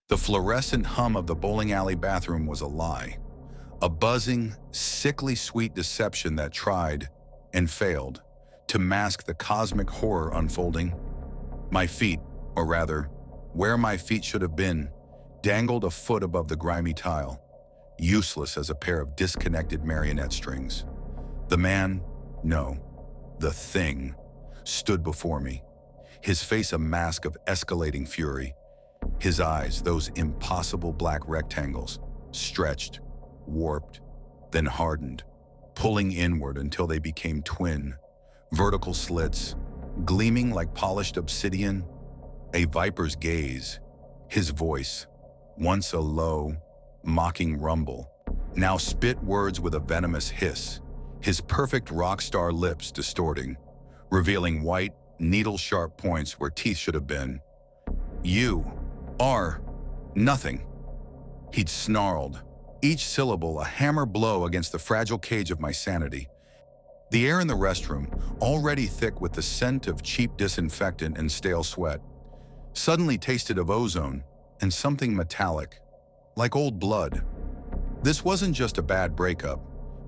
The fluorescent hum of the bowling alley bathroom was a lie, a buzzing, sickly sweet deception that tried, and failed, to mask the cosmic horror unfolding. My feet, or rather, where my feet should have been, dangled a foot above the grimy tile, useless as a pair of disconnected marionette strings. The man, no, the thing, stood before me, his face a mask of escalating fury. His eyes, those impossible black rectangles, stretched, warped, then hardened, pulling inward until they became twin, vertical slits, gleaming like polished obsidian. A viper's gaze, his voice, once a low, mocking rumble, now spit words with a venomous hiss, his perfect rock star lips distorting, revealing white, needle-sharp points where teeth should have been. "You are nothing," he'd snarled, each syllable a hammer blow against the fragile cage of my sanity. The air in the restroom, already thick with the scent of cheap disinfectant and stale sweat, suddenly tasted of ozone and something metallic, like old blood. This wasn't just a bad breakup.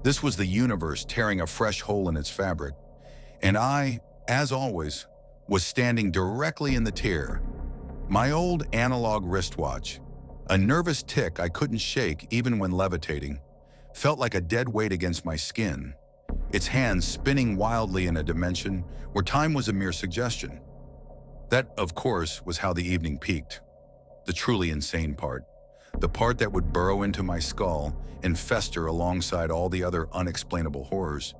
This was the universe tearing a fresh hole in its fabric. And I, as always, was standing directly in the tear. My old analog wristwatch, a nervous tick I couldn't shake even when levitating, felt like a dead weight against my skin, its hands spinning wildly in a dimension where time was a mere suggestion. That, of course, was how the evening peaked. The truly insane part, the part that would burrow into my skull and fester alongside all the other unexplainable horrors,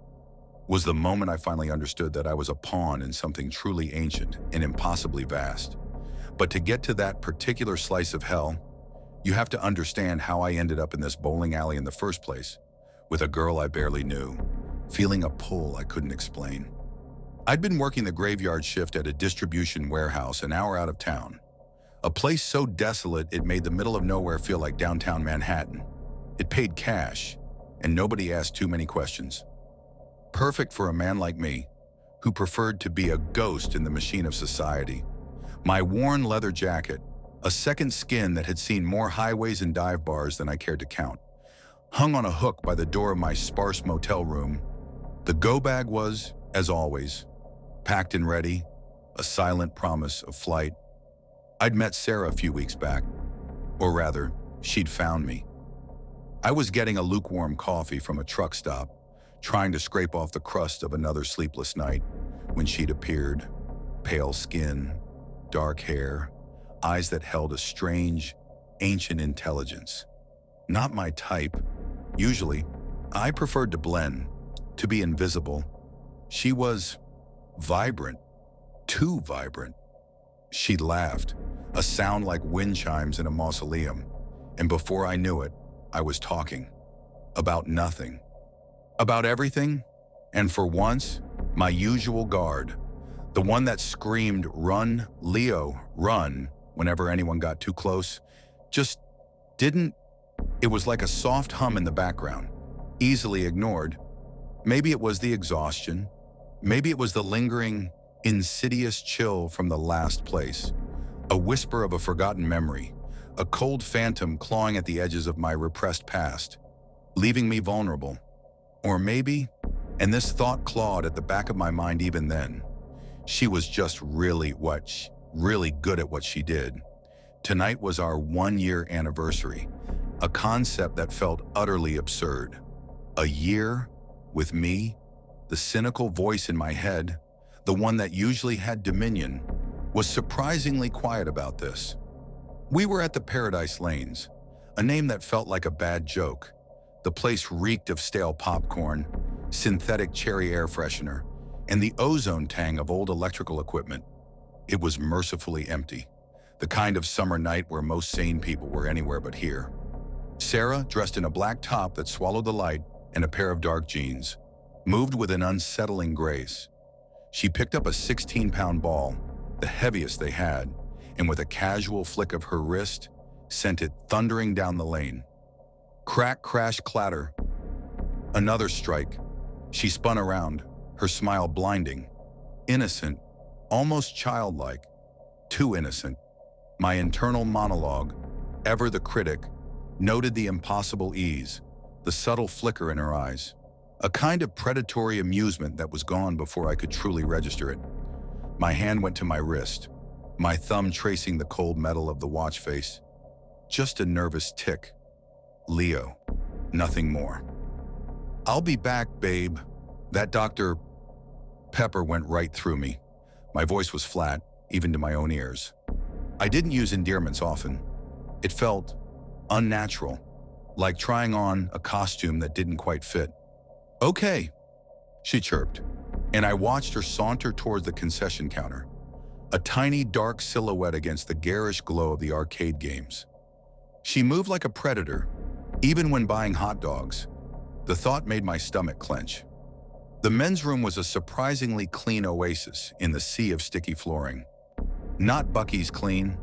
was the moment I finally understood that I was a pawn in something truly ancient and impossibly vast. But to get to that particular slice of hell, you have to understand how I ended up in this bowling alley in the first place, with a girl I barely knew, feeling a pull I couldn't explain. I'd been working the graveyard shift at a distribution warehouse an hour out of town, a place so desolate it made the middle of nowhere feel like downtown Manhattan. It paid cash, and nobody asked too many questions. Perfect for a man like me, who preferred to be a ghost in the machine of society. My worn leather jacket, a second skin that had seen more highways and dive bars than I cared to count, hung on a hook by the door of my sparse motel room. The go bag was, as always, packed and ready, a silent promise of flight. I'd met Sarah a few weeks back, or rather, she'd found me. I was getting a lukewarm coffee from a truck stop, trying to scrape off the crust of another sleepless night, when she'd appeared, pale skin, dark hair, eyes that held a strange, ancient intelligence. Not my type. Usually, I preferred to blend, to be invisible. She was vibrant, too vibrant. She laughed, a sound like wind chimes in a mausoleum, and before I knew it, I was talking. About nothing. About everything, and for once, my usual guard, the one that screamed, "Run, Leo, run," whenever anyone got too close, just didn't. It was like a soft hum in the background, easily ignored. Maybe it was the exhaustion. Maybe it was the lingering, insidious chill from the last place. A whisper of a forgotten memory, a cold phantom clawing at the edges of my repressed past, leaving me vulnerable. Or maybe, and this thought clawed at the back of my mind even then, she was just really good at what she did. Tonight was our 1-year anniversary, a concept that felt utterly absurd. A year with me, the cynical voice in my head, the one that usually had dominion, was surprisingly quiet about this. We were at the Paradise Lanes, a name that felt like a bad joke. The place reeked of stale popcorn, synthetic cherry air freshener, and the ozone tang of old electrical equipment. It was mercifully empty, the kind of summer night where most sane people were anywhere but here. Sarah, dressed in a black top that swallowed the light and a pair of dark jeans, moved with an unsettling grace. She picked up a 16-pound ball, the heaviest they had, and with a casual flick of her wrist, sent it thundering down the lane. Crack, crash, clatter. Another strike. She spun around, her smile blinding. Innocent, almost childlike. Too innocent. My internal monologue, ever the critic, noted the impossible ease, the subtle flicker in her eyes, a kind of predatory amusement that was gone before I could truly register it. My hand went to my wrist, my thumb tracing the cold metal of the watch face. Just a nervous tick. Leo, nothing more. "I'll be back, babe." That Dr. Pepper went right through me. My voice was flat, even to my own ears. I didn't use endearments often. It felt unnatural, like trying on a costume that didn't quite fit. "Okay," she chirped, and I watched her saunter toward the concession counter, a tiny dark silhouette against the garish glow of the arcade games. She moved like a predator, even when buying hot dogs. The thought made my stomach clench. The men's room was a surprisingly clean oasis in the sea of sticky flooring. Not Buc-ee's clean,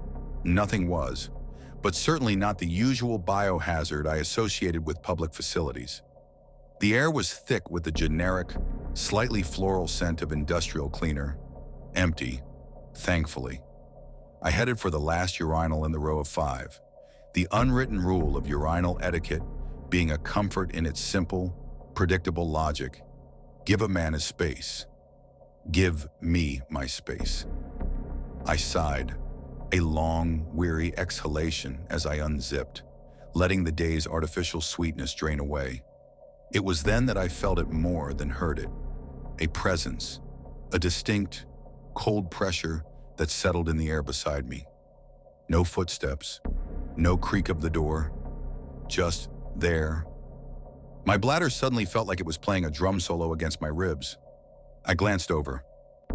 nothing was, but certainly not the usual biohazard I associated with public facilities. The air was thick with the generic, slightly floral scent of industrial cleaner. Empty, thankfully. I headed for the last urinal in the row of 5, the unwritten rule of urinal etiquette being a comfort in its simple, predictable logic. Give a man his space. Give me my space. I sighed, a long, weary exhalation as I unzipped, letting the day's artificial sweetness drain away. It was then that I felt it more than heard it. A presence, a distinct, cold pressure that settled in the air beside me. No footsteps, no creak of the door, just there. My bladder suddenly felt like it was playing a drum solo against my ribs. I glanced over.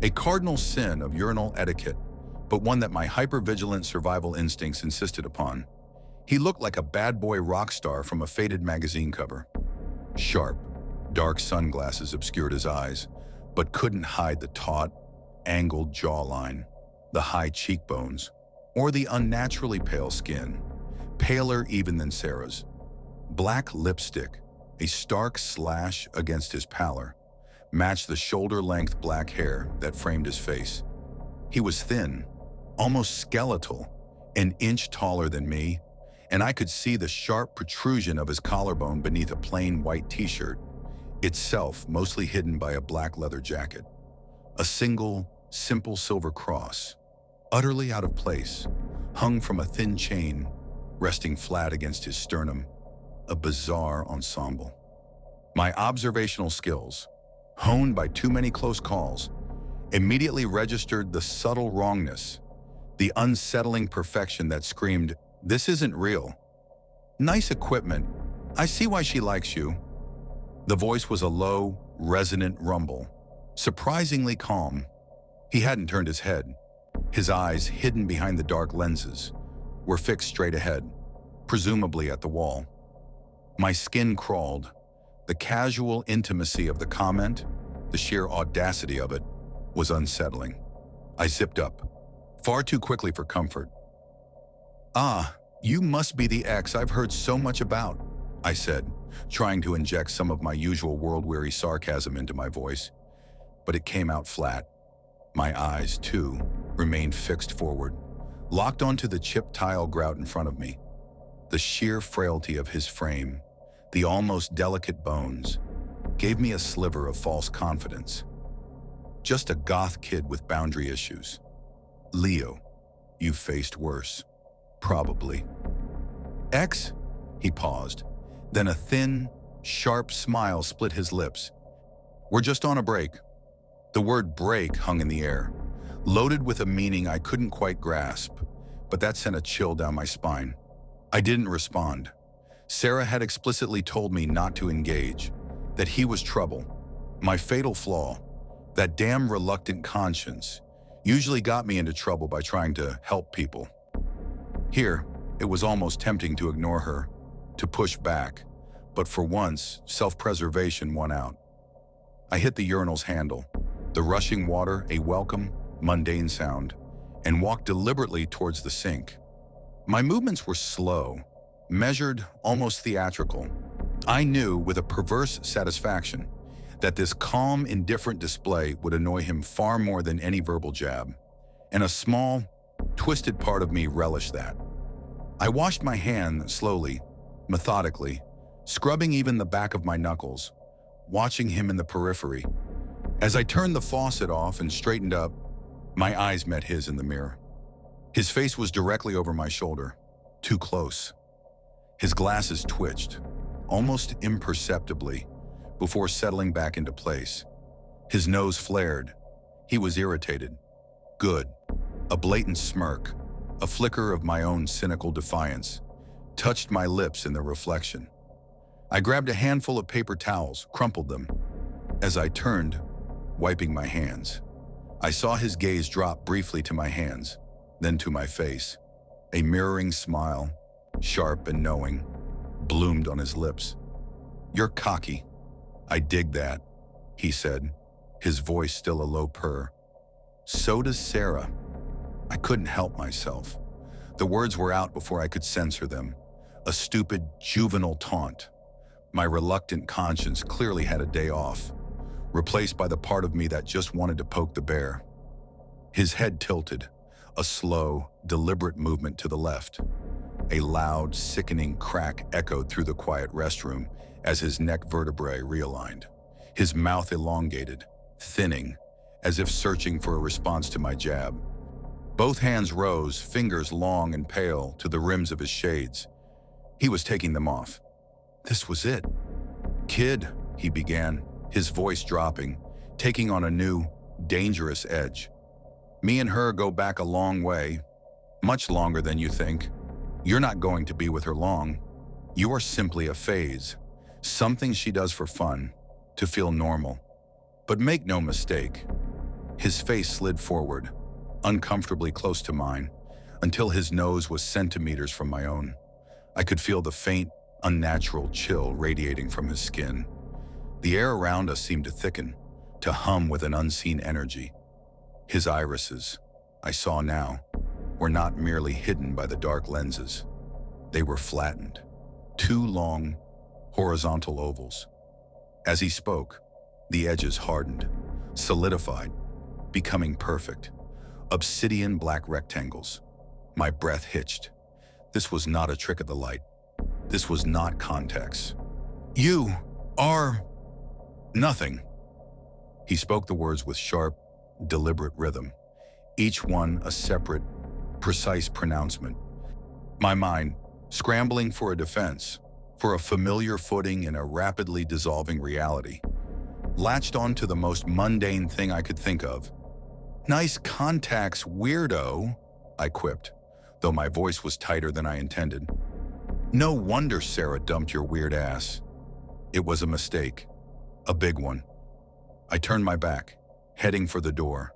A cardinal sin of urinal etiquette, but one that my hypervigilant survival instincts insisted upon. He looked like a bad boy rock star from a faded magazine cover. Sharp, dark sunglasses obscured his eyes, but couldn't hide the taut, angled jawline, the high cheekbones, or the unnaturally pale skin, paler even than Sarah's. Black lipstick, a stark slash against his pallor, matched the shoulder-length black hair that framed his face. He was thin, almost skeletal, an inch taller than me, and I could see the sharp protrusion of his collarbone beneath a plain white t-shirt, itself mostly hidden by a black leather jacket. A single, simple silver cross, utterly out of place, hung from a thin chain, resting flat against his sternum, a bizarre ensemble. My observational skills, honed by too many close calls, immediately registered the subtle wrongness, the unsettling perfection that screamed, "This isn't real." "Nice equipment. I see why she likes you." The voice was a low, resonant rumble, surprisingly calm. He hadn't turned his head. His eyes, hidden behind the dark lenses, were fixed straight ahead, presumably at the wall. My skin crawled. The casual intimacy of the comment, the sheer audacity of it, was unsettling. I zipped up, far too quickly for comfort. "Ah, you must be the ex I've heard so much about," I said, trying to inject some of my usual world-weary sarcasm into my voice. But it came out flat. My eyes, too, remained fixed forward, locked onto the chipped tile grout in front of me. The sheer frailty of his frame, the almost delicate bones, gave me a sliver of false confidence. Just a goth kid with boundary issues. "Leo, you've faced worse. Probably." "Ex?" He paused. Then a thin, sharp smile split his lips. "We're just on a break." The word break hung in the air, loaded with a meaning I couldn't quite grasp, but that sent a chill down my spine. I didn't respond. Sarah had explicitly told me not to engage, that he was trouble. My fatal flaw, that damn reluctant conscience, usually got me into trouble by trying to help people. Here, it was almost tempting to ignore her, to push back, but for once, self-preservation won out. I hit the urinal's handle, the rushing water a welcome, mundane sound, and walked deliberately towards the sink. My movements were slow, measured, almost theatrical. I knew, with a perverse satisfaction, that this calm, indifferent display would annoy him far more than any verbal jab, and a small, twisted part of me relished that. I washed my hand slowly, methodically, scrubbing even the back of my knuckles, watching him in the periphery. As I turned the faucet off and straightened up, my eyes met his in the mirror. His face was directly over my shoulder, too close. His glasses twitched, almost imperceptibly, before settling back into place. His nose flared. He was irritated. Good. A blatant smirk, a flicker of my own cynical defiance, touched my lips in the reflection. I grabbed a handful of paper towels, crumpled them. As I turned, wiping my hands, I saw his gaze drop briefly to my hands, then to my face. A mirroring smile, sharp and knowing, bloomed on his lips. "You're cocky. I dig that," he said, his voice still a low purr. "So does Sarah." I couldn't help myself. The words were out before I could censor them. A stupid, juvenile taunt. My reluctant conscience clearly had a day off, replaced by the part of me that just wanted to poke the bear. His head tilted, a slow, deliberate movement to the left. A loud, sickening crack echoed through the quiet restroom as his neck vertebrae realigned. His mouth elongated, thinning, as if searching for a response to my jab. Both hands rose, fingers long and pale, to the rims of his shades. He was taking them off. This was it. "Kid," he began, his voice dropping, taking on a new, dangerous edge. "Me and her go back a long way, much longer than you think. You're not going to be with her long. You are simply a phase, something she does for fun, to feel normal. But make no mistake." His face slid forward, uncomfortably close to mine, until his nose was centimeters from my own. I could feel the faint, unnatural chill radiating from his skin. The air around us seemed to thicken, to hum with an unseen energy. His irises, I saw now, were not merely hidden by the dark lenses. They were flattened, two long, horizontal ovals. As he spoke, the edges hardened, solidified, becoming perfect. Obsidian black rectangles. My breath hitched. This was not a trick of the light. This was not context. "You are nothing." He spoke the words with sharp, deliberate rhythm, each one a separate, precise pronouncement. My mind, scrambling for a defense, for a familiar footing in a rapidly dissolving reality, latched onto the most mundane thing I could think of. "Nice contacts, weirdo," I quipped, though my voice was tighter than I intended. "No wonder Sarah dumped your weird ass." It was a mistake, a big one. I turned my back, heading for the door,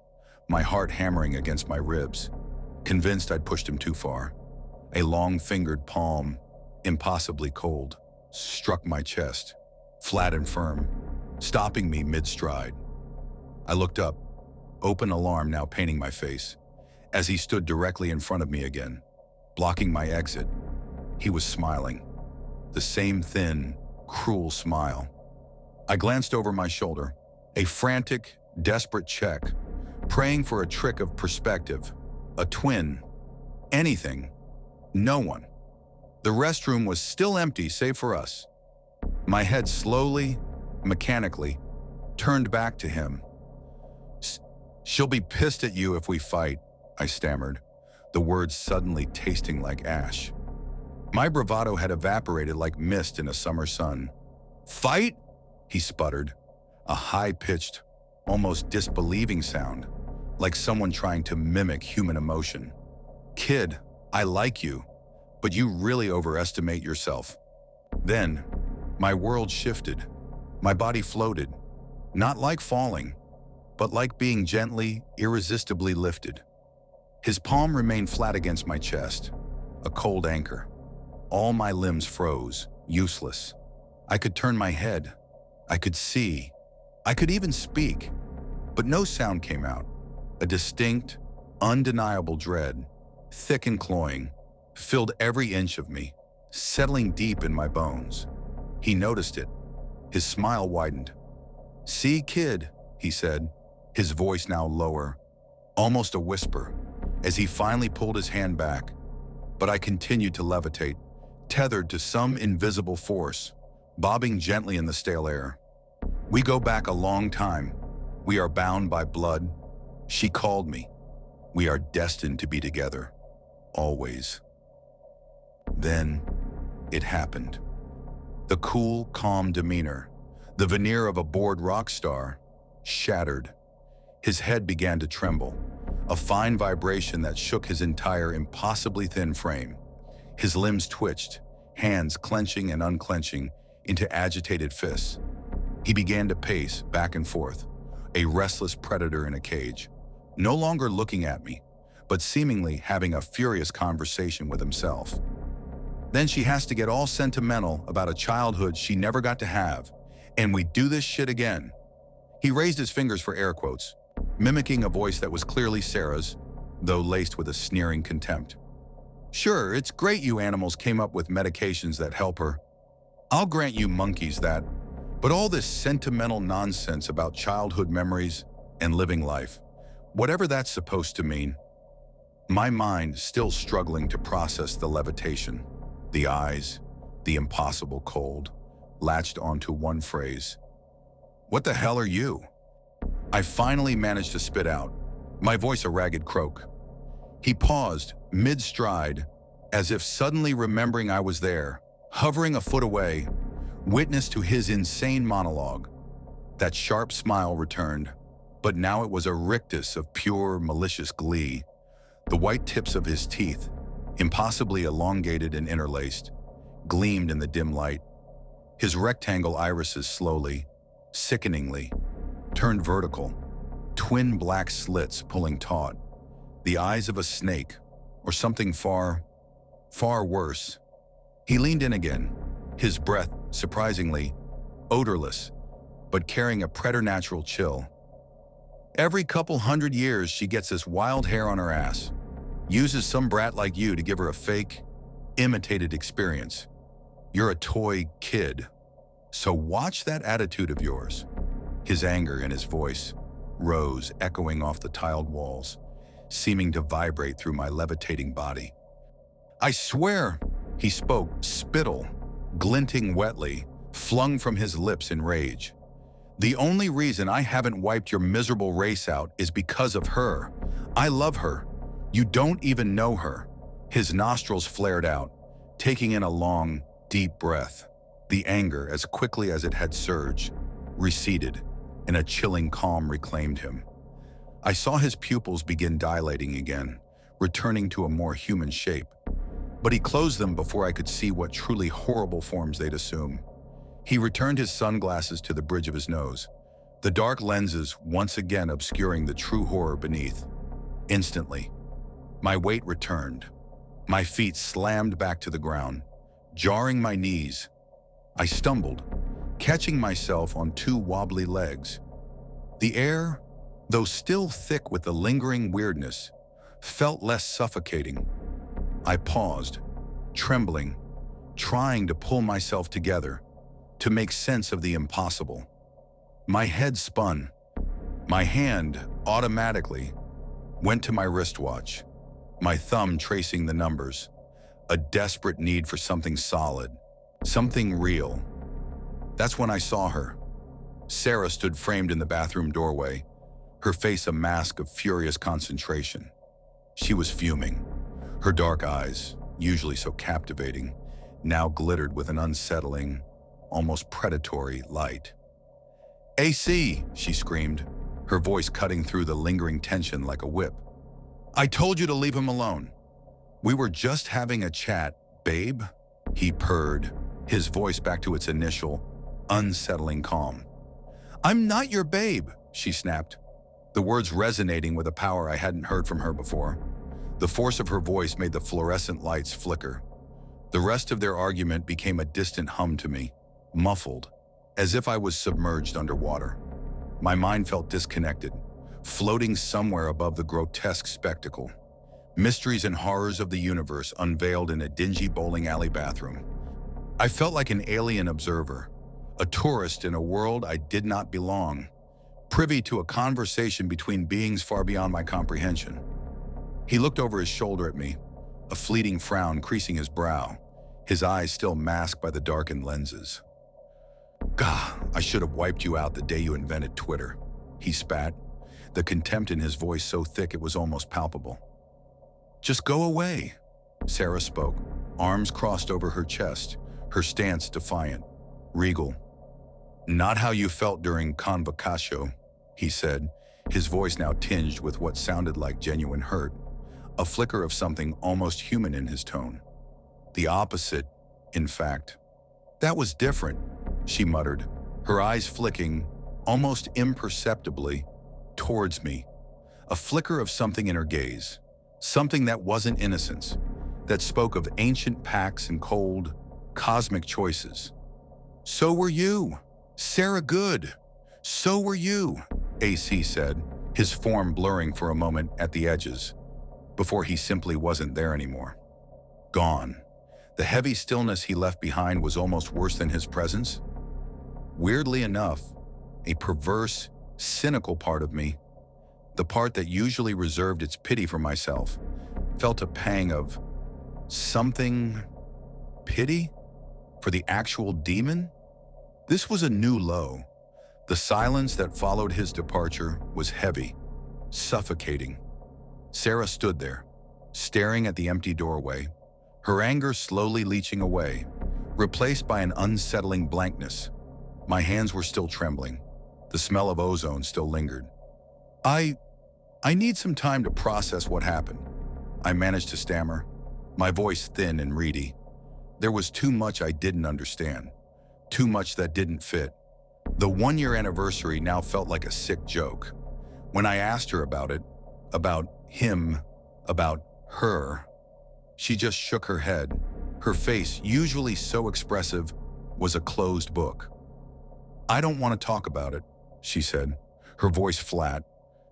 my heart hammering against my ribs, convinced I'd pushed him too far. A long-fingered palm, impossibly cold, struck my chest, flat and firm, stopping me mid-stride. I looked up, open alarm now painting my face, as he stood directly in front of me again, blocking my exit. He was smiling, the same thin, cruel smile. I glanced over my shoulder, a frantic, desperate check, praying for a trick of perspective, a twin, anything. No one. The restroom was still empty save for us. My head slowly, mechanically, turned back to him. "She'll be pissed at you if we fight," I stammered, the words suddenly tasting like ash. My bravado had evaporated like mist in a summer sun. "Fight?" he sputtered, a high-pitched, almost disbelieving sound, like someone trying to mimic human emotion. "Kid, I like you, but you really overestimate yourself." Then, my world shifted. My body floated, not like falling, but like being gently, irresistibly lifted. His palm remained flat against my chest, a cold anchor. All my limbs froze, useless. I could turn my head. I could see. I could even speak. But no sound came out. A distinct, undeniable dread, thick and cloying, filled every inch of me, settling deep in my bones. He noticed it. His smile widened. "See, kid," he said, his voice now lower, almost a whisper, as he finally pulled his hand back. but I continued to levitate, tethered to some invisible force, bobbing gently in the stale air. We go back a long time. We are bound by blood. She called me. We are destined to be together. Always. Then, it happened. The cool, calm demeanor, the veneer of a bored rock star, shattered. His head began to tremble, a fine vibration that shook his entire impossibly thin frame. His limbs twitched, hands clenching and unclenching into agitated fists. He began to pace back and forth, a restless predator in a cage, no longer looking at me, but seemingly having a furious conversation with himself. Then she has to get all sentimental about a childhood she never got to have, and we do this shit again. He raised his fingers for air quotes, mimicking a voice that was clearly Sarah's, though laced with a sneering contempt. Sure, it's great you animals came up with medications that help her. I'll grant you monkeys that, but all this sentimental nonsense about childhood memories and living life, whatever that's supposed to mean. My mind still struggling to process the levitation, the eyes, the impossible cold, latched onto one phrase. What the hell are you? I finally managed to spit out, my voice a ragged croak. He paused, mid-stride, as if suddenly remembering I was there, hovering a foot away, witness to his insane monologue. That sharp smile returned, but now it was a rictus of pure, malicious glee. The white tips of his teeth, impossibly elongated and interlaced, gleamed in the dim light. His rectangle irises slowly, sickeningly, turned vertical, twin black slits pulling taut, the eyes of a snake, or something far, far worse. He leaned in again, his breath, surprisingly, odorless, but carrying a preternatural chill. Every couple hundred years she gets this wild hair on her ass, uses some brat like you to give her a fake, imitated experience. You're a toy kid, so watch that attitude of yours. His anger in his voice rose, echoing off the tiled walls, seeming to vibrate through my levitating body. I swear, he spoke, spittle, glinting wetly, flung from his lips in rage. The only reason I haven't wiped your miserable race out is because of her. I love her. You don't even know her. His nostrils flared out, taking in a long, deep breath. The anger, as quickly as it had surged, receded, and a chilling calm reclaimed him. I saw his pupils begin dilating again, returning to a more human shape. But he closed them before I could see what truly horrible forms they'd assume. He returned his sunglasses to the bridge of his nose, the dark lenses once again obscuring the true horror beneath. Instantly, my weight returned. My feet slammed back to the ground, jarring my knees. I stumbled, catching myself on two wobbly legs. The air, though still thick with the lingering weirdness, felt less suffocating. I paused, trembling, trying to pull myself together, to make sense of the impossible. My head spun. My hand, automatically, went to my wristwatch, my thumb tracing the numbers, a desperate need for something solid, something real. That's when I saw her. Sarah stood framed in the bathroom doorway, her face a mask of furious concentration. She was fuming. Her dark eyes, usually so captivating, now glittered with an unsettling, almost predatory light. "AC!" she screamed, her voice cutting through the lingering tension like a whip. "I told you to leave him alone. We were just having a chat, babe," he purred, his voice back to its initial, unsettling calm. "I'm not your babe," she snapped, the words resonating with a power I hadn't heard from her before. The force of her voice made the fluorescent lights flicker. The rest of their argument became a distant hum to me, muffled, as if I was submerged underwater. My mind felt disconnected, floating somewhere above the grotesque spectacle. Mysteries and horrors of the universe unveiled in a dingy bowling alley bathroom. I felt like an alien observer, a tourist in a world I did not belong, privy to a conversation between beings far beyond my comprehension. He looked over his shoulder at me, a fleeting frown creasing his brow, his eyes still masked by the darkened lenses. "Gah, I should have wiped you out the day you invented Twitter," he spat, the contempt in his voice so thick it was almost palpable. "Just go away," Sarah spoke, arms crossed over her chest, her stance defiant, regal. "Not how you felt during Convocatio," he said, his voice now tinged with what sounded like genuine hurt, a flicker of something almost human in his tone. "The opposite, in fact." "That was different," she muttered, her eyes flicking, almost imperceptibly, towards me. A flicker of something in her gaze, something that wasn't innocence, that spoke of ancient pacts and cold, cosmic choices. "So were you, Sarah Good. So were you," AC said, his form blurring for a moment at the edges, before he simply wasn't there anymore. Gone. The heavy stillness he left behind was almost worse than his presence. Weirdly enough, a perverse, cynical part of me, the part that usually reserved its pity for myself, felt a pang of something. Pity? For the actual demon? This was a new low. The silence that followed his departure was heavy, suffocating. Sarah stood there, staring at the empty doorway, her anger slowly leaching away, replaced by an unsettling blankness. My hands were still trembling. The smell of ozone still lingered. I need some time to process what happened," I managed to stammer, my voice thin and reedy. There was too much I didn't understand, too much that didn't fit. The one-year anniversary now felt like a sick joke. When I asked her about it, about him, about her, she just shook her head. Her face, usually so expressive, was a closed book. "I don't want to talk about it," she said, her voice flat,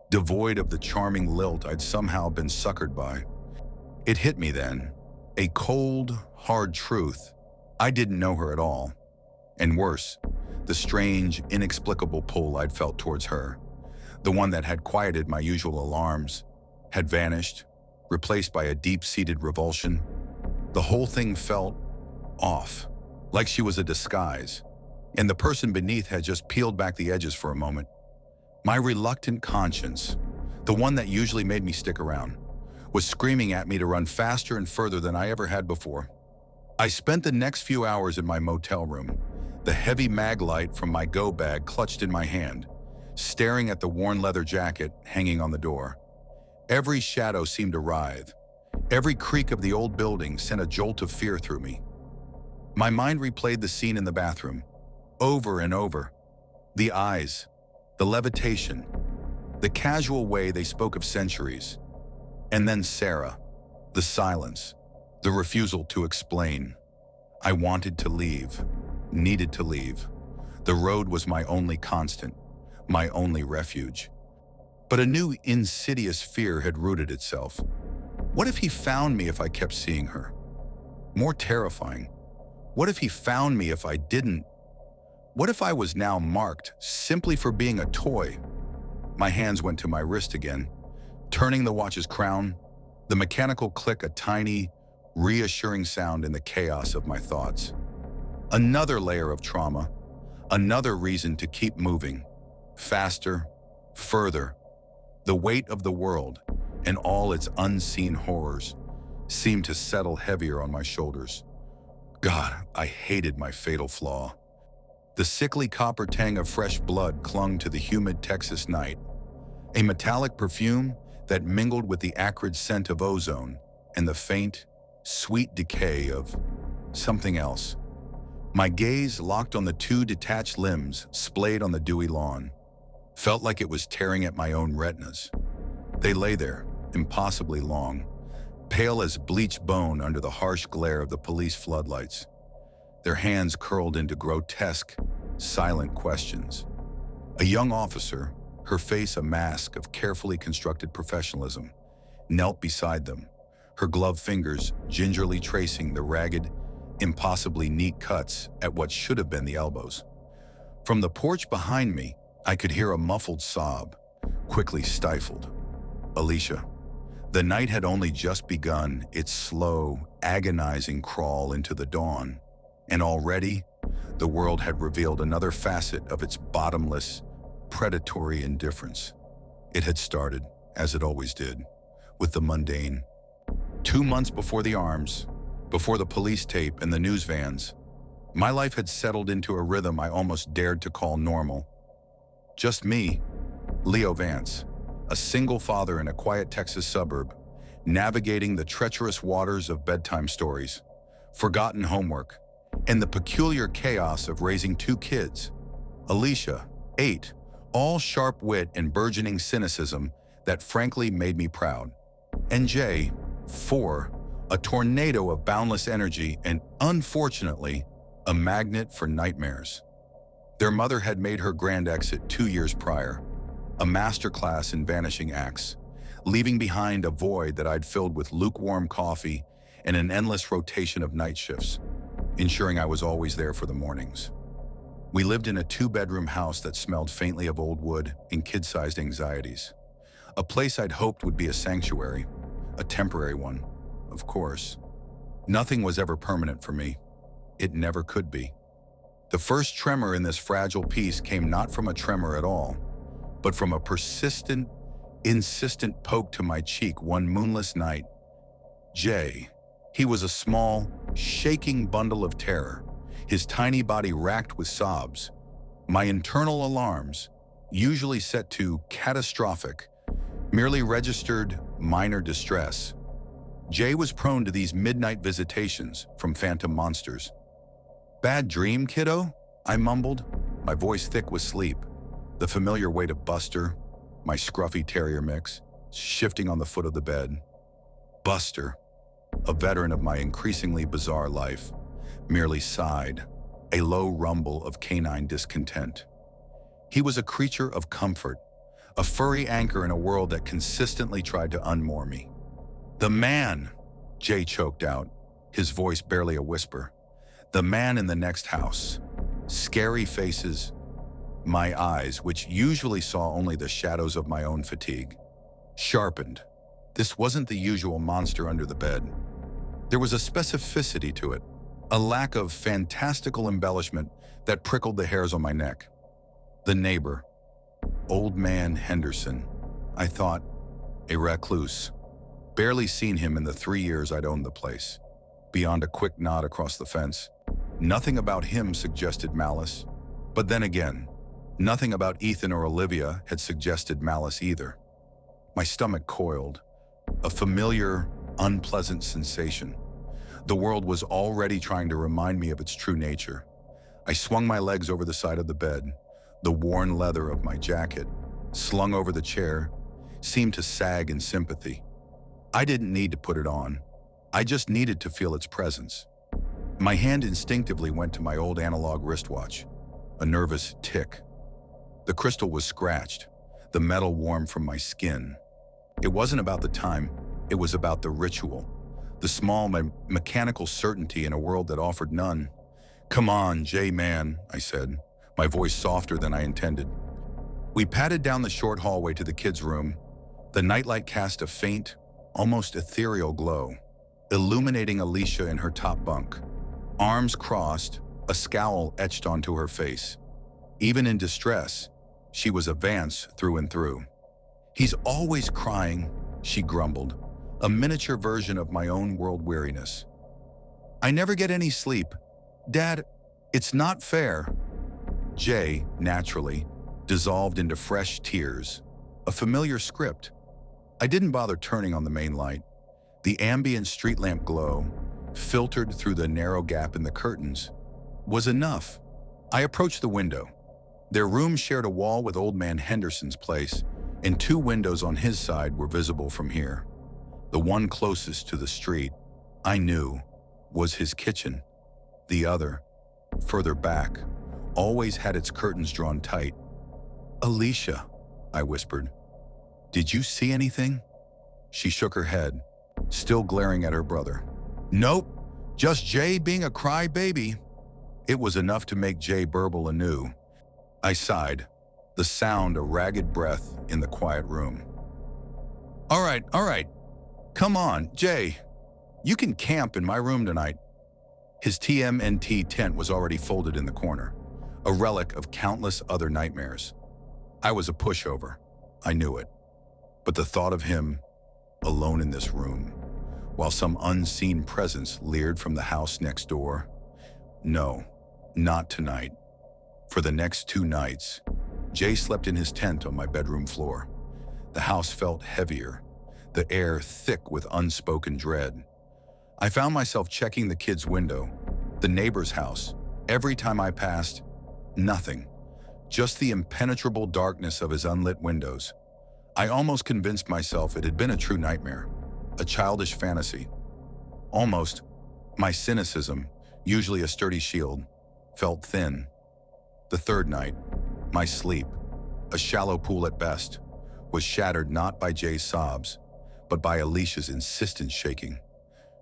devoid of the charming lilt I'd somehow been suckered by. It hit me then, a cold, hard truth. I didn't know her at all. And worse, the strange, inexplicable pull I'd felt towards her, the one that had quieted my usual alarms, had vanished, replaced by a deep-seated revulsion. The whole thing felt off, like she was a disguise, and the person beneath had just peeled back the edges for a moment. My reluctant conscience, the one that usually made me stick around, was screaming at me to run faster and further than I ever had before. I spent the next few hours in my motel room, the heavy mag light from my go bag clutched in my hand, staring at the worn leather jacket hanging on the door. Every shadow seemed to writhe. Every creak of the old building sent a jolt of fear through me. My mind replayed the scene in the bathroom, over and over. The eyes, the levitation, the casual way they spoke of centuries. And then Sarah, the silence, the refusal to explain. I wanted to leave, needed to leave. The road was my only constant, my only refuge. But a new insidious fear had rooted itself. What if he found me if I kept seeing her? More terrifying, what if he found me if I didn't? What if I was now marked simply for being a toy? My hands went to my wrist again, turning the watch's crown, the mechanical click a tiny, reassuring sound in the chaos of my thoughts. Another layer of trauma, another reason to keep moving, faster, further. The weight of the world and all its unseen horrors seemed to settle heavier on my shoulders. God, I hated my fatal flaw. The sickly copper tang of fresh blood clung to the humid Texas night, a metallic perfume that mingled with the acrid scent of ozone and the faint, sweet decay of something else. My gaze locked on the two detached limbs splayed on the dewy lawn. Felt like it was tearing at my own retinas. They lay there, impossibly long, pale as bleached bone under the harsh glare of the police floodlights. Their hands curled into grotesque, silent questions. A young officer, her face a mask of carefully constructed professionalism, knelt beside them, her gloved fingers gingerly tracing the ragged, impossibly neat cuts at what should have been the elbows. From the porch behind me, I could hear a muffled sob, quickly stifled. Alicia. The night had only just begun its slow, agonizing crawl into the dawn, and already the world had revealed another facet of its bottomless, predatory indifference. It had started, as it always did, with the mundane. 2 months before the arms, before the police tape and the news vans, my life had settled into a rhythm I almost dared to call normal. Just me, Leo Vance, a single father in a quiet Texas suburb, navigating the treacherous waters of bedtime stories, forgotten homework, and the peculiar chaos of raising 2 kids. Alicia, 8, all sharp wit and burgeoning cynicism that frankly made me proud. And Jay, 4, a tornado of boundless energy and, unfortunately, a magnet for nightmares. Their mother had made her grand exit 2 years prior, a masterclass in vanishing acts, leaving behind a void that I'd filled with lukewarm coffee and an endless rotation of night shifts, ensuring I was always there for the mornings. We lived in a 2-bedroom house that smelled faintly of old wood and kid-sized anxieties. A place I'd hoped would be a sanctuary, a temporary one, of course. Nothing was ever permanent for me. It never could be. The first tremor in this fragile piece came not from a tremor at all, but from a persistent, insistent poke to my cheek one moonless night. Jay. He was a small, shaking bundle of terror, his tiny body racked with sobs. My internal alarms, usually set to catastrophic, merely registered minor distress. Jay was prone to these midnight visitations from phantom monsters. "Bad dream, kiddo?" I mumbled, my voice thick with sleep, the familiar weight of Buster, my scruffy terrier mix, shifting on the foot of the bed. Buster, a veteran of my increasingly bizarre life, merely sighed, a low rumble of canine discontent. He was a creature of comfort, a furry anchor in a world that consistently tried to unmoor me. "The man," Jay choked out, his voice barely a whisper. "The man in the next house." Scary faces, my eyes, which usually saw only the shadows of my own fatigue, sharpened. This wasn't the usual monster under the bed. There was a specificity to it, a lack of fantastical embellishment that prickled the hairs on my neck. The neighbor, Old Man Henderson, I thought, a recluse. Barely seen him in the 3 years I'd owned the place. Beyond a quick nod across the fence, nothing about him suggested malice. But then again, nothing about Ethan or Olivia had suggested malice either. My stomach coiled, a familiar, unpleasant sensation. The world was already trying to remind me of its true nature. I swung my legs over the side of the bed. The worn leather of my jacket, slung over the chair, seemed to sag in sympathy. I didn't need to put it on. I just needed to feel its presence. My hand instinctively went to my old analog wristwatch, a nervous tick. The crystal was scratched, the metal warm from my skin. It wasn't about the time, it was about the ritual, the small mechanical certainty in a world that offered none. "Come on, Jay man," I said, my voice softer than I intended. We padded down the short hallway to the kids' room. The nightlight cast a faint, almost ethereal glow, illuminating Alicia in her top bunk. Arms crossed, a scowl etched onto her face. Even in distress, she was a Vance through and through. "He's always crying," she grumbled, a miniature version of my own world weariness. "I never get any sleep. Dad, it's not fair." Jay, naturally, dissolved into fresh tears, a familiar script. I didn't bother turning on the main light. The ambient street lamp glow, filtered through the narrow gap in the curtains, was enough. I approached the window. Their room shared a wall with Old Man Henderson's place, and 2 windows on his side were visible from here. The one closest to the street, I knew, was his kitchen. The other, further back, always had its curtains drawn tight. "Alicia," I whispered, "did you see anything?" She shook her head, still glaring at her brother. "Nope, just Jay being a crybaby." It was enough to make Jay burble anew. I sighed, the sound a ragged breath in the quiet room. All right, Come on, Jay. You can camp in my room tonight. His TMNT tent was already folded in the corner, a relic of countless other nightmares. I was a pushover. I knew it. But the thought of him, alone in this room, while some unseen presence leered from the house next door, no, not tonight. For the next 2 nights, Jay slept in his tent on my bedroom floor. The house felt heavier, the air thick with unspoken dread. I found myself checking the kid's window, the neighbor's house. Every time I passed, nothing. Just the impenetrable darkness of his unlit windows. I almost convinced myself it had been a true nightmare, a childish fantasy. Almost, my cynicism, usually a sturdy shield, felt thin. The 3rd night, my sleep, a shallow pool at best, was shattered not by Jay's sobs, but by Alicia's insistent shaking.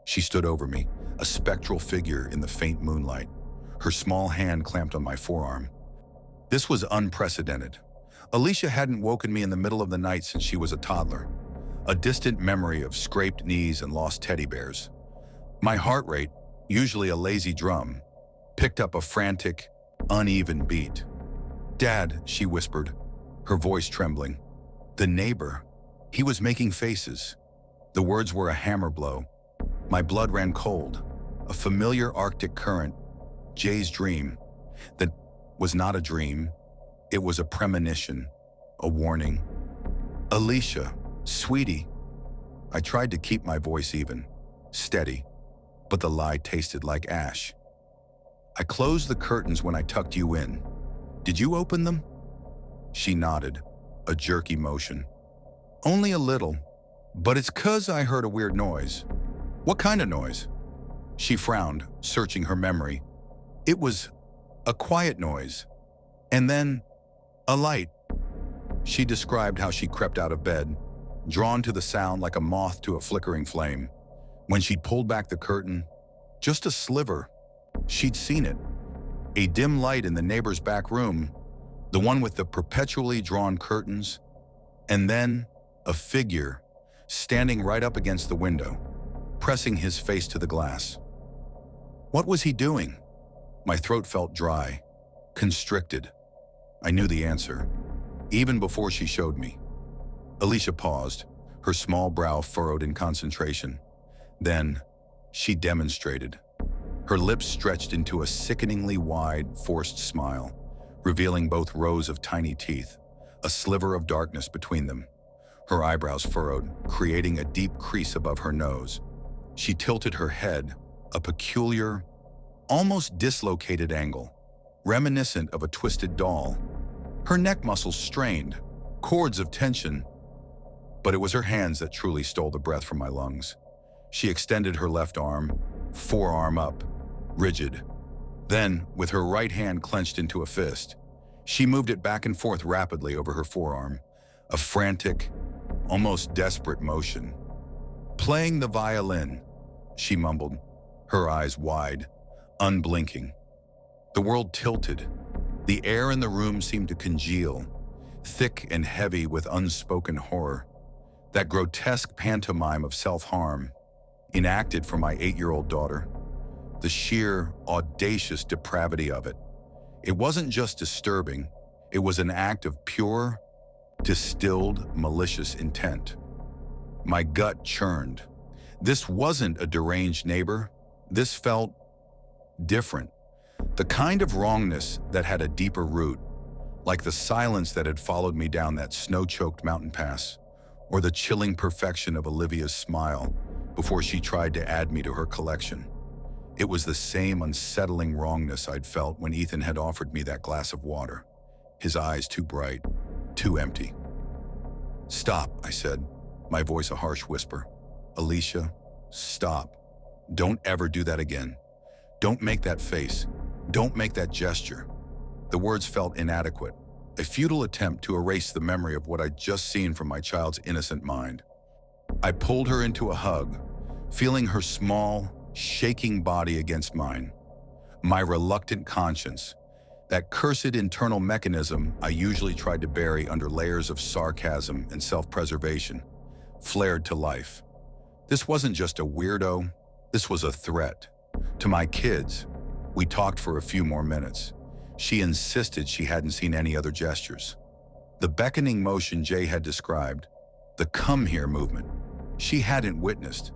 She stood over me, a spectral figure in the faint moonlight, her small hand clamped on my forearm. This was unprecedented. Alicia hadn't woken me in the middle of the night since she was a toddler, a distant memory of scraped knees and lost teddy bears. My heart rate, usually a lazy drum, picked up a frantic, uneven beat. "Dad," she whispered, her voice trembling. "The neighbor. He was making faces." The words were a hammer blow. My blood ran cold, a familiar Arctic current, Jay's dream, that was not a dream. It was a premonition, a warning. "Alicia, sweetie." I tried to keep my voice even, steady, but the lie tasted like ash. "I closed the curtains when I tucked you in. Did you open them?" She nodded, a jerky motion. "Only a little, but it's 'cause I heard a weird noise." "What kind of noise?" She frowned, searching her memory. "It was a quiet noise, and then a light." She described how she crept out of bed, drawn to the sound like a moth to a flickering flame. When she'd pulled back the curtain, just a sliver, she'd seen it. A dim light in the neighbor's back room, the one with the perpetually drawn curtains, and then a figure standing right up against the window, pressing his face to the glass. What was he doing? My throat felt dry, constricted. I knew the answer, even before she showed me. Alicia paused, her small brow furrowed in concentration. Then, she demonstrated. Her lips stretched into a sickeningly wide, forced smile, revealing both rows of tiny teeth, a sliver of darkness between them. Her eyebrows furrowed, creating a deep crease above her nose. She tilted her head, a peculiar, almost dislocated angle, reminiscent of a twisted doll. Her neck muscles strained, cords of tension, but it was her hands that truly stole the breath from my lungs. She extended her left arm, forearm up, rigid. Then, with her right hand clenched into a fist, she moved it back and forth rapidly over her forearm, a frantic, almost desperate motion. "Playing the violin," she mumbled, her eyes wide, unblinking. The world tilted. The air in the room seemed to congeal, thick and heavy with unspoken horror. That grotesque pantomime of self-harm, enacted for my 8-year-old daughter. The sheer, audacious depravity of it. It wasn't just disturbing, it was an act of pure, distilled, malicious intent. My gut churned. This wasn't a deranged neighbor. This felt different. The kind of wrongness that had a deeper root, like the silence that had followed me down that snow-choked mountain pass, or the chilling perfection of Olivia's smile before she tried to add me to her collection. It was the same unsettling wrongness I'd felt when Ethan had offered me that glass of water, his eyes too bright, too empty. "Stop," I said, my voice a harsh whisper. "Alicia, stop. Don't ever do that again. Don't make that face. Don't make that gesture." The words felt inadequate, a futile attempt to erase the memory of what I'd just seen from my child's innocent mind. I pulled her into a hug, feeling her small, shaking body against mine. My reluctant conscience, that cursed internal mechanism I usually tried to bury under layers of sarcasm and self-preservation, flared to life. This wasn't just a weirdo, this was a threat. To my kids, we talked for a few more minutes. She insisted she hadn't seen any other gestures. The beckoning motion Jay had described, the come here movement, she hadn't witnessed.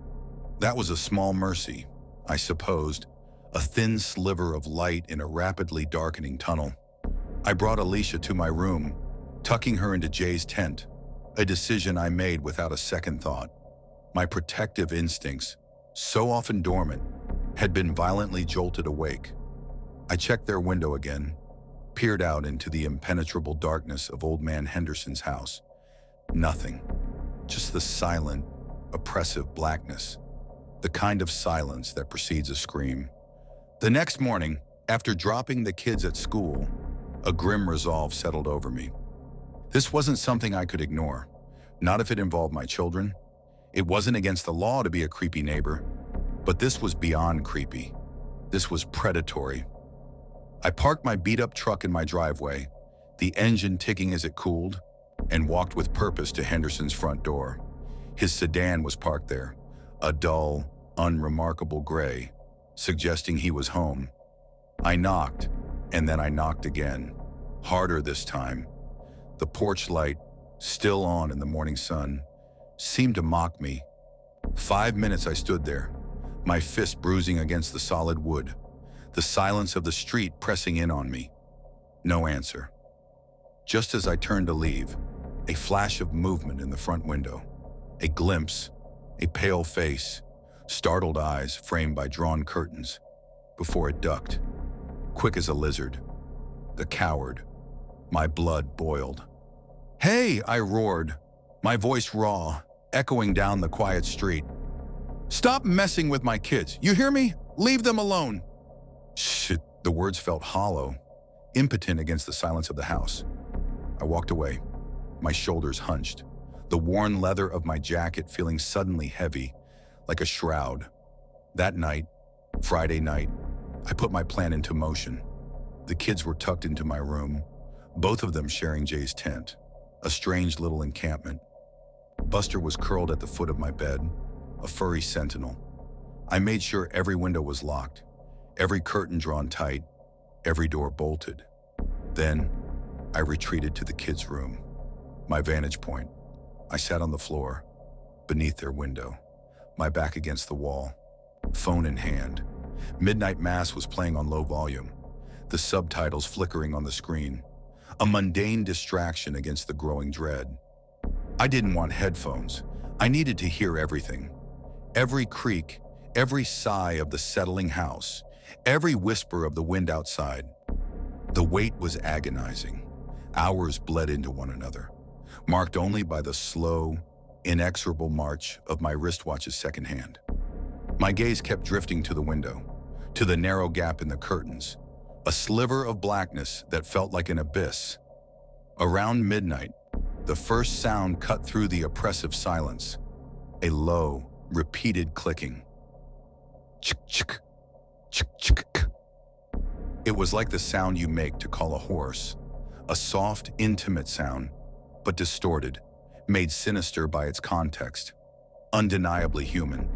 That was a small mercy, I supposed, a thin sliver of light in a rapidly darkening tunnel. I brought Alicia to my room, tucking her into Jay's tent, a decision I made without a second thought. My protective instincts, so often dormant, had been violently jolted awake. I checked their window again, peered out into the impenetrable darkness of Old Man Henderson's house. Nothing, just the silent, oppressive blackness, the kind of silence that precedes a scream. The next morning, after dropping the kids at school, a grim resolve settled over me. This wasn't something I could ignore, not if it involved my children. It wasn't against the law to be a creepy neighbor, but this was beyond creepy. This was predatory. I parked my beat-up truck in my driveway, the engine ticking as it cooled, and walked with purpose to Henderson's front door. His sedan was parked there, a dull, unremarkable gray, suggesting he was home. I knocked, and then I knocked again, harder this time. The porch light, still on in the morning sun, seemed to mock me. 5 minutes I stood there, my fist bruising against the solid wood, the silence of the street pressing in on me. No answer. Just as I turned to leave, a flash of movement in the front window, a glimpse, a pale face, startled eyes framed by drawn curtains, before it ducked, quick as a lizard. The coward. My blood boiled. "Hey!" I roared, my voice raw, echoing down the quiet street. "Stop messing with my kids, you hear me? Leave them alone!" Shit, the words felt hollow, impotent against the silence of the house. I walked away, my shoulders hunched, the worn leather of my jacket feeling suddenly heavy, like a shroud. That night, Friday night, I put my plan into motion. The kids were tucked into my room, both of them sharing Jay's tent, a strange little encampment. Buster was curled at the foot of my bed, a furry sentinel. I made sure every window was locked, every curtain drawn tight, every door bolted. Then, I retreated to the kids' room, my vantage point. I sat on the floor, beneath their window, my back against the wall, phone in hand. Midnight Mass was playing on low volume, the subtitles flickering on the screen, a mundane distraction against the growing dread. I didn't want headphones. I needed to hear everything. Every creak, every sigh of the settling house, every whisper of the wind outside. The wait was agonizing. Hours bled into one another, marked only by the slow, inexorable march of my wristwatch's second hand. My gaze kept drifting to the window, to the narrow gap in the curtains, a sliver of blackness that felt like an abyss. Around midnight, the first sound cut through the oppressive silence, a low, repeated clicking. Chick-chick, chick-chick. It was like the sound you make to call a horse, a soft, intimate sound, but distorted, made sinister by its context, undeniably human.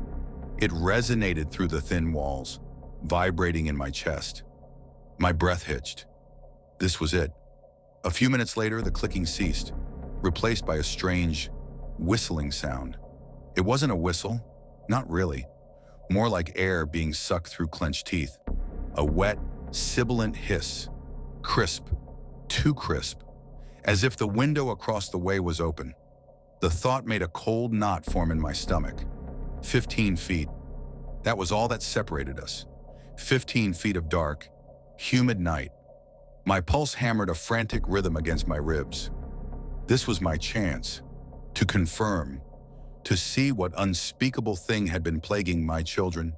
It resonated through the thin walls, vibrating in my chest. My breath hitched. This was it. A few minutes later, the clicking ceased, replaced by a strange, whistling sound. It wasn't a whistle, not really. More like air being sucked through clenched teeth. A wet, sibilant hiss, crisp, too crisp, as if the window across the way was open. The thought made a cold knot form in my stomach. 15 feet. That was all that separated us. 15 feet of dark, humid night. My pulse hammered a frantic rhythm against my ribs. This was my chance to confirm, to see what unspeakable thing had been plaguing my children.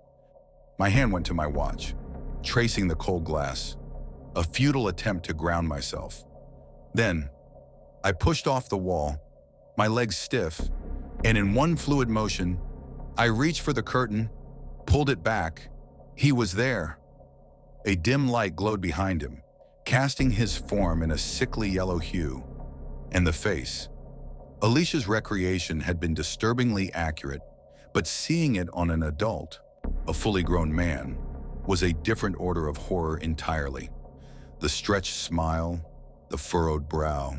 My hand went to my watch, tracing the cold glass, a futile attempt to ground myself. Then, I pushed off the wall, my legs stiff, and in one fluid motion, I reached for the curtain, pulled it back. He was there. A dim light glowed behind him, casting his form in a sickly yellow hue. And the face. Alicia's recreation had been disturbingly accurate, But seeing it on an adult, a fully grown man, was a different order of horror entirely. The stretched smile, the furrowed brow,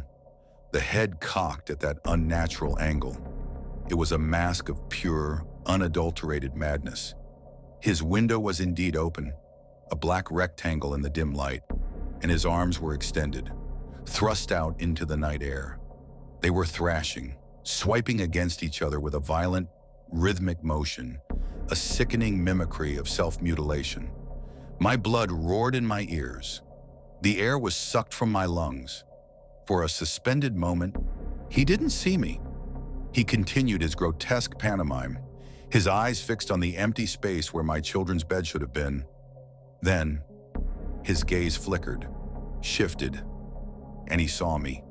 the head cocked at that unnatural angle. It was a mask of pure, unadulterated madness. His window was indeed open, a black rectangle in the dim light, and his arms were extended, thrust out into the night air. They were thrashing, swiping against each other with a violent, rhythmic motion, a sickening mimicry of self-mutilation. My blood roared in my ears. The air was sucked from my lungs. For a suspended moment, he didn't see me. He continued his grotesque pantomime, his eyes fixed on the empty space where my children's bed should have been. Then, his gaze flickered, shifted, and he saw me,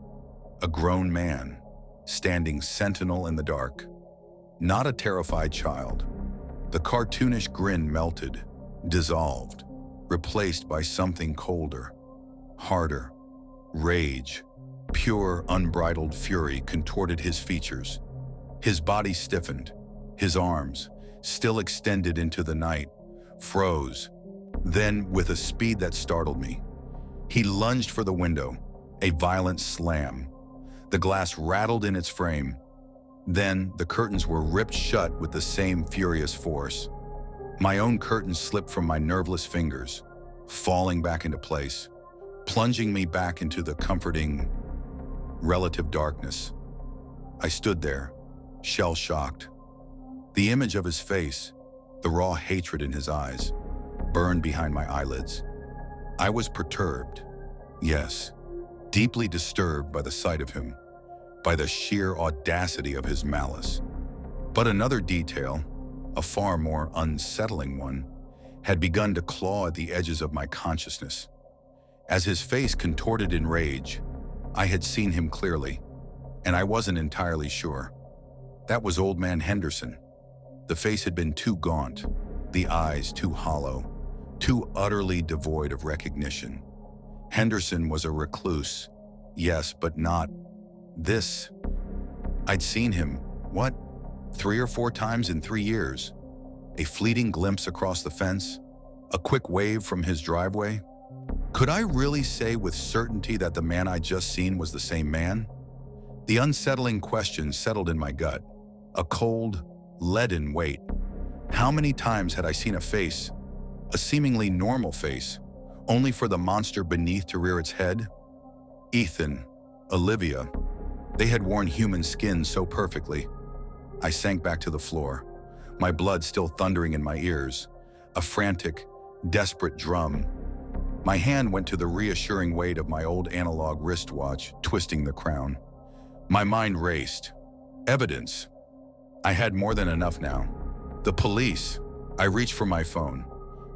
a grown man, standing sentinel in the dark. Not a terrified child. The cartoonish grin melted, dissolved, replaced by something colder, harder. Rage, pure, unbridled fury contorted his features. His body stiffened. His arms, still extended into the night, froze. Then, with a speed that startled me, he lunged for the window, a violent slam. The glass rattled in its frame. Then, the curtains were ripped shut with the same furious force. My own curtains slipped from my nerveless fingers, falling back into place, plunging me back into the comforting, relative darkness. I stood there, shell-shocked. The image of his face, the raw hatred in his eyes, burned behind my eyelids. I was perturbed, yes, deeply disturbed by the sight of him, by the sheer audacity of his malice. But another detail, a far more unsettling one, had begun to claw at the edges of my consciousness. As his face contorted in rage, I had seen him clearly, and I wasn't entirely sure. That was Old Man Henderson. The face had been too gaunt, the eyes too hollow, too utterly devoid of recognition. Henderson was a recluse, yes, but not this. I'd seen him, 3 or 4 times in 3 years. A fleeting glimpse across the fence, a quick wave from his driveway. Could I really say with certainty that the man I'd just seen was the same man? The unsettling question settled in my gut, a cold, leaden weight. How many times had I seen a face, a seemingly normal face, only for the monster beneath to rear its head? Ethan, Olivia, they had worn human skin so perfectly. I sank back to the floor, my blood still thundering in my ears, a frantic, desperate drum. My hand went to the reassuring weight of my old analog wristwatch, twisting the crown. My mind raced. Evidence. I had more than enough now. The police. I reached for my phone.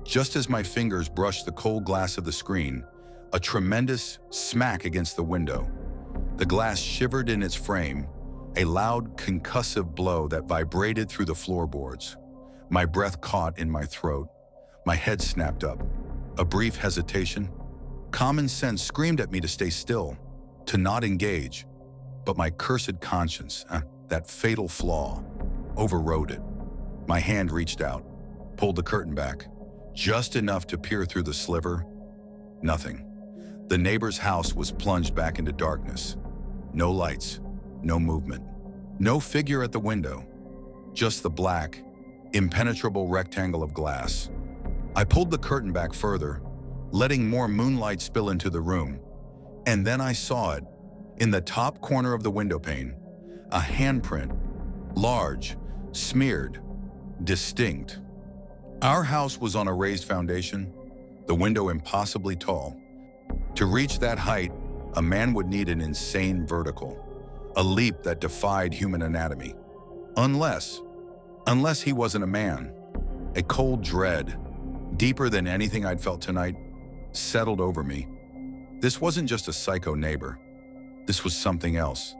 Just as my fingers brushed the cold glass of the screen, a tremendous smack against the window. The glass shivered in its frame, a loud, concussive blow that vibrated through the floorboards. My breath caught in my throat. My head snapped up. A brief hesitation. Common sense screamed at me to stay still, to not engage. But my cursed conscience, that fatal flaw, overrode it. My hand reached out, pulled the curtain back, just enough to peer through the sliver. Nothing. The neighbor's house was plunged back into darkness. No lights, no movement, no figure at the window, just the black, impenetrable rectangle of glass. I pulled the curtain back further, letting more moonlight spill into the room, and then I saw it, in the top corner of the window pane, a handprint, large, smeared, distinct. Our house was on a raised foundation, the window impossibly tall. To reach that height, a man would need an insane vertical, a leap that defied human anatomy. Unless he wasn't a man. A cold dread, deeper than anything I'd felt tonight, settled over me. This wasn't just a psycho neighbor. This was something else,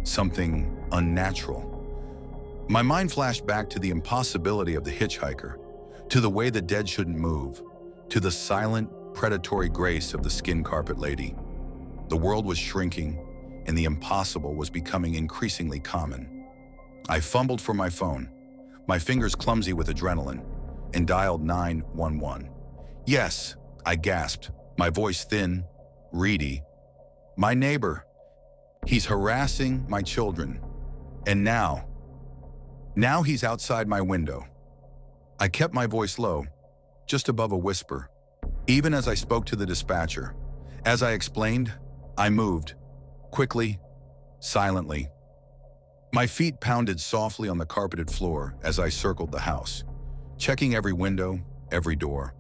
something unnatural. My mind flashed back to the impossibility of the hitchhiker, to the way the dead shouldn't move, to the silent, predatory grace of the skin carpet lady. The world was shrinking, and the impossible was becoming increasingly common. I fumbled for my phone, my fingers clumsy with adrenaline, and dialed 911. "Yes," I gasped, my voice thin, reedy. "My neighbor. He's harassing my children. And now he's outside my window." I kept my voice low, just above a whisper, even as I spoke to the dispatcher. As I explained, I moved, quickly, silently. My feet pounded softly on the carpeted floor as I circled the house, checking every window, every door.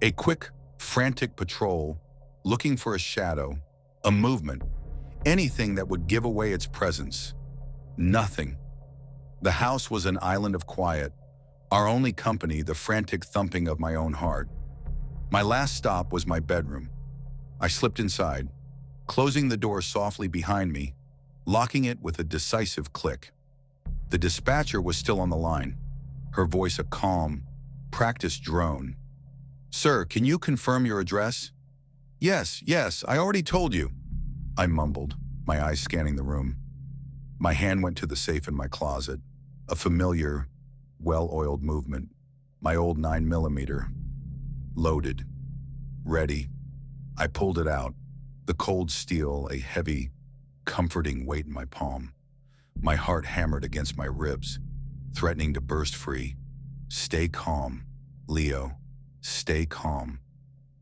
A quick, frantic patrol, looking for a shadow, a movement, anything that would give away its presence. Nothing. The house was an island of quiet, our only company the frantic thumping of my own heart. My last stop was my bedroom. I slipped inside, closing the door softly behind me, locking it with a decisive click. The dispatcher was still on the line, her voice a calm, practiced drone. "Sir, can you confirm your address?" Yes, I already told you," I mumbled, my eyes scanning the room. My hand went to the safe in my closet, a familiar, well-oiled movement. My old 9mm, loaded, ready. I pulled it out, the cold steel a heavy, comforting weight in my palm. My heart hammered against my ribs, threatening to burst free. "Stay calm, Leo, stay calm."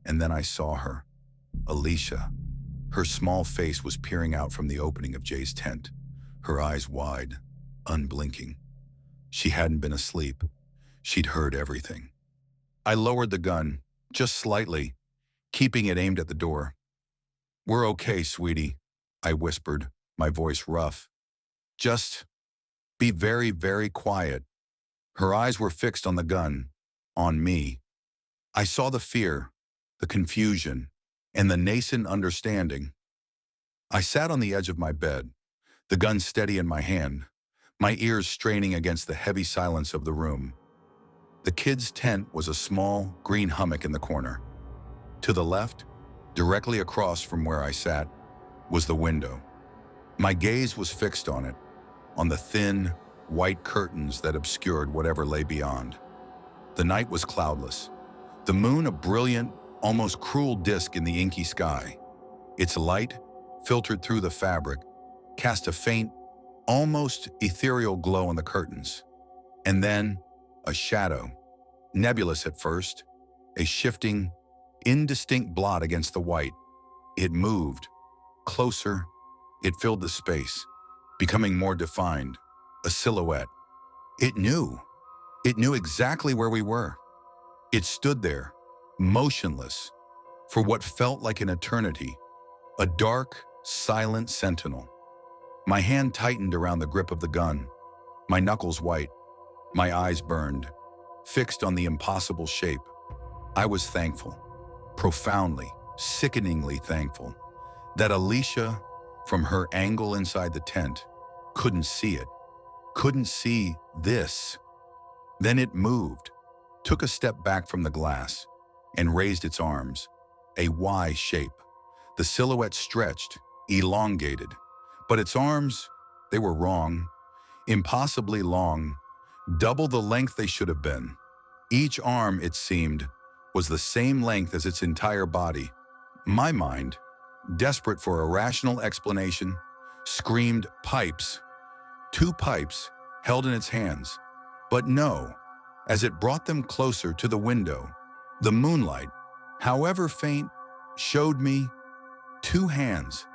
And then I saw her, Alicia. Her small face was peering out from the opening of Jay's tent, her eyes wide, unblinking. She hadn't been asleep. She'd heard everything. I lowered the gun, just slightly, keeping it aimed at the door. "We're okay, sweetie," I whispered, my voice rough. "Just be very, very quiet." Her eyes were fixed on the gun, on me. I saw the fear, the confusion, and the nascent understanding. I sat on the edge of my bed, the gun steady in my hand, my ears straining against the heavy silence of the room. The kids' tent was a small, green hummock in the corner. To the left, directly across from where I sat, was the window. My gaze was fixed on it, on the thin, white curtains that obscured whatever lay beyond. The night was cloudless, the moon a brilliant, almost cruel disk in the inky sky. Its light, filtered through the fabric, cast a faint, almost ethereal glow on the curtains. And then, a shadow, nebulous at first, a shifting, indistinct blot against the white. It moved, closer, it filled the space, becoming more defined, a silhouette. It knew exactly where we were. It stood there, motionless, for what felt like an eternity, a dark, silent sentinel. My hand tightened around the grip of the gun, my knuckles white, my eyes burned, fixed on the impossible shape. I was thankful, profoundly, sickeningly thankful, that Alicia, from her angle inside the tent, couldn't see it, couldn't see this. Then it moved, took a step back from the glass, and raised its arms, a Y shape. The silhouette stretched, elongated, but its arms, they were wrong, impossibly long, double the length they should have been. Each arm, it seemed, was the same length as its entire body. My mind, desperate for a rational explanation, screamed pipes. 2 pipes held in its hands. But no, as it brought them closer to the window, the moonlight, however faint, showed me 2 hands,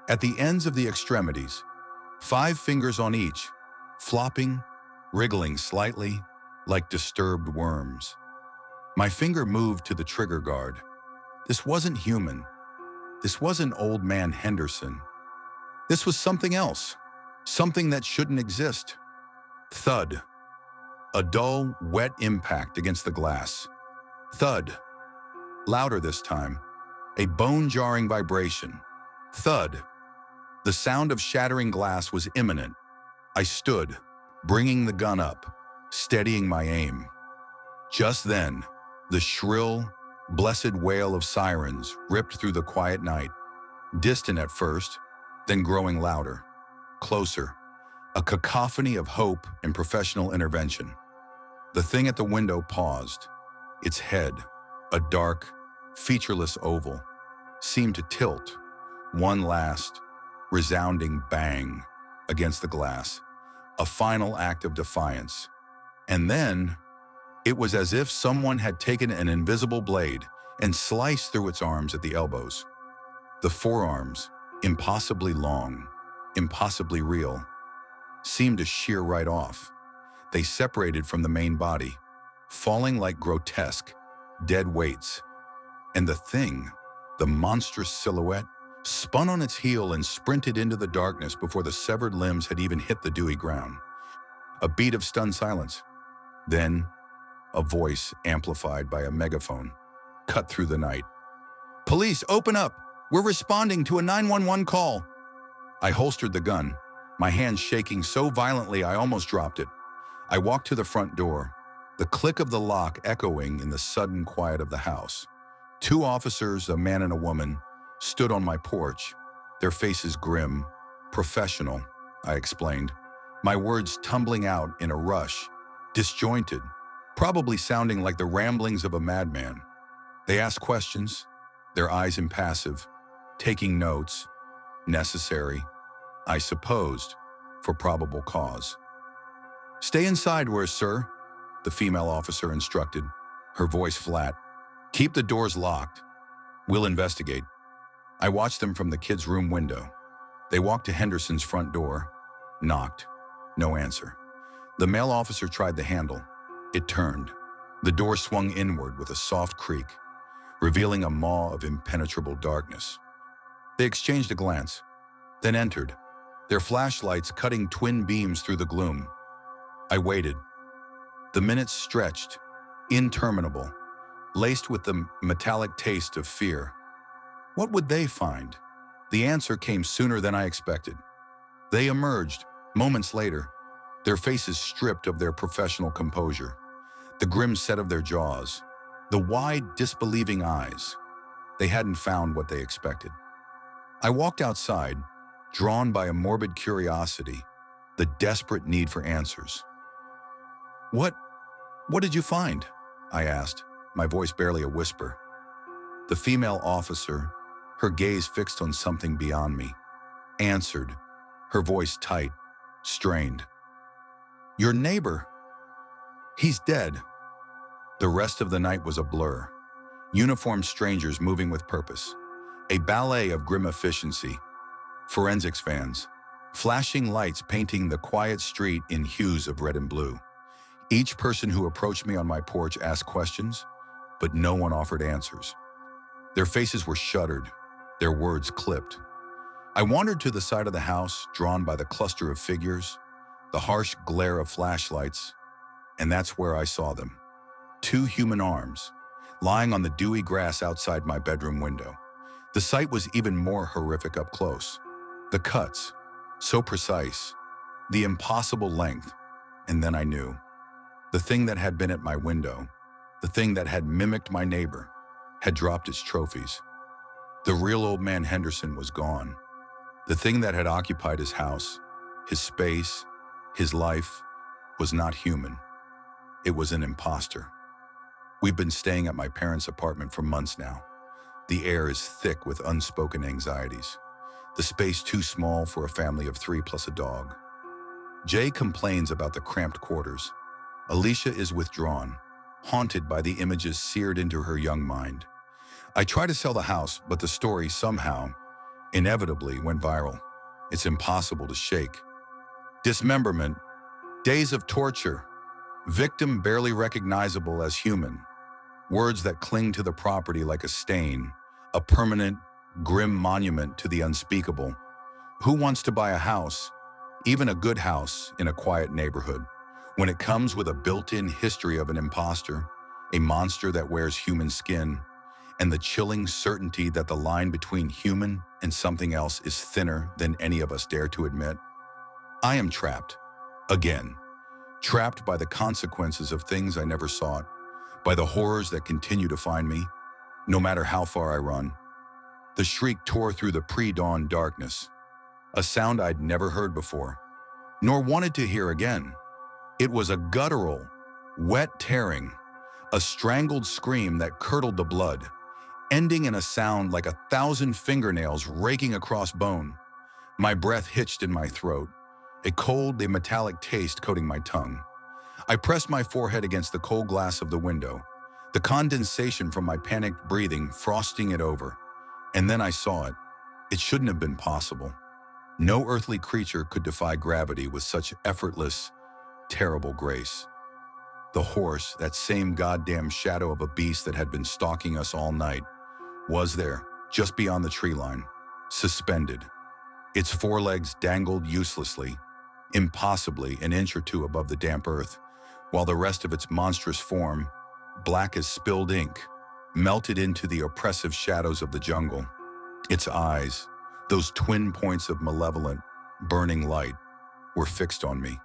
at the ends of the extremities, 5 fingers on each, flopping, wriggling slightly, like disturbed worms. My finger moved to the trigger guard. This wasn't human. This wasn't Old Man Henderson. This was something else, something that shouldn't exist. Thud. A dull, wet impact against the glass. Thud. Louder this time. A bone-jarring vibration. Thud. The sound of shattering glass was imminent. I stood, bringing the gun up, steadying my aim. Just then, the shrill, blessed wail of sirens ripped through the quiet night, distant at first, then growing louder, closer, a cacophony of hope and professional intervention. The thing at the window paused. Its head, a dark, featureless oval, seemed to tilt, one last, resounding bang against the glass, a final act of defiance. And then, it was as if someone had taken an invisible blade and sliced through its arms at the elbows. The forearms, impossibly long, impossibly real, seemed to shear right off. They separated from the main body, falling like grotesque, dead weights. And the thing, the monstrous silhouette, spun on its heel and sprinted into the darkness before the severed limbs had even hit the dewy ground. A beat of stunned silence. Then, a voice amplified by a megaphone cut through the night. "Police, open up! We're responding to a 911 call!" I holstered the gun, my hands shaking so violently I almost dropped it. I walked to the front door, the click of the lock echoing in the sudden quiet of the house. 2 officers, a man and a woman, stood on my porch, their faces grim, professional, I explained, my words tumbling out in a rush, disjointed, probably sounding like the ramblings of a madman. They asked questions, their eyes impassive, taking notes, necessary, I supposed, for probable cause. "Stay inside, sir," the female officer instructed, her voice flat. "Keep the doors locked. We'll investigate." I watched them from the kids' room window. They walked to Henderson's front door, knocked, no answer. The male officer tried the handle. It turned. The door swung inward with a soft creak, revealing a maw of impenetrable darkness. They exchanged a glance, then entered, their flashlights cutting twin beams through the gloom. I waited. The minutes stretched, interminable, laced with the metallic taste of fear. What would they find? The answer came sooner than I expected. They emerged, moments later, their faces stripped of their professional composure, the grim set of their jaws, the wide, disbelieving eyes. They hadn't found what they expected. I walked outside, drawn by a morbid curiosity, the desperate need for answers. What did you find?" I asked, my voice barely a whisper. The female officer, her gaze fixed on something beyond me, answered, her voice tight, strained. "Your neighbor. He's dead." The rest of the night was a blur. Uniformed strangers moving with purpose. A ballet of grim efficiency. Forensics vans. Flashing lights painting the quiet street in hues of red and blue. Each person who approached me on my porch asked questions, but no one offered answers. Their faces were shuttered, their words clipped. I wandered to the side of the house, drawn by the cluster of figures, the harsh glare of flashlights, and that's where I saw them. 2 human arms, lying on the dewy grass outside my bedroom window. The sight was even more horrific up close. The cuts, so precise, the impossible length, and then I knew. The thing that had been at my window, the thing that had mimicked my neighbor, had dropped its trophies. The real old man Henderson was gone. The thing that had occupied his house, his space, his life, was not human. It was an imposter. We've been staying at my parents' apartment for months now. The air is thick with unspoken anxieties. The space too small for a family of 3 plus a dog. Jay complains about the cramped quarters. Alicia is withdrawn, haunted by the images seared into her young mind. I try to sell the house, but the story somehow, inevitably, went viral. It's impossible to shake. Dismemberment, days of torture, victim barely recognizable as human. Words that cling to the property like a stain, a permanent, grim monument to the unspeakable. Who wants to buy a house, even a good house, in a quiet neighborhood, when it comes with a built-in history of an imposter, a monster that wears human skin, and the chilling certainty that the line between human and something else is thinner than any of us dare to admit? I am trapped, again, trapped by the consequences of things I never sought, by the horrors that continue to find me, no matter how far I run. The shriek tore through the pre-dawn darkness, a sound I'd never heard before, nor wanted to hear again. It was a guttural, Wet tearing, a strangled scream that curdled the blood, ending in a sound like 1,000 fingernails raking across bone. My breath hitched in my throat, a cold, metallic taste coating my tongue. I pressed my forehead against the cold glass of the window, the condensation from my panicked breathing frosting it over. And then I saw it. It shouldn't have been possible. No earthly creature could defy gravity with such effortless, terrible grace. The horse, that same goddamn shadow of a beast that had been stalking us all night, was there, just beyond the tree line, suspended. Its forelegs dangled uselessly, impossibly an inch or two above the damp earth, while the rest of its monstrous form, black as spilled ink, melted into the oppressive shadows of the jungle. Its eyes, those twin points of malevolent, burning light, were fixed on me.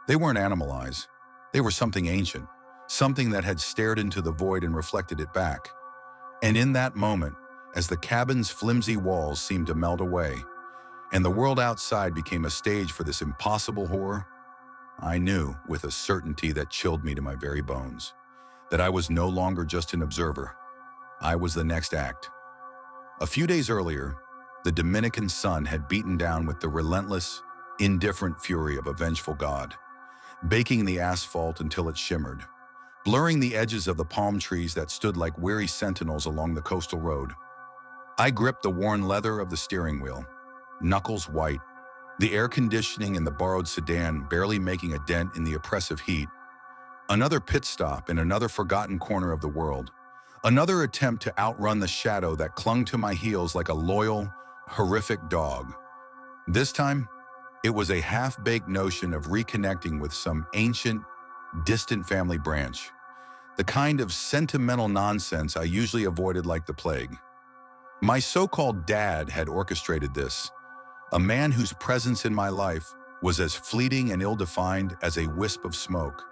They weren't animal eyes. They were something ancient, something that had stared into the void and reflected it back. And in that moment, as the cabin's flimsy walls seemed to melt away, and the world outside became a stage for this impossible horror, I knew, with a certainty that chilled me to my very bones, that I was no longer just an observer. I was the next act. A few days earlier, the Dominican sun had beaten down with the relentless, indifferent fury of a vengeful god, baking the asphalt until it shimmered, blurring the edges of the palm trees that stood like weary sentinels along the coastal road. I gripped the worn leather of the steering wheel, knuckles white, the air conditioning in the borrowed sedan barely making a dent in the oppressive heat. Another pit stop in another forgotten corner of the world. Another attempt to outrun the shadow that clung to my heels like a loyal, horrific dog. This time, it was a half-baked notion of reconnecting with some ancient, distant family branch. The kind of sentimental nonsense I usually avoided like the plague. My so-called dad had orchestrated this, a man whose presence in my life was as fleeting and ill-defined as a wisp of smoke.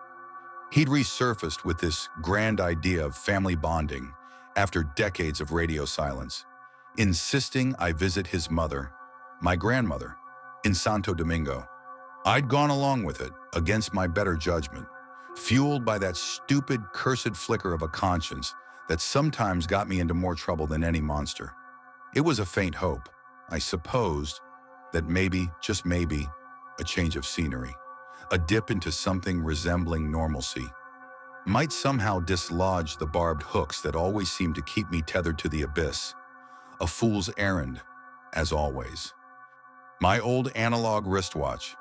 He'd resurfaced with this grand idea of family bonding after decades of radio silence, insisting I visit his mother, my grandmother, in Santo Domingo. I'd gone along with it, against my better judgment, fueled by that stupid, cursed flicker of a conscience that sometimes got me into more trouble than any monster. It was a faint hope, I supposed, that maybe, just maybe, a change of scenery, a dip into something resembling normalcy, might somehow dislodge the barbed hooks that always seemed to keep me tethered to the abyss. A fool's errand, as always. My old analog wristwatch,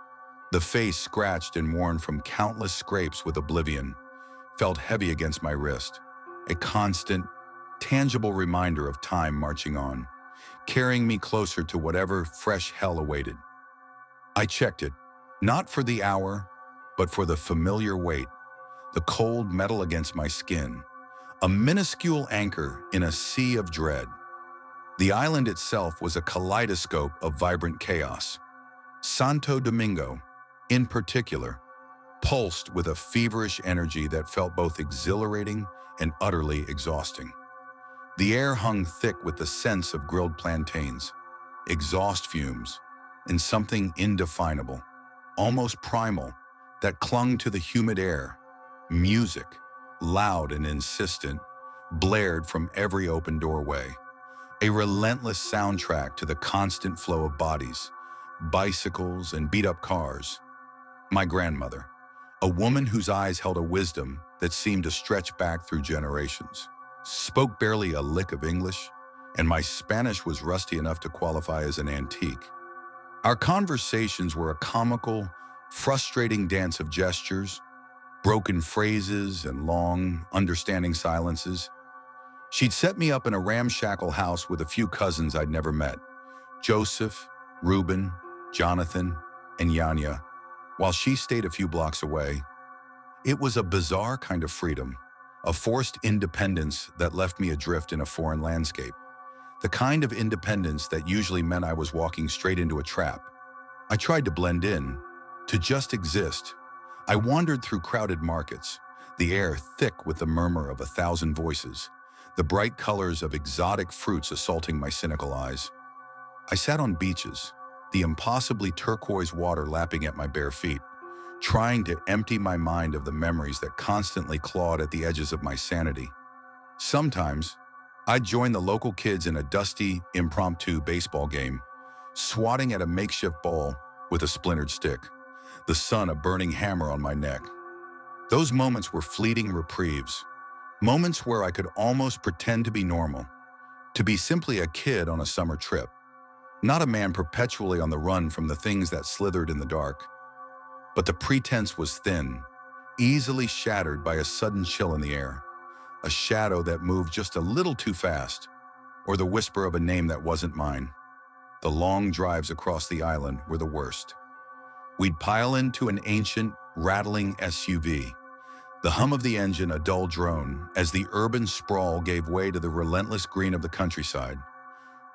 the face scratched and worn from countless scrapes with oblivion, felt heavy against my wrist, a constant, tangible reminder of time marching on, carrying me closer to whatever fresh hell awaited. I checked it, not for the hour, but for the familiar weight, the cold metal against my skin, a minuscule anchor in a sea of dread. The island itself was a kaleidoscope of vibrant chaos. Santo Domingo, in particular, pulsed with a feverish energy that felt both exhilarating and utterly exhausting. The air hung thick with the scents of grilled plantains, exhaust fumes, and something indefinable, almost primal, that clung to the humid air. Music, loud and insistent, blared from every open doorway, a relentless soundtrack to the constant flow of bodies, bicycles, and beat-up cars. My grandmother, a woman whose eyes held a wisdom that seemed to stretch back through generations, spoke barely a lick of English, and my Spanish was rusty enough to qualify as an antique. Our conversations were a comical, frustrating dance of gestures, broken phrases, and long, understanding silences. She'd set me up in a ramshackle house with a few cousins I'd never met, Joseph, Reuben, Jonathan, and Yanya, while she stayed a few blocks away. It was a bizarre kind of freedom, a forced independence that left me adrift in a foreign landscape, the kind of independence that usually meant I was walking straight into a trap. I tried to blend in, to just exist. I wandered through crowded markets, the air thick with the murmur of 1,000 voices, the bright colors of exotic fruits assaulting my cynical eyes. I sat on beaches, the impossibly turquoise water lapping at my bare feet, trying to empty my mind of the memories that constantly clawed at the edges of my sanity. Sometimes, I'd join the local kids in a dusty, impromptu baseball game, swatting at a makeshift ball with a splintered stick, the sun a burning hammer on my neck. Those moments were fleeting reprieves, moments where I could almost pretend to be normal, to be simply a kid on a summer trip, not a man perpetually on the run from the things that slithered in the dark. But the pretense was thin, easily shattered by a sudden chill in the air, a shadow that moved just a little too fast, or the whisper of a name that wasn't mine. The long drives across the island were the worst. We'd pile into an ancient, rattling SUV, the hum of the engine a dull drone as the urban sprawl gave way to the relentless green of the countryside.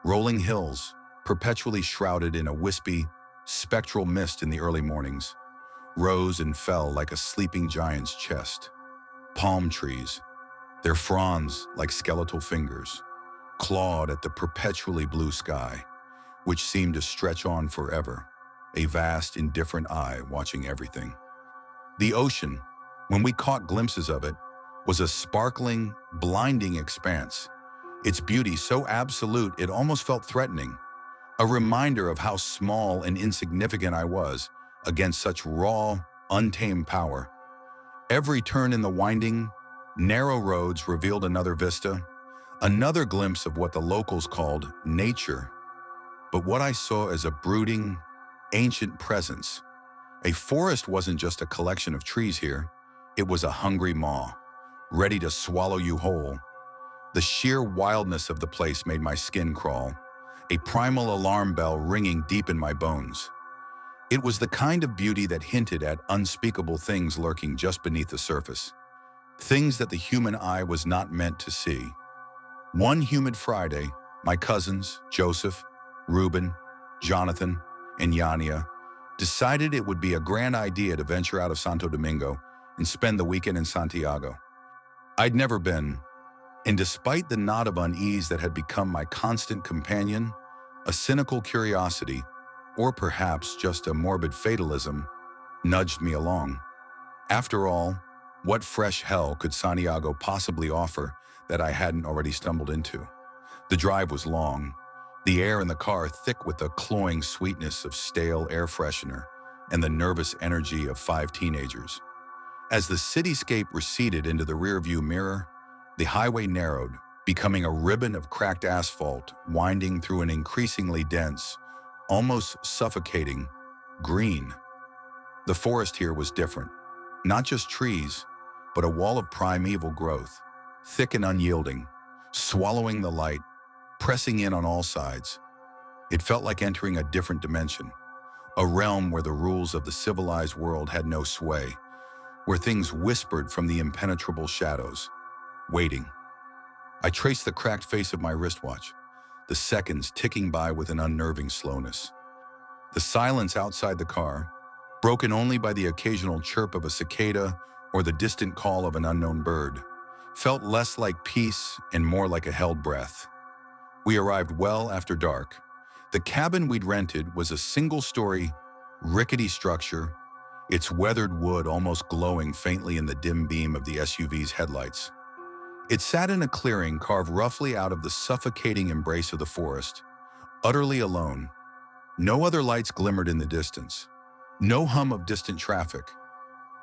Rolling hills, perpetually shrouded in a wispy, spectral mist in the early mornings, rose and fell like a sleeping giant's chest. Palm trees, their fronds like skeletal fingers, clawed at the perpetually blue sky, which seemed to stretch on forever, a vast, indifferent eye watching everything. The ocean, when we caught glimpses of it, was a sparkling, blinding expanse, its beauty so absolute it almost felt threatening, a reminder of how small and insignificant I was against such raw, untamed power. Every turn in the winding, narrow roads revealed another vista, another glimpse of what the locals called nature, but what I saw as a brooding, ancient presence. A forest wasn't just a collection of trees here, it was a hungry maw, ready to swallow you whole. The sheer wildness of the place made my skin crawl, a primal alarm bell ringing deep in my bones. It was the kind of beauty that hinted at unspeakable things lurking just beneath the surface, things that the human eye was not meant to see. One humid Friday, my cousins, Joseph, Reuben, Jonathan, and Yania, decided it would be a grand idea to venture out of Santo Domingo and spend the weekend in Santiago. I'd never been, and despite the knot of unease that had become my constant companion, a cynical curiosity, or perhaps just a morbid fatalism, nudged me along. After all, what fresh hell could Santiago possibly offer that I hadn't already stumbled into? The drive was long, the air in the car thick with the cloying sweetness of stale air freshener and the nervous energy of 5 teenagers. As the cityscape receded into the rearview mirror, the highway narrowed, becoming a ribbon of cracked asphalt winding through an increasingly dense, almost suffocating, green. The forest here was different. Not just trees, but a wall of primeval growth, thick and unyielding, swallowing the light, pressing in on all sides. It felt like entering a different dimension, a realm where the rules of the civilized world had no sway, where things whispered from the impenetrable shadows, waiting. I traced the cracked face of my wristwatch, the seconds ticking by with an unnerving slowness. The silence outside the car, broken only by the occasional chirp of a cicada or the distant call of an unknown bird, felt less like peace and more like a held breath. We arrived well after dark. The cabin we'd rented was a single-story, rickety structure, its weathered wood almost glowing faintly in the dim beam of the SUV's headlights. It sat in a clearing carved roughly out of the suffocating embrace of the forest, utterly alone. No other lights glimmered in the distance. No hum of distant traffic.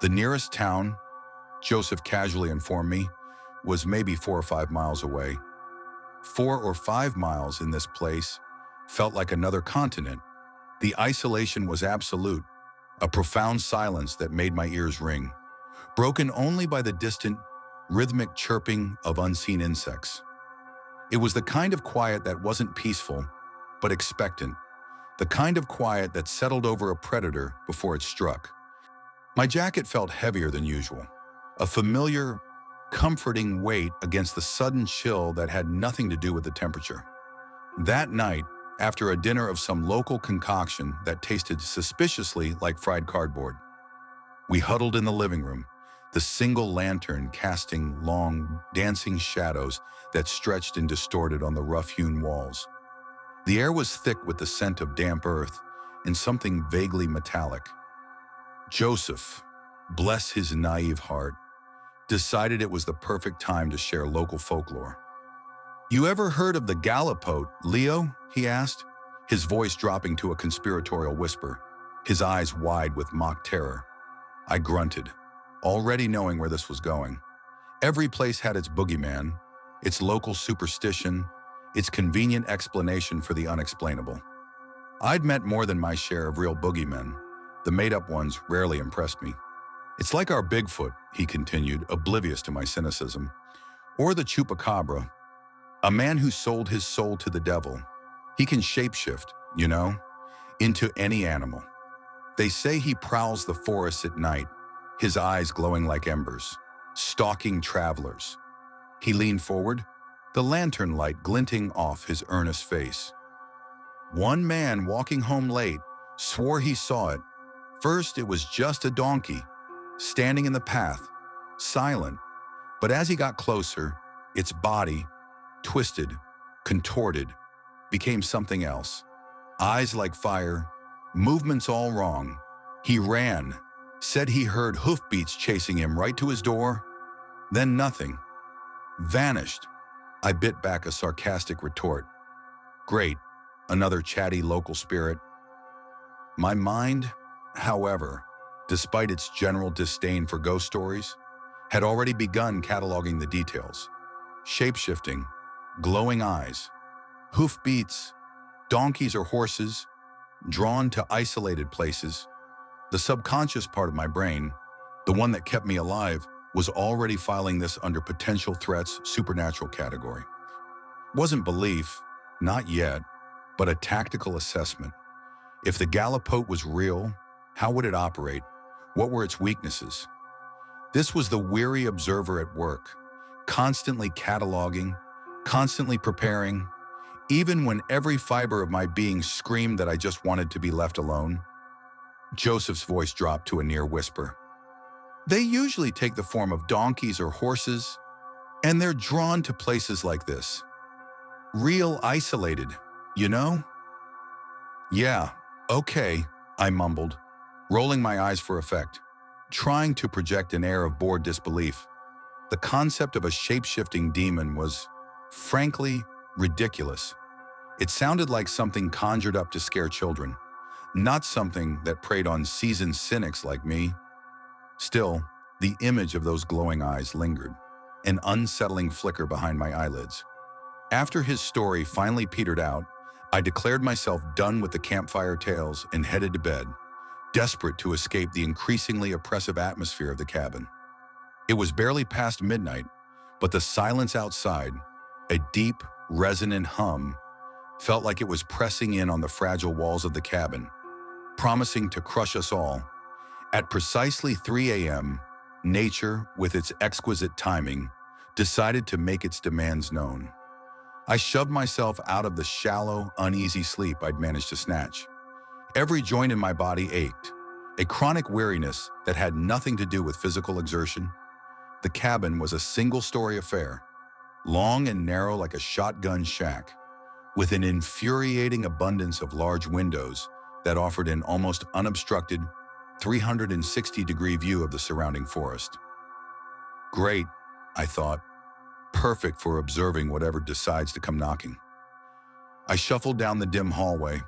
The nearest town, Joseph casually informed me, was maybe 4 or 5 miles away. 4 or 5 miles in this place felt like another continent. The isolation was absolute, a profound silence that made my ears ring, broken only by the distant, rhythmic chirping of unseen insects. It was the kind of quiet that wasn't peaceful, but expectant, the kind of quiet that settled over a predator before it struck. My jacket felt heavier than usual, a familiar, comforting weight against the sudden chill that had nothing to do with the temperature. That night, after a dinner of some local concoction that tasted suspiciously like fried cardboard, we huddled in the living room, the single lantern casting long, dancing shadows that stretched and distorted on the rough-hewn walls. The air was thick with the scent of damp earth and something vaguely metallic. Joseph, bless his naive heart, decided it was the perfect time to share local folklore. "You ever heard of the Gallipote, Leo?" he asked, his voice dropping to a conspiratorial whisper, his eyes wide with mock terror. I grunted, already knowing where this was going. Every place had its boogeyman, its local superstition, its convenient explanation for the unexplainable. I'd met more than my share of real boogeymen. The made-up ones rarely impressed me. "It's like our Bigfoot," he continued, oblivious to my cynicism. "Or the chupacabra, a man who sold his soul to the devil. He can shapeshift, into any animal. They say he prowls the forests at night, his eyes glowing like embers, stalking travelers." He leaned forward, the lantern light glinting off his earnest face. "One man walking home late swore he saw it. First, it was just a donkey, standing in the path, silent. But as he got closer, its body, twisted, contorted, became something else. Eyes like fire, movements all wrong. He ran, said he heard hoofbeats chasing him right to his door. Then nothing. Vanished." I bit back a sarcastic retort. Great, another chatty local spirit. My mind, however, despite its general disdain for ghost stories, had already begun cataloging the details. Shape-shifting, glowing eyes, hoofbeats, donkeys or horses, drawn to isolated places. The subconscious part of my brain, the one that kept me alive, was already filing this under potential threats supernatural category. Wasn't belief, not yet, but a tactical assessment. If the Gallipote was real, how would it operate? What were its weaknesses? This was the weary observer at work, constantly cataloging, constantly preparing, even when every fiber of my being screamed that I just wanted to be left alone. Joseph's voice dropped to a near whisper. "They usually take the form of donkeys or horses, and they're drawn to places like this. Real isolated, you know?" "Yeah, okay," I mumbled, rolling my eyes for effect, trying to project an air of bored disbelief. The concept of a shape-shifting demon was, frankly, ridiculous. It sounded like something conjured up to scare children, not something that preyed on seasoned cynics like me. Still, the image of those glowing eyes lingered, an unsettling flicker behind my eyelids. After his story finally petered out, I declared myself done with the campfire tales and headed to bed, desperate to escape the increasingly oppressive atmosphere of the cabin. It was barely past midnight, but the silence outside, a deep, resonant hum, felt like it was pressing in on the fragile walls of the cabin, promising to crush us all. At precisely 3 a.m., nature, with its exquisite timing, decided to make its demands known. I shoved myself out of the shallow, uneasy sleep I'd managed to snatch. Every joint in my body ached, a chronic weariness that had nothing to do with physical exertion. The cabin was a single-story affair, long and narrow like a shotgun shack, with an infuriating abundance of large windows that offered an almost unobstructed 360-degree view of the surrounding forest. Great, I thought, perfect for observing whatever decides to come knocking. I shuffled down the dim hallway,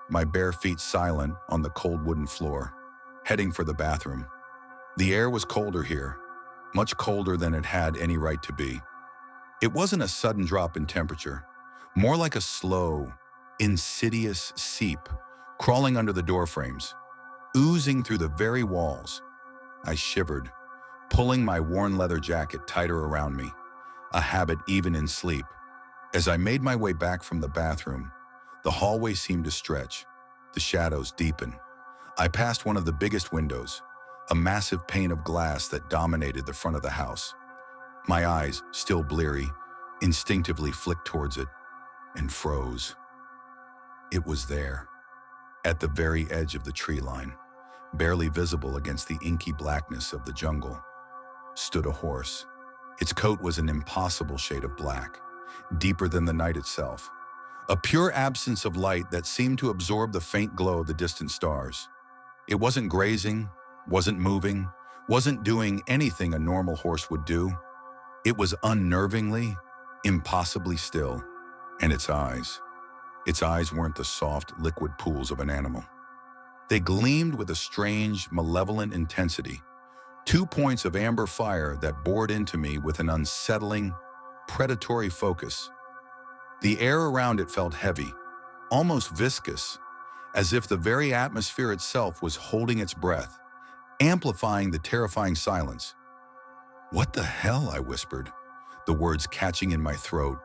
my bare feet silent on the cold wooden floor, heading for the bathroom. The air was colder here, much colder than it had any right to be. It wasn't a sudden drop in temperature, more like a slow, insidious seep crawling under the doorframes, oozing through the very walls. I shivered, pulling my worn leather jacket tighter around me, a habit even in sleep. As I made my way back from the bathroom, the hallway seemed to stretch, the shadows deepen. I passed one of the biggest windows, a massive pane of glass that dominated the front of the house. My eyes, still bleary, instinctively flicked towards it and froze. It was there, at the very edge of the tree line, barely visible against the inky blackness of the jungle, stood a horse. Its coat was an impossible shade of black, deeper than the night itself, a pure absence of light that seemed to absorb the faint glow of the distant stars. It wasn't grazing, wasn't moving, wasn't doing anything a normal horse would do. It was unnervingly, impossibly still, and its eyes weren't the soft, liquid pools of an animal. They gleamed with a strange, malevolent intensity, 2 points of amber fire that bored into me with an unsettling, predatory focus. The air around it felt heavy, almost viscous, as if the very atmosphere itself was holding its breath, amplifying the terrifying silence. "What the hell?" I whispered, the words catching in my throat,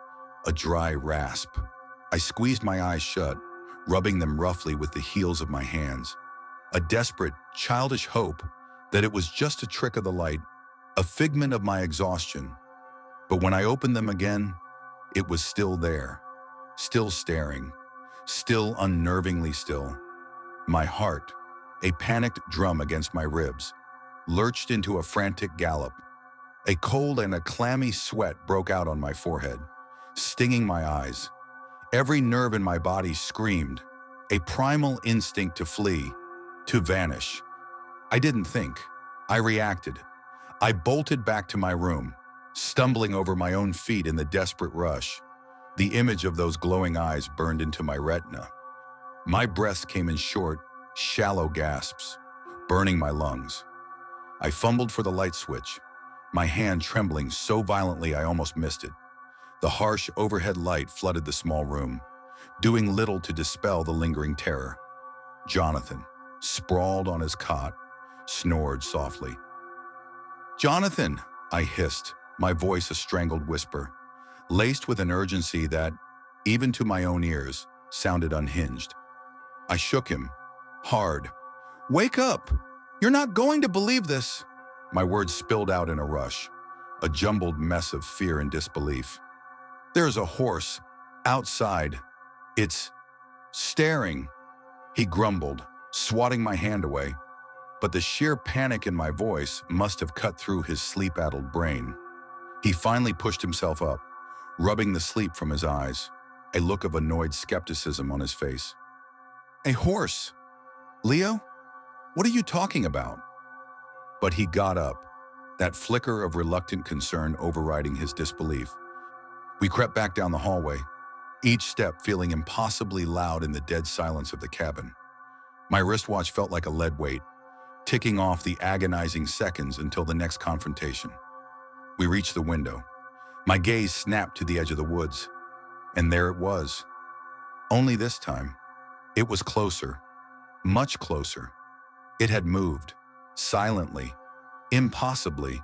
a dry rasp. I squeezed my eyes shut, rubbing them roughly with the heels of my hands, a desperate, childish hope that it was just a trick of the light, a figment of my exhaustion. But when I opened them again, it was still there, still staring, still unnervingly still. My heart, a panicked drum against my ribs, lurched into a frantic gallop. A cold and a clammy sweat broke out on my forehead, stinging my eyes. Every nerve in my body screamed, a primal instinct to flee, to vanish. I didn't think. I reacted. I bolted back to my room, stumbling over my own feet in the desperate rush. The image of those glowing eyes burned into my retina. My breath came in short, shallow gasps, burning my lungs. I fumbled for the light switch, my hand trembling so violently I almost missed it. The harsh overhead light flooded the small room, doing little to dispel the lingering terror. Jonathan, sprawled on his cot, snored softly. "Jonathan!" I hissed, my voice a strangled whisper, laced with an urgency that, even to my own ears, sounded unhinged. I shook him, hard. "Wake up! You're not going to believe this!" My words spilled out in a rush, a jumbled mess of fear and disbelief. "There's a horse, outside. It's staring," he grumbled, swatting my hand away. But the sheer panic in my voice must have cut through his sleep-addled brain. He finally pushed himself up, rubbing the sleep from his eyes, a look of annoyed skepticism on his face. "A horse? Leo? What are you talking about?" But he got up, that flicker of reluctant concern overriding his disbelief. We crept back down the hallway, each step feeling impossibly loud in the dead silence of the cabin. My wristwatch felt like a lead weight, ticking off the agonizing seconds until the next confrontation. We reached the window. My gaze snapped to the edge of the woods, and there it was. Only this time, it was closer, much closer. It had moved, silently, impossibly,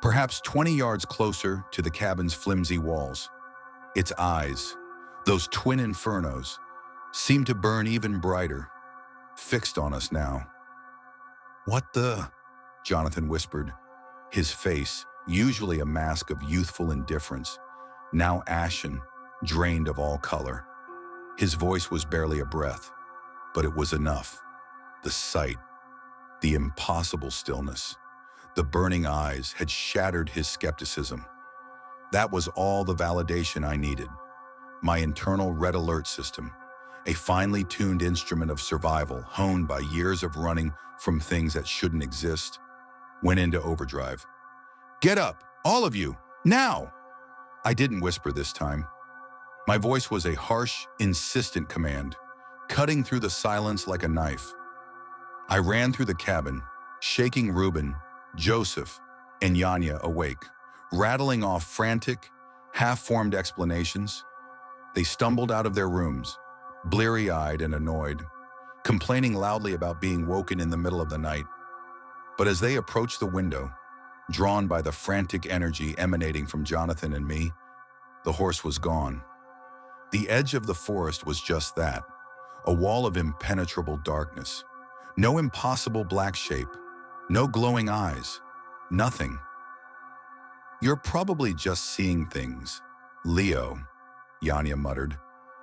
perhaps 20 yards closer to the cabin's flimsy walls. Its eyes, those twin infernos, seemed to burn even brighter, fixed on us now. "What the?" Jonathan whispered, his face, usually a mask of youthful indifference, now ashen, drained of all color. His voice was barely a breath, but it was enough. The sight, the impossible stillness, the burning eyes had shattered his skepticism. That was all the validation I needed. My internal red alert system, a finely tuned instrument of survival honed by years of running from things that shouldn't exist, went into overdrive. "Get up, all of you, now!" I didn't whisper this time. My voice was a harsh, insistent command, cutting through the silence like a knife. I ran through the cabin, shaking Reuben, Joseph, and Yanya awake, rattling off frantic, half-formed explanations. They stumbled out of their rooms, bleary-eyed and annoyed, complaining loudly about being woken in the middle of the night. But as they approached the window, drawn by the frantic energy emanating from Jonathan and me, the horse was gone. The edge of the forest was just that, a wall of impenetrable darkness. No impossible black shape, no glowing eyes, nothing. "You're probably just seeing things, Leo," Yanya muttered,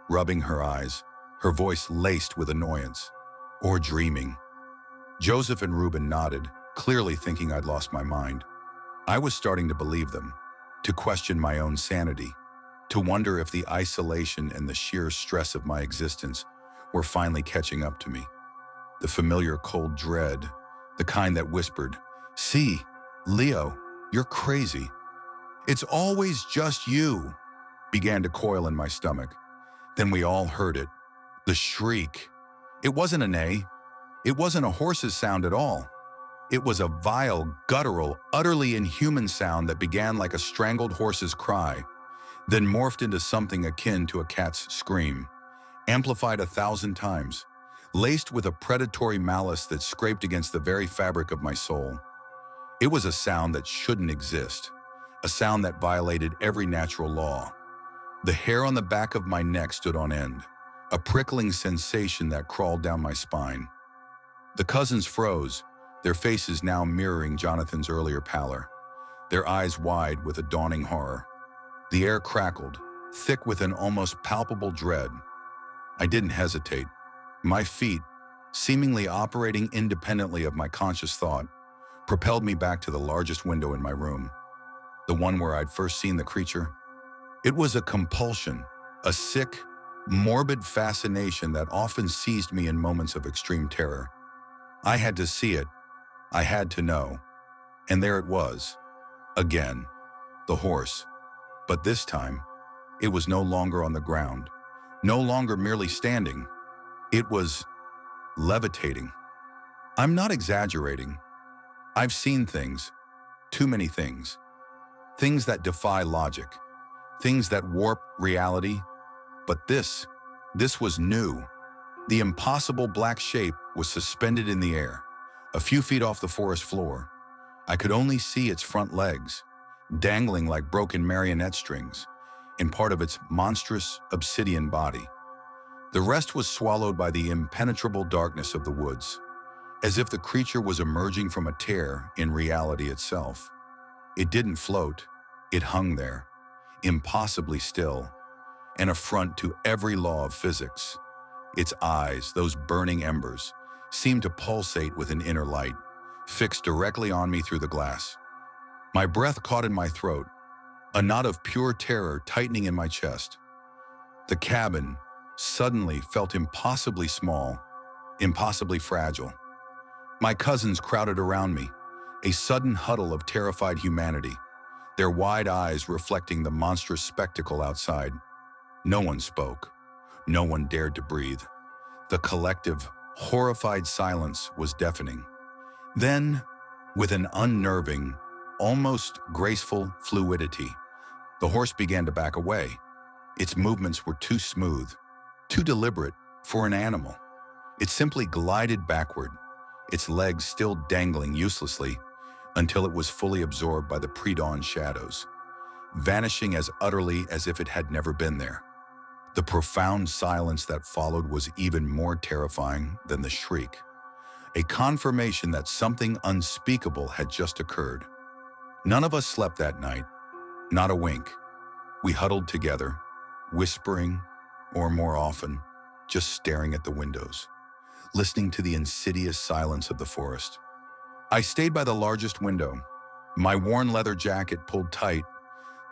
rubbing her eyes, her voice laced with annoyance. "Or dreaming." Joseph and Reuben nodded, clearly thinking I'd lost my mind. I was starting to believe them, to question my own sanity, to wonder if the isolation and the sheer stress of my existence were finally catching up to me. The familiar cold dread, the kind that whispered, "See, Leo, you're crazy. It's always just you," began to coil in my stomach. Then we all heard it, the shriek. It wasn't a neigh. It wasn't a horse's sound at all. It was a vile, guttural, utterly inhuman sound that began like a strangled horse's cry, then morphed into something akin to a cat's scream, amplified 1,000 times, laced with a predatory malice that scraped against the very fabric of my soul. It was a sound that shouldn't exist, a sound that violated every natural law. The hair on the back of my neck stood on end, a prickling sensation that crawled down my spine. The cousins froze, their faces now mirroring Jonathan's earlier pallor, their eyes wide with a dawning horror. The air crackled, thick with an almost palpable dread. I didn't hesitate. My feet, seemingly operating independently of my conscious thought, propelled me back to the largest window in my room, the one where I'd first seen the creature. It was a compulsion, a sick, morbid fascination that often seized me in moments of extreme terror. I had to see it. I had to know. And there it was. Again. The horse. But this time, it was no longer on the ground. No longer merely standing. It was levitating. I'm not exaggerating. I've seen things. Too many things. Things that defy logic. Things that warp reality. But this was new. The impossible black shape was suspended in the air, a few feet off the forest floor. I could only see its front legs, dangling like broken marionette strings, in part of its monstrous obsidian body. The rest was swallowed by the impenetrable darkness of the woods, as if the creature was emerging from a tear in reality itself. It didn't float, it hung there, impossibly still, an affront to every law of physics. Its eyes, those burning embers, seemed to pulsate with an inner light, fixed directly on me through the glass. My breath caught in my throat, a knot of pure terror tightening in my chest. The cabin suddenly felt impossibly small, impossibly fragile. My cousins crowded around me, a sudden huddle of terrified humanity, their wide eyes reflecting the monstrous spectacle outside. No one spoke. No one dared to breathe. The collective, horrified silence was deafening. Then, with an unnerving, almost graceful fluidity, the horse began to back away. Its movements were too smooth, too deliberate for an animal. It simply glided backward, its legs still dangling uselessly until it was fully absorbed by the pre-dawn shadows, vanishing as utterly as if it had never been there. The profound silence that followed was even more terrifying than the shriek, a confirmation that something unspeakable had just occurred. None of us slept that night, not a wink. We huddled together, whispering, or more often, just staring at the windows, listening to the insidious silence of the forest. I stayed by the largest window, my worn leather jacket pulled tight,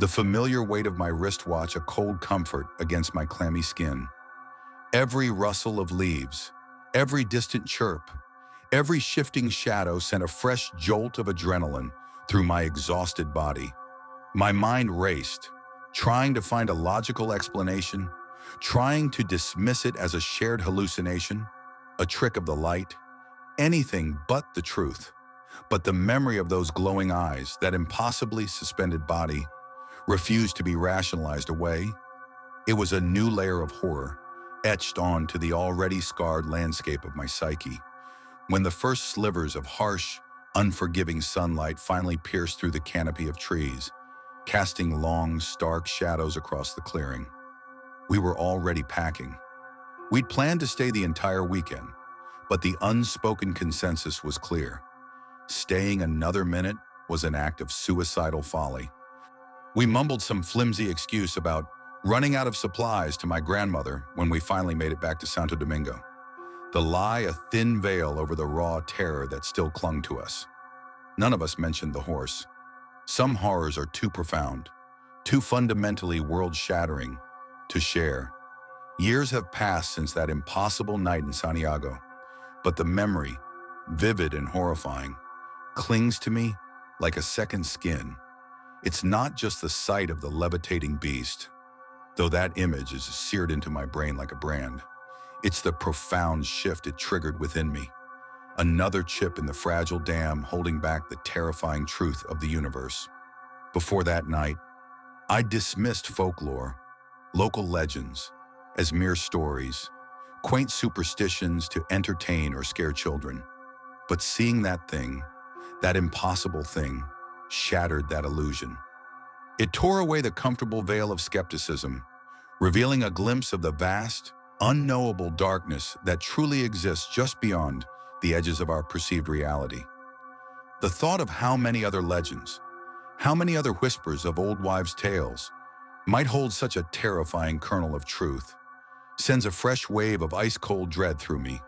the familiar weight of my wristwatch a cold comfort against my clammy skin. Every rustle of leaves, every distant chirp, every shifting shadow sent a fresh jolt of adrenaline through my exhausted body. My mind raced, trying to find a logical explanation, trying to dismiss it as a shared hallucination, a trick of the light, anything but the truth. But the memory of those glowing eyes, that impossibly suspended body, refused to be rationalized away. It was a new layer of horror, etched onto the already scarred landscape of my psyche. When the first slivers of harsh, unforgiving sunlight finally pierced through the canopy of trees, casting long, stark shadows across the clearing, we were already packing. We'd planned to stay the entire weekend, but the unspoken consensus was clear. Staying another minute was an act of suicidal folly. We mumbled some flimsy excuse about running out of supplies to my grandmother when we finally made it back to Santo Domingo. The lie a thin veil over the raw terror that still clung to us. None of us mentioned the horse. Some horrors are too profound, too fundamentally world-shattering to share. Years have passed since that impossible night in Santiago, but the memory, vivid and horrifying, clings to me like a second skin. It's not just the sight of the levitating beast, though that image is seared into my brain like a brand. It's the profound shift it triggered within me. Another chip in the fragile dam holding back the terrifying truth of the universe. Before that night, I dismissed folklore, local legends, as mere stories, quaint superstitions to entertain or scare children. But seeing that thing, that impossible thing, shattered that illusion. It tore away the comfortable veil of skepticism, revealing a glimpse of the vast, unknowable darkness that truly exists just beyond the edges of our perceived reality. The thought of how many other legends, how many other whispers of old wives' tales might hold such a terrifying kernel of truth sends a fresh wave of ice-cold dread through me.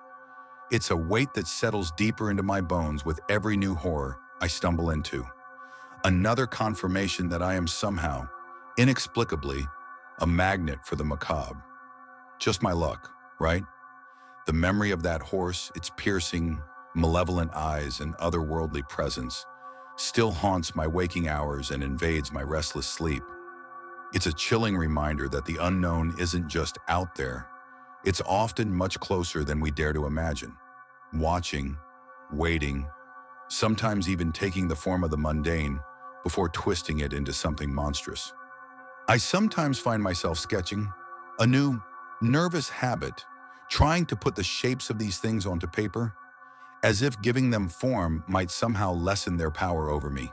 It's a weight that settles deeper into my bones with every new horror I stumble into. Another confirmation that I am somehow, inexplicably, a magnet for the macabre. Just my luck, right? The memory of that horse, its piercing, malevolent eyes and otherworldly presence, still haunts my waking hours and invades my restless sleep. It's a chilling reminder that the unknown isn't just out there. It's often much closer than we dare to imagine. Watching, waiting, sometimes even taking the form of the mundane before twisting it into something monstrous. I sometimes find myself sketching a new, nervous habit, trying to put the shapes of these things onto paper, as if giving them form might somehow lessen their power over me.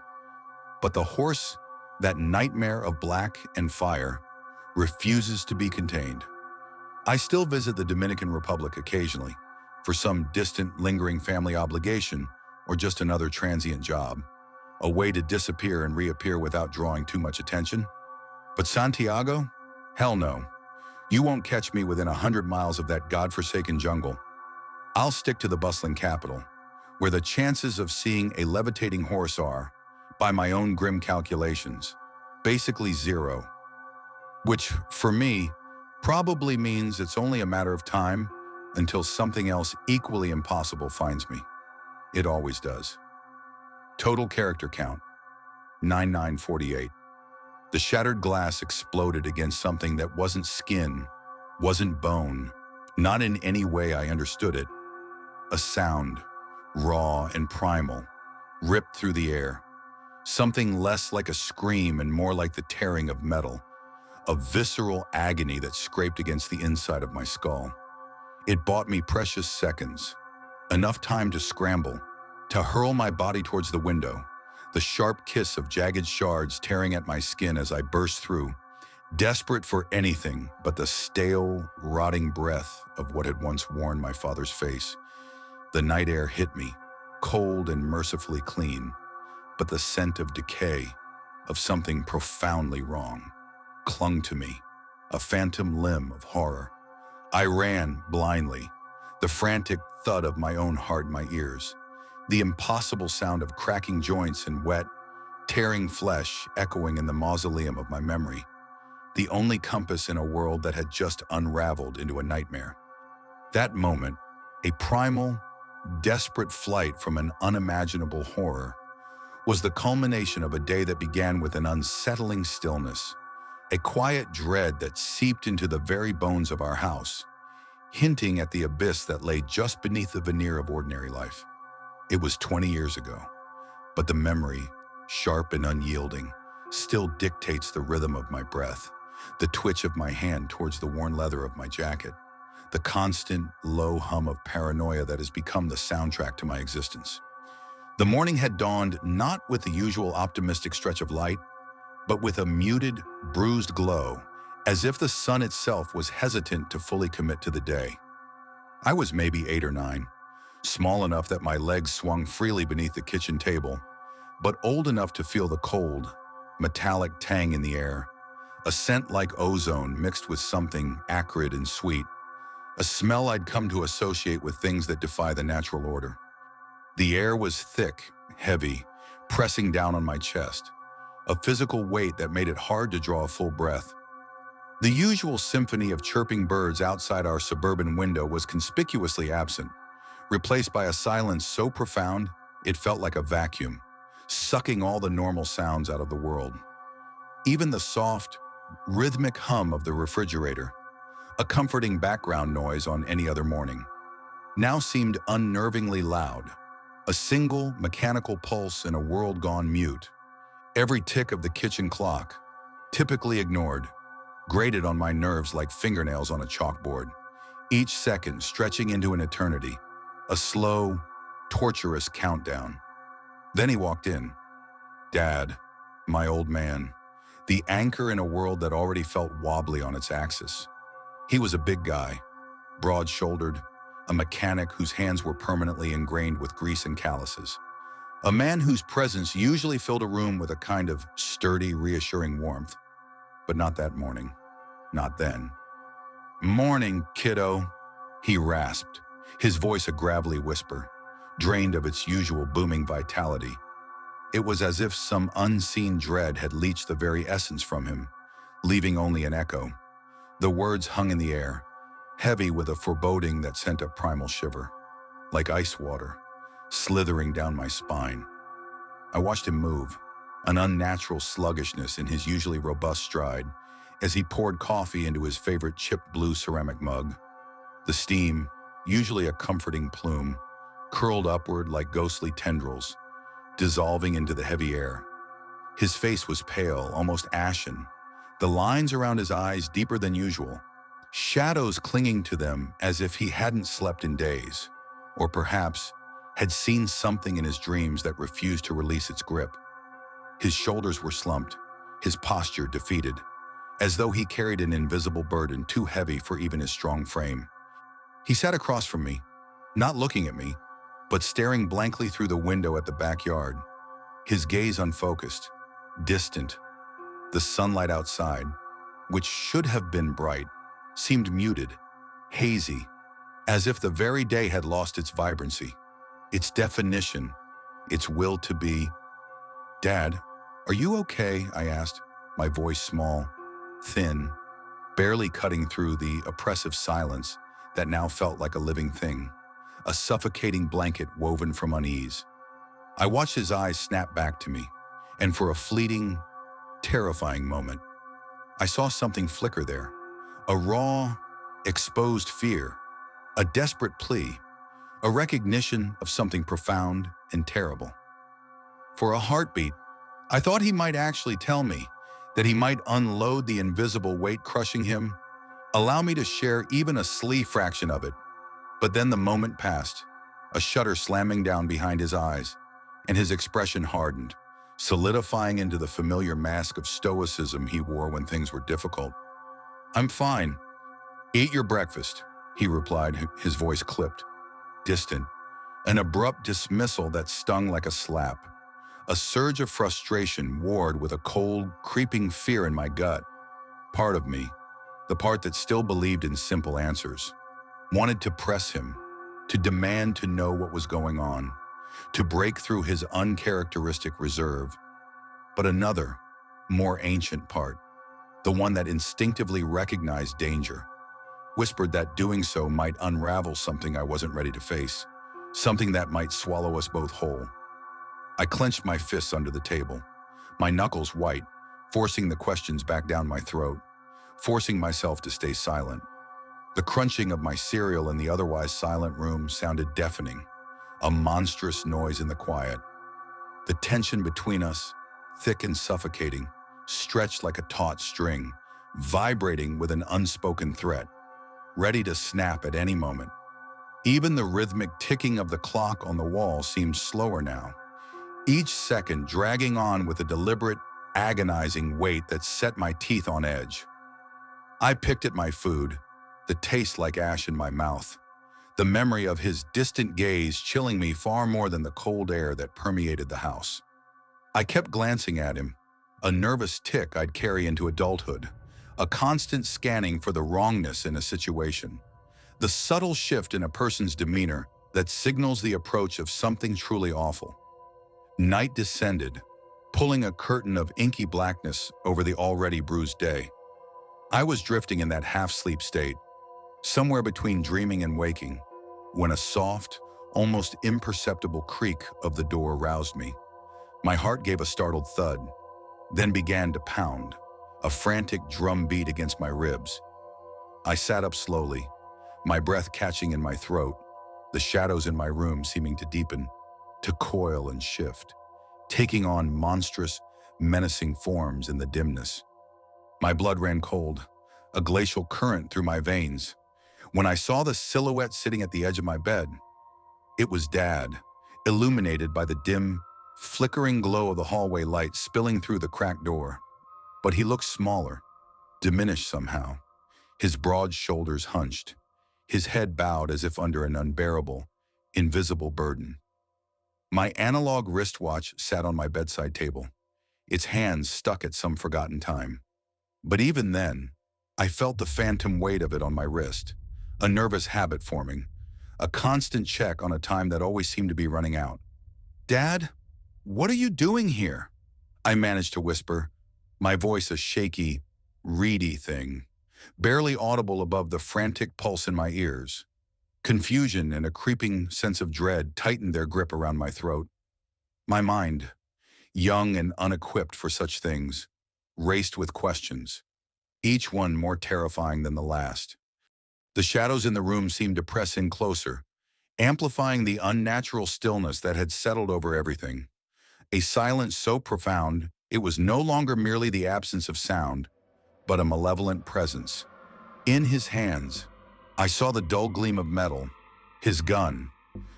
But the horse, that nightmare of black and fire, refuses to be contained. I still visit the Dominican Republic occasionally, for some distant, lingering family obligation or just another transient job, a way to disappear and reappear without drawing too much attention. But Santiago? Hell no. You won't catch me within 100 miles of that godforsaken jungle. I'll stick to the bustling capital, where the chances of seeing a levitating horse are, by my own grim calculations, basically zero. Which, for me, probably means it's only a matter of time until something else equally impossible finds me. It always does. Total character count, 9948. The shattered glass exploded against something that wasn't skin, wasn't bone, not in any way I understood it. A sound, raw and primal, ripped through the air. Something less like a scream and more like the tearing of metal. A visceral agony that scraped against the inside of my skull. It bought me precious seconds, enough time to scramble, to hurl my body towards the window, the sharp kiss of jagged shards tearing at my skin as I burst through, desperate for anything but the stale, rotting breath of what had once worn my father's face. The night air hit me, cold and mercifully clean, but the scent of decay, of something profoundly wrong, clung to me, a phantom limb of horror. I ran blindly, the frantic thud of my own heart in my ears, the impossible sound of cracking joints and wet, tearing flesh echoing in the mausoleum of my memory, the only compass in a world that had just unraveled into a nightmare. That moment, a primal, desperate flight from an unimaginable horror, was the culmination of a day that began with an unsettling stillness, a quiet dread that seeped into the very bones of our house, hinting at the abyss that lay just beneath the veneer of ordinary life. It was 20 years ago, but the memory, sharp and unyielding, still dictates the rhythm of my breath, the twitch of my hand towards the worn leather of my jacket, the constant, low hum of paranoia that has become the soundtrack to my existence. The morning had dawned not with the usual optimistic stretch of light, but with a muted, bruised glow, as if the sun itself was hesitant to fully commit to the day. I was maybe 8 or 9, small enough that my legs swung freely beneath the kitchen table, but old enough to feel the cold, metallic tang in the air, a scent like ozone mixed with something acrid and sweet, a smell I'd come to associate with things that defy the natural order. The air was thick, heavy, pressing down on my chest, a physical weight that made it hard to draw a full breath. The usual symphony of chirping birds outside our suburban window was conspicuously absent, replaced by a silence so profound it felt like a vacuum, sucking all the normal sounds out of the world. Even the soft, rhythmic hum of the refrigerator, a comforting background noise on any other morning, now seemed unnervingly loud, a single mechanical pulse in a world gone mute. Every tick of the kitchen clock, typically ignored, grated on my nerves like fingernails on a chalkboard, each second stretching into an eternity, a slow, torturous countdown. Then he walked in. Dad, my old man, the anchor in a world that already felt wobbly on its axis. He was a big guy, broad-shouldered, a mechanic whose hands were permanently ingrained with grease and calluses. A man whose presence usually filled a room with a kind of sturdy, reassuring warmth. But not that morning. Not then. "Morning, kiddo," he rasped, his voice a gravelly whisper, drained of its usual booming vitality. It was as if some unseen dread had leached the very essence from him, leaving only an echo. The words hung in the air, heavy with a foreboding that sent a primal shiver, like ice water, slithering down my spine. I watched him move, an unnatural sluggishness in his usually robust stride, as he poured coffee into his favorite chipped blue ceramic mug. The steam, usually a comforting plume, curled upward like ghostly tendrils, dissolving into the heavy air. His face was pale, almost ashen, the lines around his eyes deeper than usual, shadows clinging to them as if he hadn't slept in days, or perhaps had seen something in his dreams that refused to release its grip. His shoulders were slumped, his posture defeated, as though he carried an invisible burden too heavy for even his strong frame. He sat across from me, not looking at me, but staring blankly through the window at the backyard, his gaze unfocused, distant. The sunlight outside, which should have been bright, seemed muted, hazy, as if the very day had lost its vibrancy, its definition, its will to be. "Dad, are you okay?" I asked, my voice small, thin, barely cutting through the oppressive silence that now felt like a living thing, a suffocating blanket woven from unease. I watched his eyes snap back to me, and for a fleeting, terrifying moment, I saw something flicker there, a raw, exposed fear, a desperate plea, a recognition of something profound and terrible. For a heartbeat, I thought he might actually tell me, that he might unload the invisible weight crushing him, allow me to share even a slee fraction of it. But then the moment passed, a shutter slamming down behind his eyes, and his expression hardened, solidifying into the familiar mask of stoicism he wore when things were difficult. "I'm fine. Eat your breakfast," he replied, his voice clipped, distant, an abrupt dismissal that stung like a slap. A surge of frustration warred with a cold, creeping fear in my gut. Part of me, the part that still believed in simple answers, wanted to press him, to demand to know what was going on, to break through his uncharacteristic reserve. But another, more ancient part, the one that instinctively recognized danger, whispered that doing so might unravel something I wasn't ready to face, something that might swallow us both whole. I clenched my fists under the table, my knuckles white, forcing the questions back down my throat, forcing myself to stay silent. The crunching of my cereal in the otherwise silent room sounded deafening, a monstrous noise in the quiet. The tension between us, thick and suffocating, stretched like a taut string, vibrating with an unspoken threat, ready to snap at any moment. Even the rhythmic ticking of the clock on the wall seemed slower now, each second dragging on with a deliberate, agonizing weight that set my teeth on edge. I picked at my food, the taste like ash in my mouth, the memory of his distant gaze chilling me far more than the cold air that permeated the house. I kept glancing at him, a nervous tick I'd carry into adulthood, a constant scanning for the wrongness in a situation, the subtle shift in a person's demeanor that signals the approach of something truly awful. Night descended, pulling a curtain of inky blackness over the already bruised day. I was drifting in that half-sleep state, somewhere between dreaming and waking, when a soft, almost imperceptible creak of the door roused me. My heart gave a startled thud, then began to pound, a frantic drum beat against my ribs. I sat up slowly, my breath catching in my throat, the shadows in my room seeming to deepen, to coil and shift, taking on monstrous, menacing forms in the dimness. My blood ran cold, a glacial current through my veins. When I saw the silhouette sitting at the edge of my bed, it was Dad, illuminated by the dim, flickering glow of the hallway light spilling through the cracked door. But he looked smaller, diminished somehow, his broad shoulders hunched, his head bowed as if under an unbearable, invisible burden. My analog wristwatch sat on my bedside table, its hands stuck at some forgotten time. But even then, I felt the phantom weight of it on my wrist, a nervous habit forming, a constant check on a time that always seemed to be running out. "Dad, what are you doing here?" I managed to whisper, my voice a shaky, reedy thing, barely audible above the frantic pulse in my ears. Confusion and a creeping sense of dread tightened their grip around my throat. My mind, young and unequipped for such things, raced with questions, each one more terrifying than the last. The shadows in the room seemed to press in closer, amplifying the unnatural stillness that had settled over everything. A silence so profound, it was no longer merely the absence of sound, but a malevolent presence. In his hands, I saw the dull gleam of metal, his gun,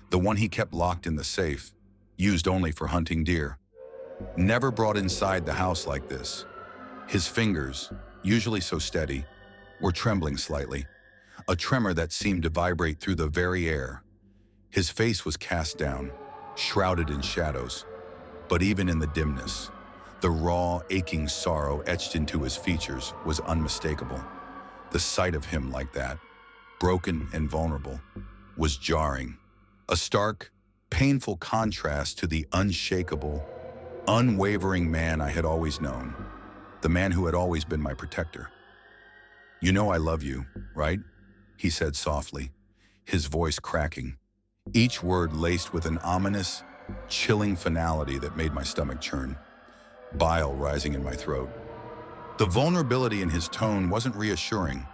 the one he kept locked in the safe, used only for hunting deer. Never brought inside the house like this. His fingers, usually so steady, were trembling slightly, a tremor that seemed to vibrate through the very air. His face was cast down, shrouded in shadows, but even in the dimness, the raw, aching sorrow etched into his features was unmistakable. The sight of him like that, broken and vulnerable, was jarring, a stark, painful contrast to the unshakable, unwavering man I had always known, the man who had always been my protector. "You know I love you, right?" he said softly, his voice cracking, each word laced with an ominous, chilling finality that made my stomach churn, bile rising in my throat. The vulnerability in his tone wasn't reassuring.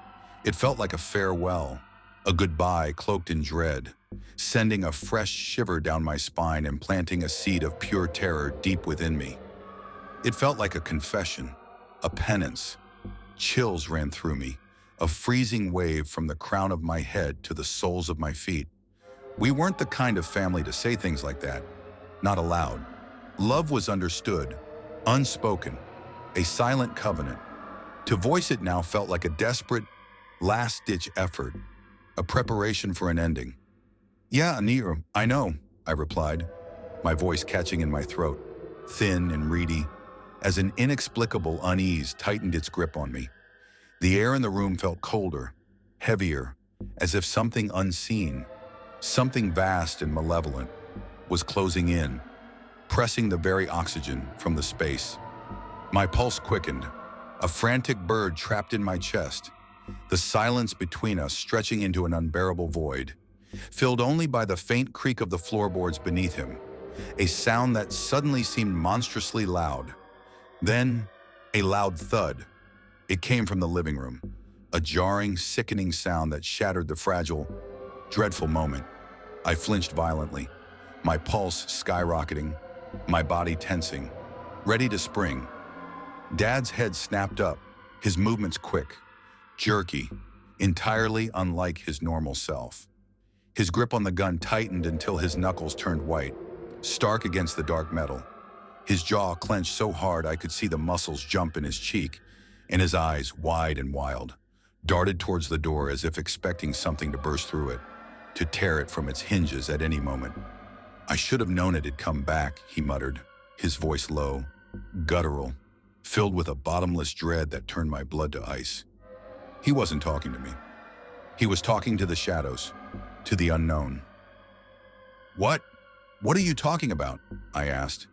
It felt like a farewell, a goodbye cloaked in dread, sending a fresh shiver down my spine and planting a seed of pure terror deep within me. It felt like a confession, a penance. Chills ran through me, a freezing wave from the crown of my head to the soles of my feet. We weren't the kind of family to say things like that, not aloud. Love was understood, unspoken, a silent covenant. To voice it now felt like a desperate, last-ditch effort, a preparation for an ending. "Yeah, Anir, I know," I replied, my voice catching in my throat, thin and reedy, as an inexplicable unease tightened its grip on me. The air in the room felt colder, heavier, as if something unseen, something vast and malevolent, was closing in, pressing the very oxygen from the space. My pulse quickened, a frantic bird trapped in my chest, the silence between us stretching into an unbearable void, filled only by the faint creak of the floorboards beneath him, a sound that suddenly seemed monstrously loud. Then, a loud thud. It came from the living room, a jarring, sickening sound that shattered the fragile, dreadful moment. I flinched violently, my pulse skyrocketing, my body tensing, ready to spring. Dad's head snapped up, his movements quick, jerky, entirely unlike his normal self. His grip on the gun tightened until his knuckles turned white, stark against the dark metal. His jaw clenched so hard I could see the muscles jump in his cheek, and his eyes, wide and wild, darted towards the door as if expecting something to burst through it, to tear it from its hinges at any moment. "I should have known it'd come back," he muttered, his voice low, guttural, filled with a bottomless dread that turned my blood to ice. He wasn't talking to me. He was talking to the shadows, to the unknown. What? What are you talking about?" I asked,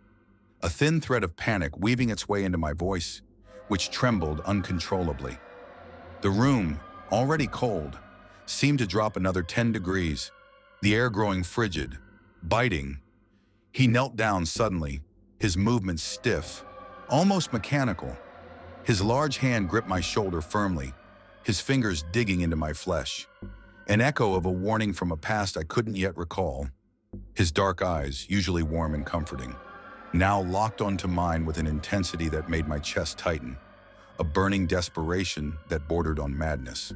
a thin thread of panic weaving its way into my voice, which trembled uncontrollably. The room, already cold, seemed to drop another 10 degrees, the air growing frigid, biting. He knelt down suddenly, his movements stiff, almost mechanical. His large hand gripped my shoulder firmly, his fingers digging into my flesh. An echo of a warning from a past I couldn't yet recall. His dark eyes, usually warm and comforting, now locked onto mine with an intensity that made my chest tighten, a burning desperation that bordered on madness.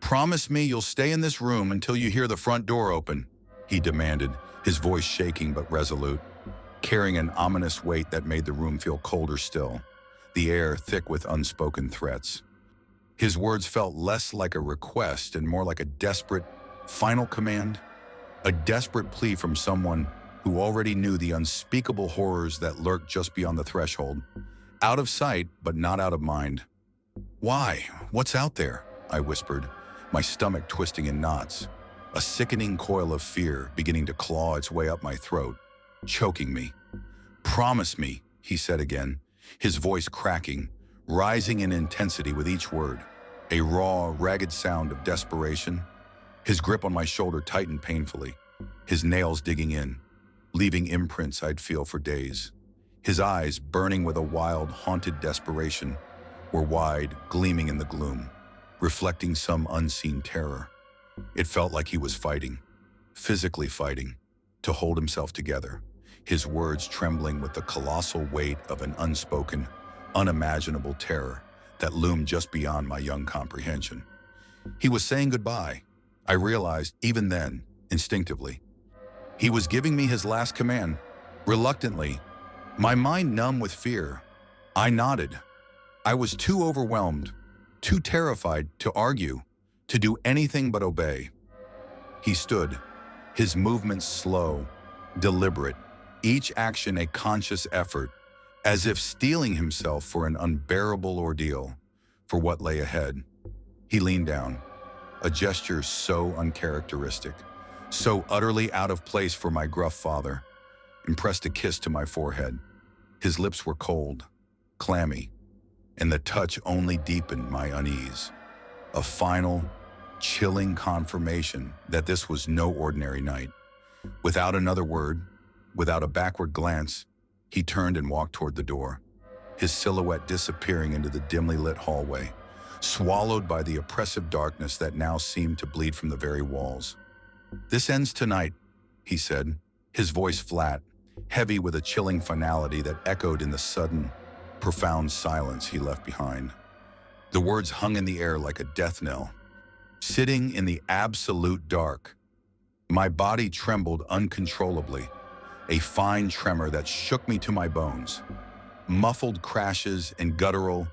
"Promise me you'll stay in this room until you hear the front door open," he demanded, his voice shaking but resolute, carrying an ominous weight that made the room feel colder still, the air thick with unspoken threats. His words felt less like a request and more like a desperate, final command, a desperate plea from someone who already knew the unspeakable horrors that lurked just beyond the threshold, out of sight but not out of mind. "Why? What's out there?" I whispered, my stomach twisting in knots, a sickening coil of fear beginning to claw its way up my throat, choking me. "Promise me," he said again, his voice cracking, rising in intensity with each word, a raw, ragged sound of desperation. His grip on my shoulder tightened painfully, his nails digging in, leaving imprints I'd feel for days. His eyes, burning with a wild, haunted desperation, were wide, gleaming in the gloom, reflecting some unseen terror. It felt like he was fighting, physically fighting, to hold himself together, his words trembling with the colossal weight of an unspoken, unimaginable terror that loomed just beyond my young comprehension. He was saying goodbye, I realized even then, instinctively. He was giving me his last command, reluctantly, my mind numb with fear. I nodded. I was too overwhelmed, too terrified to argue, to do anything but obey. He stood, his movements slow, deliberate, each action a conscious effort, as if steeling himself for an unbearable ordeal, for what lay ahead. He leaned down, a gesture so uncharacteristic, so utterly out of place for my gruff father, and pressed a kiss to my forehead. His lips were cold, clammy, and the touch only deepened my unease. A final, chilling confirmation that this was no ordinary night. Without another word, without a backward glance, he turned and walked toward the door, his silhouette disappearing into the dimly lit hallway, swallowed by the oppressive darkness that now seemed to bleed from the very walls. "This ends tonight," he said, his voice flat, heavy with a chilling finality that echoed in the sudden, profound silence he left behind. The words hung in the air like a death knell. Sitting in the absolute dark, my body trembled uncontrollably, a fine tremor that shook me to my bones. Muffled crashes and guttural,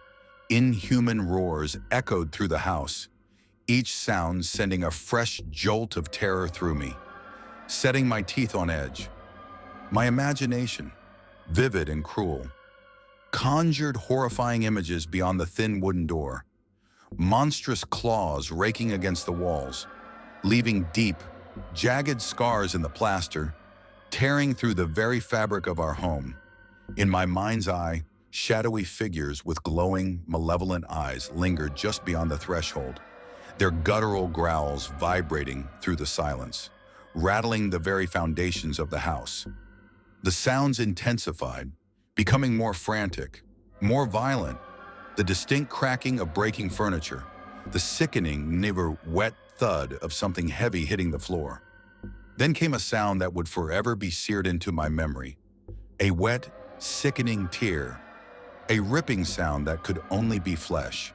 inhuman roars echoed through the house, each sound sending a fresh jolt of terror through me, setting my teeth on edge. My imagination, vivid and cruel, conjured horrifying images beyond the thin wooden door, monstrous claws raking against the walls, leaving deep, jagged scars in the plaster, tearing through the very fabric of our home. In my mind's eye, shadowy figures with glowing, malevolent eyes lingered just beyond the threshold, their guttural growls vibrating through the silence, rattling the very foundations of the house. The sounds intensified, becoming more frantic, more violent, the distinct cracking of breaking furniture, the sickening, never wet thud of something heavy hitting the floor. Then came a sound that would forever be seared into my memory, a wet, sickening tear, a ripping sound that could only be flesh,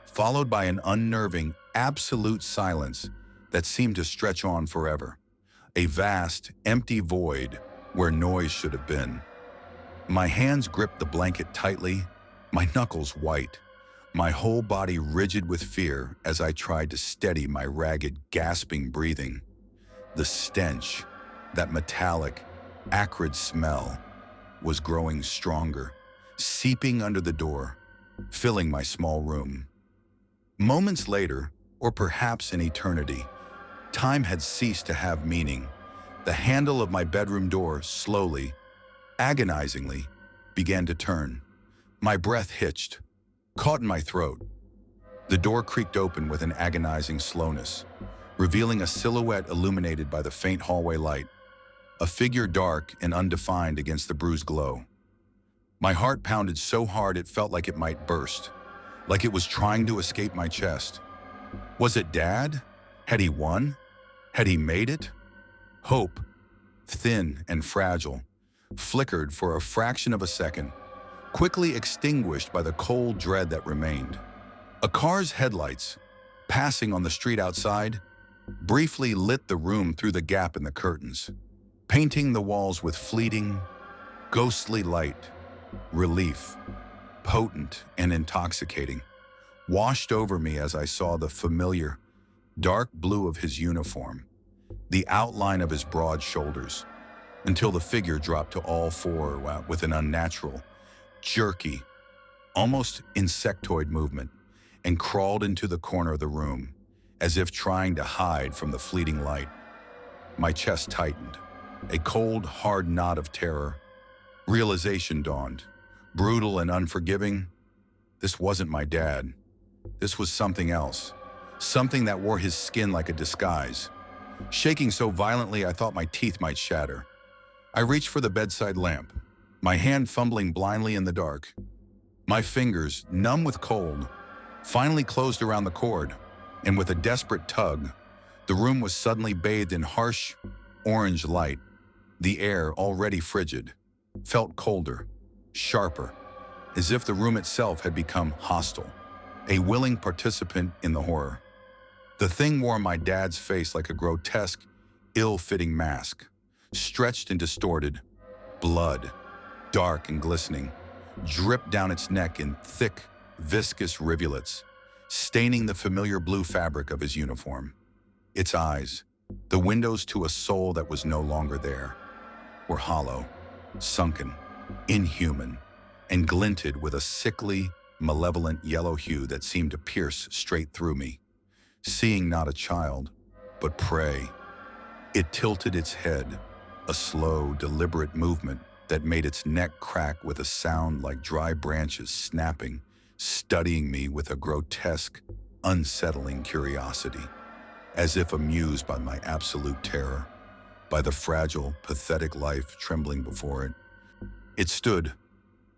followed by an unnerving, absolute silence that seemed to stretch on forever, a vast, empty void where noise should have been. My hands gripped the blanket tightly, my knuckles white, my whole body rigid with fear as I tried to steady my ragged, gasping breathing. The stench, that metallic, acrid smell, was growing stronger, seeping under the door, filling my small room. Moments later, or perhaps an eternity, time had ceased to have meaning. The handle of my bedroom door slowly, agonizingly, began to turn. My breath hitched, caught in my throat. The door creaked open with an agonizing slowness, revealing a silhouette illuminated by the faint hallway light, a figure dark and undefined against the bruised glow. My heart pounded so hard it felt like it might burst, like it was trying to escape my chest. Was it Dad? Had he won? Had he made it? Hope, thin and fragile, flickered for a fraction of a second, quickly extinguished by the cold dread that remained. A car's headlights, passing on the street outside, briefly lit the room through the gap in the curtains, painting the walls with fleeting, ghostly light. Relief, potent and intoxicating, washed over me as I saw the familiar, dark blue of his uniform, the outline of his broad shoulders, until the figure dropped to all four with an unnatural, jerky, almost insectoid movement, and crawled into the corner of the room, as if trying to hide from the fleeting light. My chest tightened, a cold, hard knot of terror. Realization dawned, brutal and unforgiving. This wasn't my dad. This was something else, something that wore his skin like a disguise. Shaking so violently I thought my teeth might shatter. I reached for the bedside lamp, my hand fumbling blindly in the dark. My fingers, numb with cold, finally closed around the cord, and with a desperate tug, the room was suddenly bathed in harsh, orange light. The air, already frigid, felt colder, sharper, as if the room itself had become hostile, a willing participant in the horror. The thing wore my dad's face like a grotesque, ill-fitting mask, stretched and distorted. Blood, dark and glistening, dripped down its neck in thick, viscous rivulets, staining the familiar blue fabric of his uniform. Its eyes, the windows to a soul that was no longer there, were hollow, sunken, inhuman, and glinted with a sickly, malevolent yellow hue that seemed to pierce straight through me. Seeing not a child, but prey, it tilted its head, a slow, deliberate movement that made its neck crack with a sound like dry branches snapping, studying me with a grotesque, unsettling curiosity, as if amused by my absolute terror, by the fragile, pathetic life trembling before it. It stood,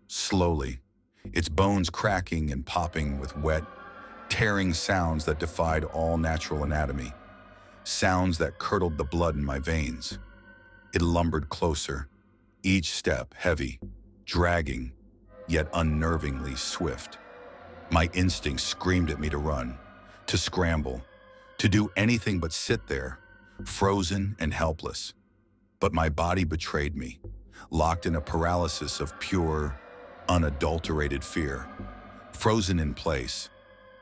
slowly, its bones cracking and popping with wet, tearing sounds that defied all natural anatomy, sounds that curdled the blood in my veins. It lumbered closer, each step heavy, dragging, yet unnervingly swift. My instincts screamed at me to run, to scramble, to do anything but sit there, frozen and helpless. But my body betrayed me, locked in a paralysis of pure, unadulterated fear. Frozen in place,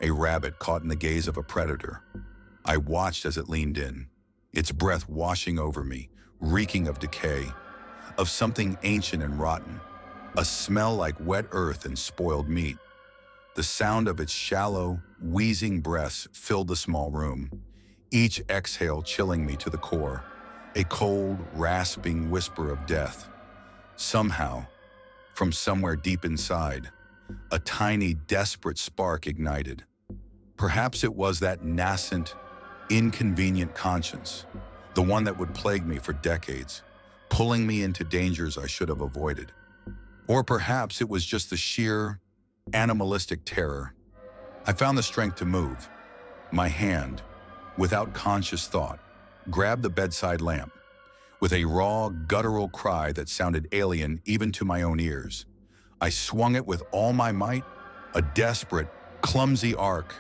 a rabbit caught in the gaze of a predator. I watched as it leaned in, its breath washing over me, reeking of decay, of something ancient and rotten, a smell like wet earth and spoiled meat. The sound of its shallow, wheezing breaths filled the small room, each exhale chilling me to the core, a cold, rasping whisper of death. Somehow, from somewhere deep inside, a tiny, desperate spark ignited. Perhaps it was that nascent, inconvenient conscience, the one that would plague me for decades, pulling me into dangers I should have avoided. Or perhaps it was just the sheer, animalistic terror. I found the strength to move. My hand, without conscious thought, grabbed the bedside lamp. With a raw, guttural cry that sounded alien even to my own ears, I swung it with all my might, a desperate, clumsy arc.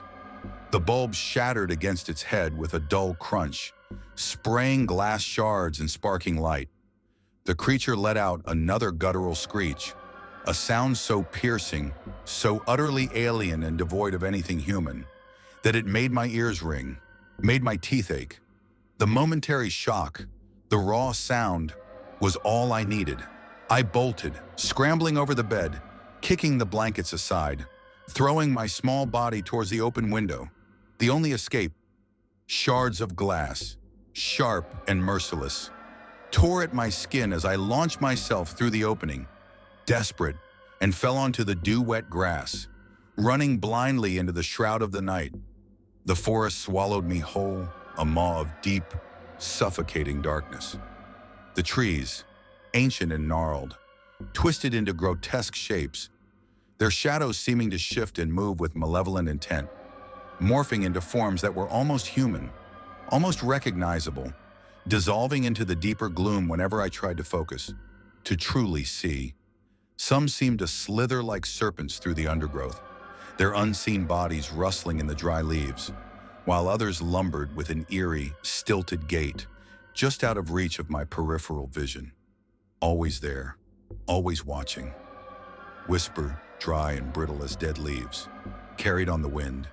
The bulb shattered against its head with a dull crunch, spraying glass shards and sparking light. The creature let out another guttural screech, a sound so piercing, so utterly alien and devoid of anything human, that it made my ears ring, made my teeth ache. The momentary shock, the raw sound, was all I needed. I bolted, scrambling over the bed, kicking the blankets aside, throwing my small body towards the open window. The only escape, shards of glass, sharp and merciless, tore at my skin as I launched myself through the opening, desperate, and fell onto the dew-wet grass, running blindly into the shroud of the night. The forest swallowed me whole, a maw of deep, suffocating darkness. The trees, ancient and gnarled, twisted into grotesque shapes, their shadows seeming to shift and move with malevolent intent, morphing into forms that were almost human, almost recognizable, dissolving into the deeper gloom whenever I tried to focus, to truly see. Some seemed to slither like serpents through the undergrowth, their unseen bodies rustling in the dry leaves, while others lumbered with an eerie, stilted gait, just out of reach of my peripheral vision. Always there, always watching. Whisper, dry and brittle as dead leaves, carried on the wind,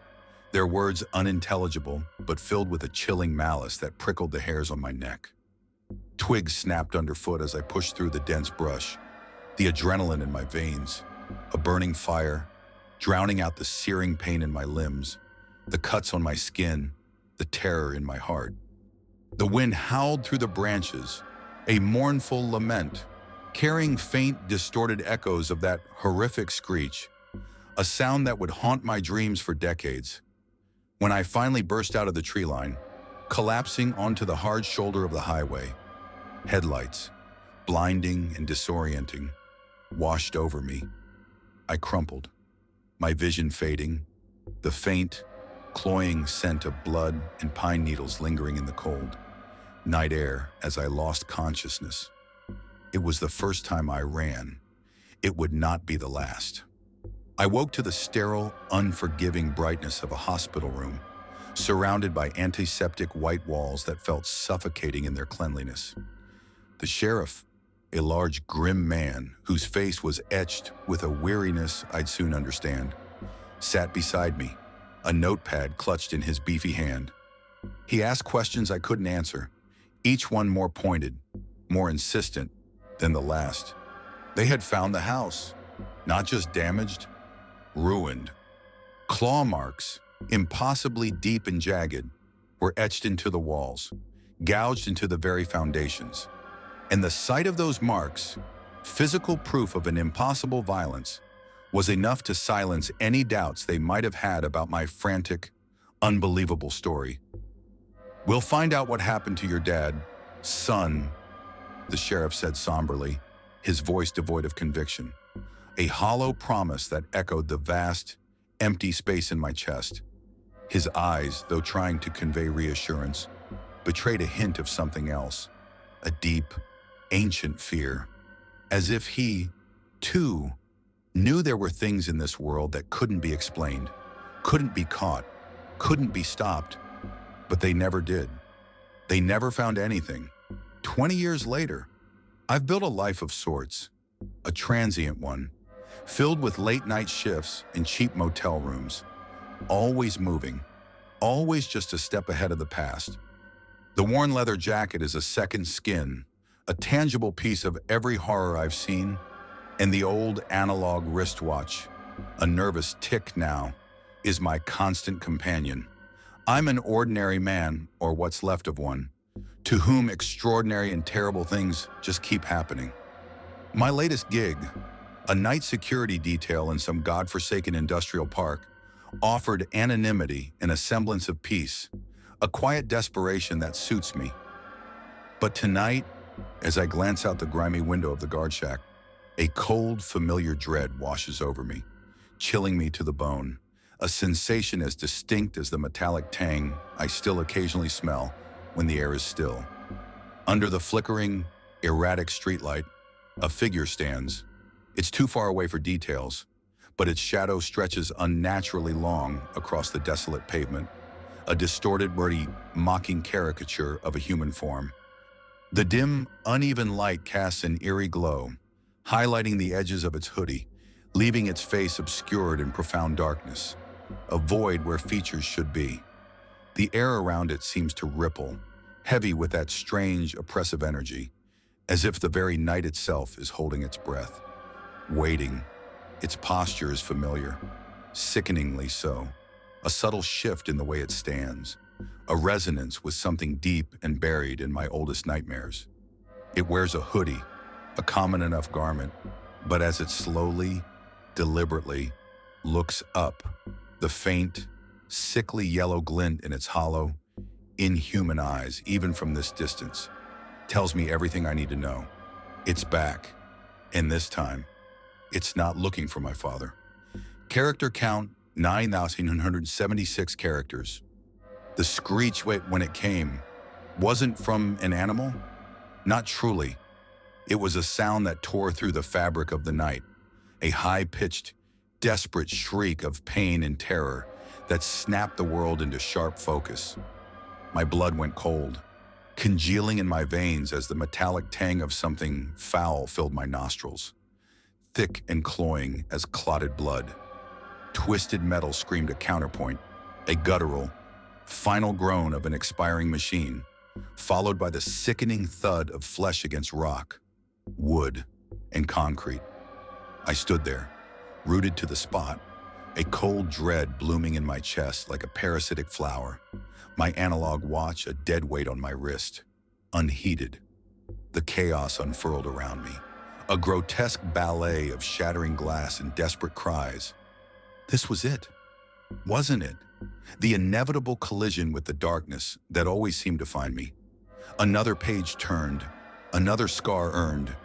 their words unintelligible but filled with a chilling malice that prickled the hairs on my neck. Twigs snapped underfoot as I pushed through the dense brush, the adrenaline in my veins, a burning fire, drowning out the searing pain in my limbs, the cuts on my skin, the terror in my heart. The wind howled through the branches, a mournful lament, carrying faint, distorted echoes of that horrific screech, a sound that would haunt my dreams for decades. When I finally burst out of the tree line, collapsing onto the hard shoulder of the highway, headlights, blinding and disorienting, washed over me. I crumpled, my vision fading, the faint, cloying scent of blood and pine needles lingering in the cold night air as I lost consciousness. It was the first time I ran. It would not be the last. I woke to the sterile, unforgiving brightness of a hospital room, surrounded by antiseptic white walls that felt suffocating in their cleanliness. The sheriff, a large, grim man whose face was etched with a weariness I'd soon understand, sat beside me, a notepad clutched in his beefy hand. He asked questions I couldn't answer, each one more pointed, more insistent than the last. They had found the house, not just damaged, ruined. Claw marks, impossibly deep and jagged, were etched into the walls, gouged into the very foundations. And the sight of those marks, physical proof of an impossible violence, was enough to silence any doubts they might have had about my frantic, unbelievable story. "We'll find out what happened to your dad, son," the sheriff said somberly, his voice devoid of conviction, a hollow promise that echoed the vast, empty space in my chest. His eyes, though trying to convey reassurance, betrayed a hint of something else, a deep, ancient fear, as if he, too, knew there were things in this world that couldn't be explained, couldn't be caught, couldn't be stopped. But they never did. They never found anything. 20 years later, I've built a life of sorts, a transient one, filled with late-night shifts in cheap motel rooms, always moving, always just a step ahead of the past. The worn leather jacket is a second skin, a tangible piece of every horror I've seen, and the old analog wristwatch, a nervous tick now, is my constant companion. I'm an ordinary man, or what's left of one, to whom extraordinary and terrible things just keep happening. My latest gig, a night security detail in some godforsaken industrial park, offered anonymity and a semblance of peace, a quiet desperation that suits me. But tonight, as I glance out the grimy window of the guard shack, a cold, familiar dread washes over me, chilling me to the bone. A sensation as distinct as the metallic tang I still occasionally smell when the air is still. Under the flickering, erratic streetlight, a figure stands. It's too far away for details, but its shadow stretches unnaturally long across the desolate pavement, a distorted, murky, mocking caricature of a human form. The dim, uneven light casts an eerie glow, highlighting the edges of its hoodie, leaving its face obscured in profound darkness, a void where features should be. The air around it seems to ripple, heavy with that strange, oppressive energy, as if the very night itself is holding its breath, waiting. Its posture is familiar, sickeningly so, a subtle shift in the way it stands, a resonance with something deep and buried in my oldest nightmares. It wears a hoodie, a common enough garment, but as it slowly, deliberately looks up, the faint, sickly yellow glint in its hollow, inhuman eyes, even from this distance, tells me everything I need to know. It's back, and this time, it's not looking for my father. Character count, 9,976 characters. The screech when it came wasn't from an animal? Not truly. It was a sound that tore through the fabric of the night, a high-pitched, desperate shriek of pain and terror that snapped the world into sharp focus. My blood went cold, congealing in my veins as the metallic tang of something foul filled my nostrils, thick and cloying as clotted blood. Twisted metal screamed a counterpoint, a guttural, final groan of an expiring machine, followed by the sickening thud of flesh against rock, wood, and concrete. I stood there, rooted to the spot, a cold dread blooming in my chest like a parasitic flower, my analog watch a dead weight on my wrist, unheeded. The chaos unfurled around me, a grotesque ballet of shattering glass and desperate cries. This was it, wasn't it? The inevitable collision with the darkness that always seemed to find me. Another page turned, another scar earned,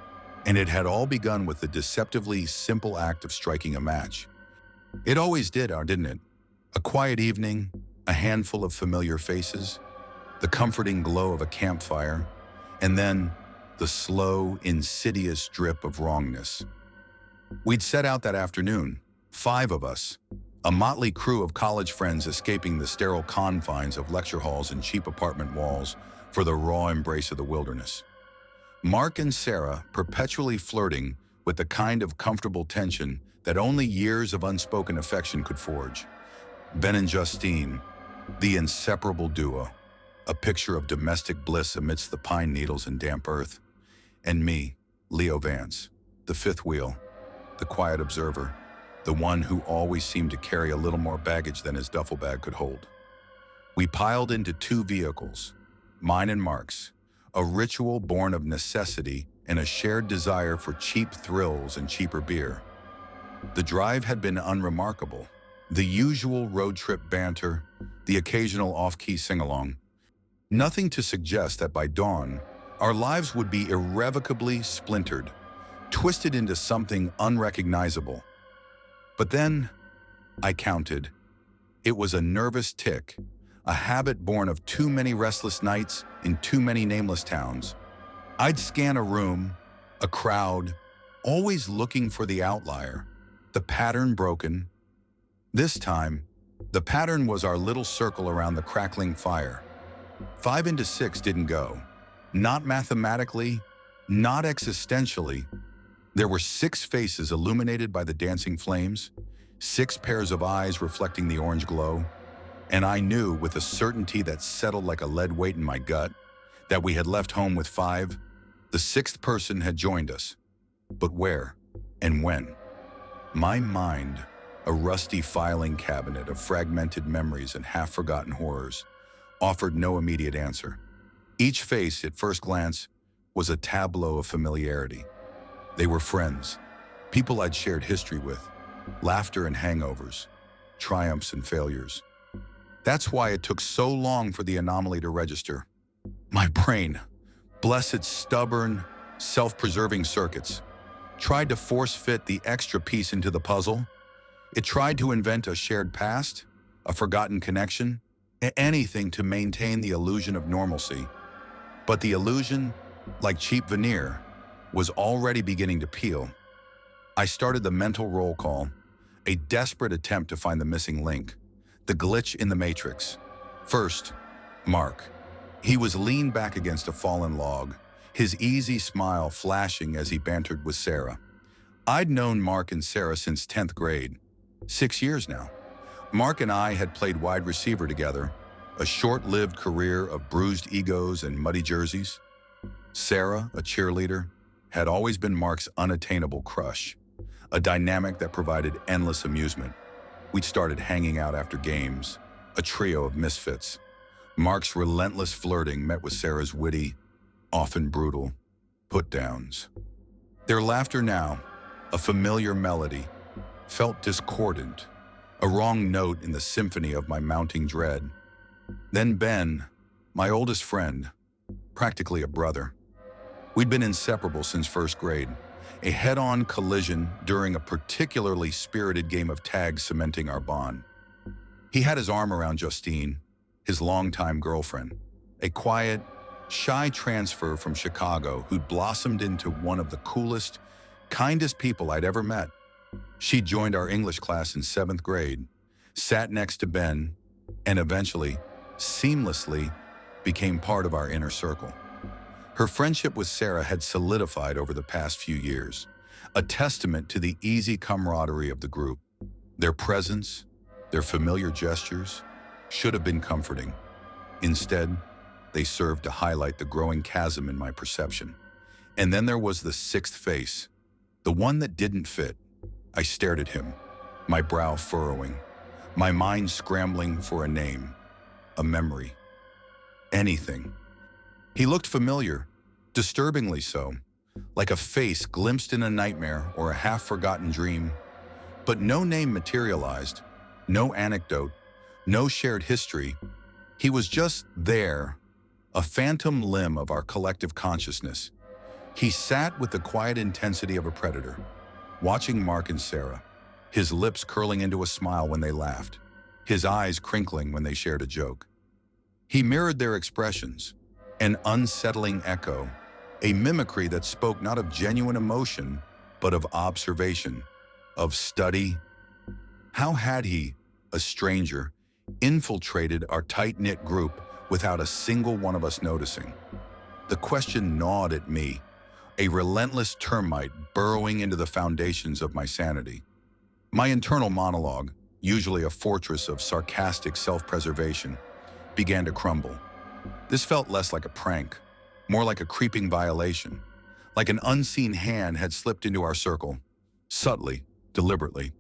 and it had all begun with the deceptively simple act of striking a match. It always did, didn't it? A quiet evening, a handful of familiar faces, the comforting glow of a campfire, and then the slow, insidious drip of wrongness. We'd set out that afternoon, 5 of us, a motley crew of college friends escaping the sterile confines of lecture halls and cheap apartment walls for the raw embrace of the wilderness. Mark and Sarah perpetually flirting with the kind of comfortable tension that only years of unspoken affection could forge. Ben and Justine, the inseparable duo, a picture of domestic bliss amidst the pine needles and damp earth. And me, Leo Vance, the fifth wheel, the quiet observer, the one who always seemed to carry a little more baggage than his duffel bag could hold. We piled into 2 vehicles, mine and Mark's, a ritual born of necessity and a shared desire for cheap thrills and cheaper beer. The drive had been unremarkable. The usual road trip banter, the occasional off-key sing-along. Nothing to suggest that by dawn, our lives would be irrevocably splintered, twisted into something unrecognizable. But then, I counted. It was a nervous tick, a habit born of too many restless nights in too many nameless towns. I'd scan a room, a crowd, always looking for the outlier, the pattern broken. This time, the pattern was our little circle around the crackling fire. 5 into 6 didn't go. Not mathematically, not existentially. There were 6 faces illuminated by the dancing flames, 6 pairs of eyes reflecting the orange glow, and I knew with a certainty that settled like a lead weight in my gut that we had left home with 5. The 6th person had joined us. But where and when? My mind, a rusty filing cabinet of fragmented memories and half-forgotten horrors, offered no immediate answer. Each face, at first glance, was a tableau of familiarity. They were friends, people I'd shared history with, laughter and hangovers, triumphs and failures. That's why it took so long for the anomaly to register. My brain, bless its stubborn, self-preserving circuits, tried to force-fit the extra piece into the puzzle. It tried to invent a shared past, a forgotten connection, anything to maintain the illusion of normalcy. But the illusion, like cheap veneer, was already beginning to peel. I started the mental roll call, a desperate attempt to find the missing link, the glitch in the matrix. First, Mark. He was leaned back against a fallen log, his easy smile flashing as he bantered with Sarah. I'd known Mark and Sarah since 10th grade, 6 years now. Mark and I had played wide receiver together, a short-lived career of bruised egos and muddy jerseys. Sarah, a cheerleader, had always been Mark's unattainable crush, a dynamic that provided endless amusement. We'd started hanging out after games, a trio of misfits. Mark's relentless flirting met with Sarah's witty, often brutal, put-downs. Their laughter now, a familiar melody, felt discordant, a wrong note in the symphony of my mounting dread. Then Ben, my oldest friend, practically a brother. We'd been inseparable since first grade, a head-on collision during a particularly spirited game of tag cementing our bond. He had his arm around Justine, his longtime girlfriend, a quiet, shy transfer from Chicago who'd blossomed into one of the coolest, kindest people I'd ever met. She joined our English class in 7th grade, sat next to Ben, and eventually, seamlessly, became part of our inner circle. Her friendship with Sarah had solidified over the past few years, a testament to the easy camaraderie of the group. Their presence, their familiar gestures, should have been comforting. Instead, they served to highlight the growing chasm in my perception. And then there was the sixth face, the one that didn't fit. I stared at him, my brow furrowing, my mind scrambling for a name, a memory, anything. He looked familiar, disturbingly so, like a face glimpsed in a nightmare or a half-forgotten dream. But no name materialized, no anecdote, no shared history. He was just there, a phantom limb of our collective consciousness. He sat with the quiet intensity of a predator, watching Mark and Sarah, his lips curling into a smile when they laughed, his eyes crinkling when they shared a joke. He mirrored their expressions, an unsettling echo, a mimicry that spoke not of genuine emotion, but of observation, of study. How had he, a stranger, infiltrated our tight-knit group without a single one of us noticing? The question gnawed at me, a relentless termite burrowing into the foundations of my sanity. My internal monologue, usually a fortress of sarcastic self-preservation, began to crumble. This felt less like a prank, more like a creeping violation, like an unseen hand had slipped into our circle, subtly, deliberately.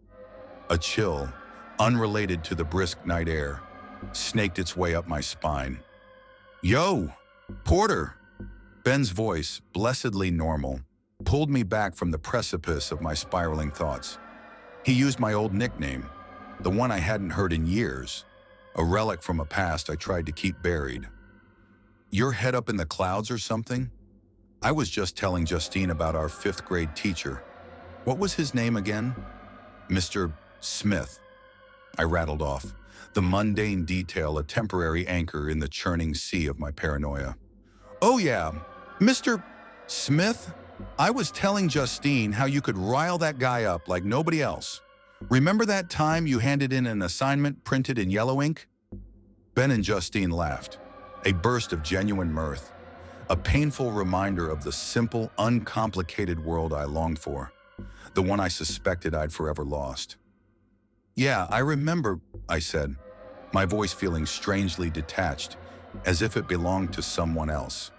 A chill, unrelated to the brisk night air, snaked its way up my spine. "Yo, Porter!" Ben's voice, blessedly normal, pulled me back from the precipice of my spiraling thoughts. He used my old nickname, the one I hadn't heard in years, a relic from a past I tried to keep buried. "Your head up in the clouds or something?" I was just telling Justine about our 5th grade teacher. What was his name again? Mr. Smith. I rattled off, the mundane detail a temporary anchor in the churning sea of my paranoia. "Oh yeah, Mr. Smith? I was telling Justine how you could rile that guy up like nobody else. Remember that time you handed in an assignment printed in yellow ink?" Ben and Justine laughed, a burst of genuine mirth, a painful reminder of the simple, uncomplicated world I longed for, the one I suspected I'd forever lost. "Yeah, I remember," I said, my voice feeling strangely detached, as if it belonged to someone else.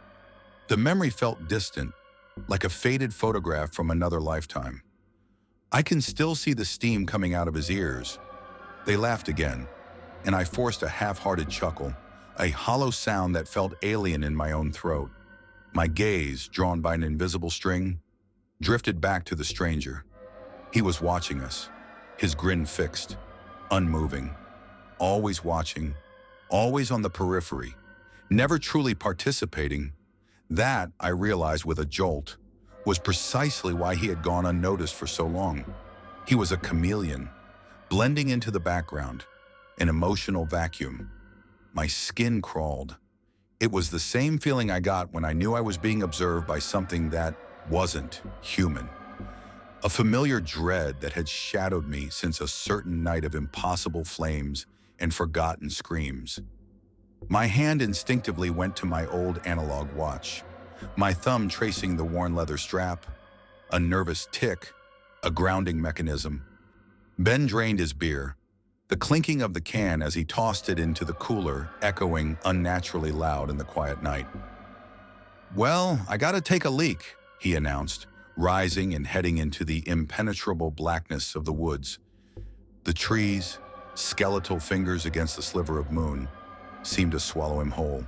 The memory felt distant, like a faded photograph from another lifetime. I can still see the steam coming out of his ears. They laughed again, and I forced a half-hearted chuckle, a hollow sound that felt alien in my own throat. My gaze, drawn by an invisible string, drifted back to the stranger. He was watching us, his grin fixed, unmoving, always watching, always on the periphery, never truly participating. That, I realized with a jolt, was precisely why he had gone unnoticed for so long. He was a chameleon, blending into the background, an emotional vacuum. My skin crawled. It was the same feeling I got when I knew I was being observed by something that wasn't human. A familiar dread that had shadowed me since a certain night of impossible flames and forgotten screams. My hand instinctively went to my old analog watch, my thumb tracing the worn leather strap, a nervous tick, a grounding mechanism. Ben drained his beer, the clinking of the can as he tossed it into the cooler, echoing unnaturally loud in the quiet night. "Well, I gotta take a leak," he announced, rising and heading into the impenetrable blackness of the woods. The trees, skeletal fingers against the sliver of moon, seemed to swallow him whole.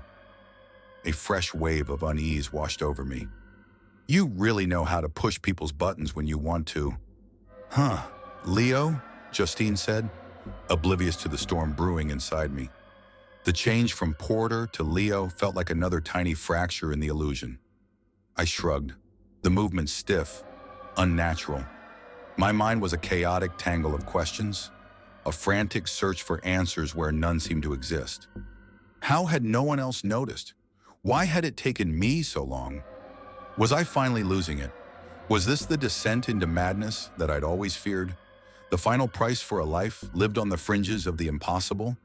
A fresh wave of unease washed over me. "You really know how to push people's buttons when you want to." "Huh, Leo?" Justine said, oblivious to the storm brewing inside me. The change from Porter to Leo felt like another tiny fracture in the illusion. I shrugged, the movement stiff, unnatural. My mind was a chaotic tangle of questions, a frantic search for answers where none seemed to exist. How had no one else noticed? Why had it taken me so long? Was I finally losing it? Was this the descent into madness that I'd always feared? The final price for a life lived on the fringes of the impossible?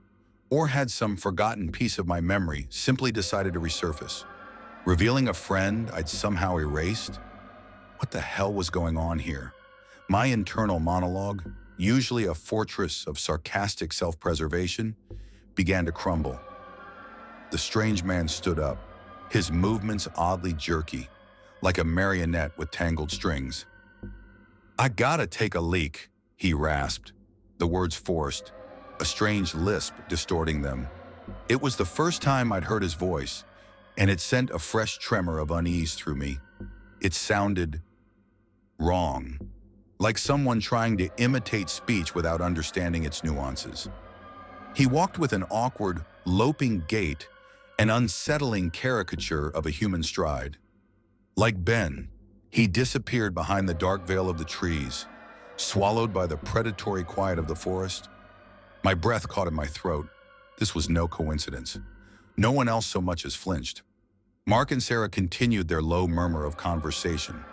Or had some forgotten piece of my memory simply decided to resurface, revealing a friend I'd somehow erased? What the hell was going on here? My internal monologue, usually a fortress of sarcastic self-preservation, began to crumble. The strange man stood up, his movements oddly jerky, like a marionette with tangled strings. "I gotta take a leak," he rasped, the words forced, a strange lisp distorting them. It was the first time I'd heard his voice, and it sent a fresh tremor of unease through me. It sounded wrong, like someone trying to imitate speech without understanding its nuances. He walked with an awkward, loping gait, an unsettling caricature of a human stride. Like Ben, he disappeared behind the dark veil of the trees, swallowed by the predatory quiet of the forest. My breath caught in my throat. This was no coincidence. No one else so much as flinched. Mark and Sarah continued their low murmur of conversation,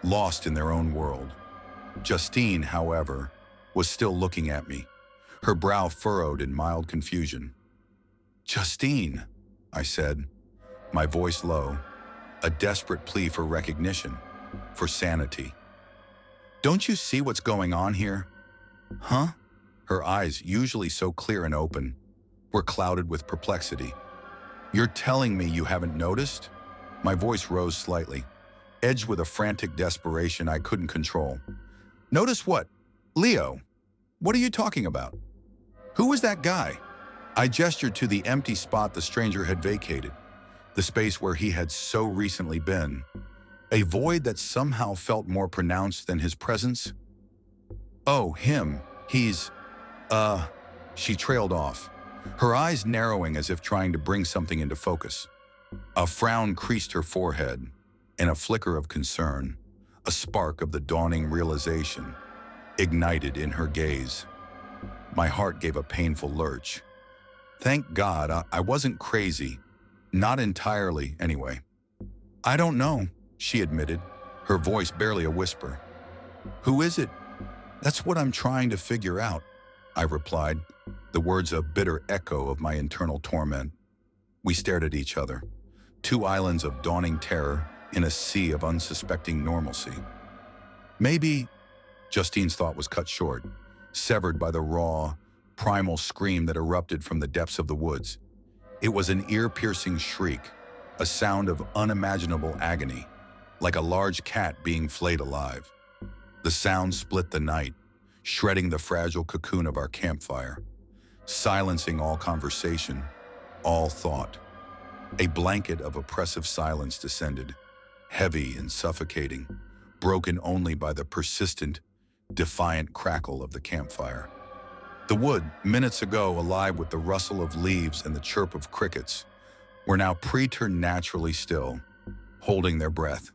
lost in their own world. Justine, however, was still looking at me, her brow furrowed in mild confusion. "Justine," I said, my voice low, a desperate plea for recognition, for sanity. "Don't you see what's going on here?" "Huh?" Her eyes, usually so clear and open, were clouded with perplexity. "You're telling me you haven't noticed?" My voice rose slightly, edged with a frantic desperation I couldn't control. "Notice what? Leo, what are you talking about? Who was that guy?" I gestured to the empty spot the stranger had vacated, the space where he had so recently been, a void that somehow felt more pronounced than his presence. "Oh, him. He's, She trailed off, her eyes narrowing as if trying to bring something into focus. A frown creased her forehead, and a flicker of concern, a spark of the dawning realization, ignited in her gaze. My heart gave a painful lurch. Thank God I wasn't crazy, not entirely anyway. "I don't know," she admitted, her voice barely a whisper. "Who is it?" "That's what I'm trying to figure out," I replied, the words a bitter echo of my internal torment. We stared at each other, two islands of dawning terror in a sea of unsuspecting normalcy. "Maybe," Justine's thought was cut short, severed by the raw, primal scream that erupted from the depths of the woods. It was an ear-piercing shriek, a sound of unimaginable agony, like a large cat being flayed alive. The sound split the night, shredding the fragile cocoon of our campfire, silencing all conversation, all thought. A blanket of oppressive silence descended, heavy and suffocating, broken only by the persistent, defiant crackle of the campfire. The wood, minutes ago alive with the rustle of leaves and the chirp of crickets, were now preternaturally still, holding their breath.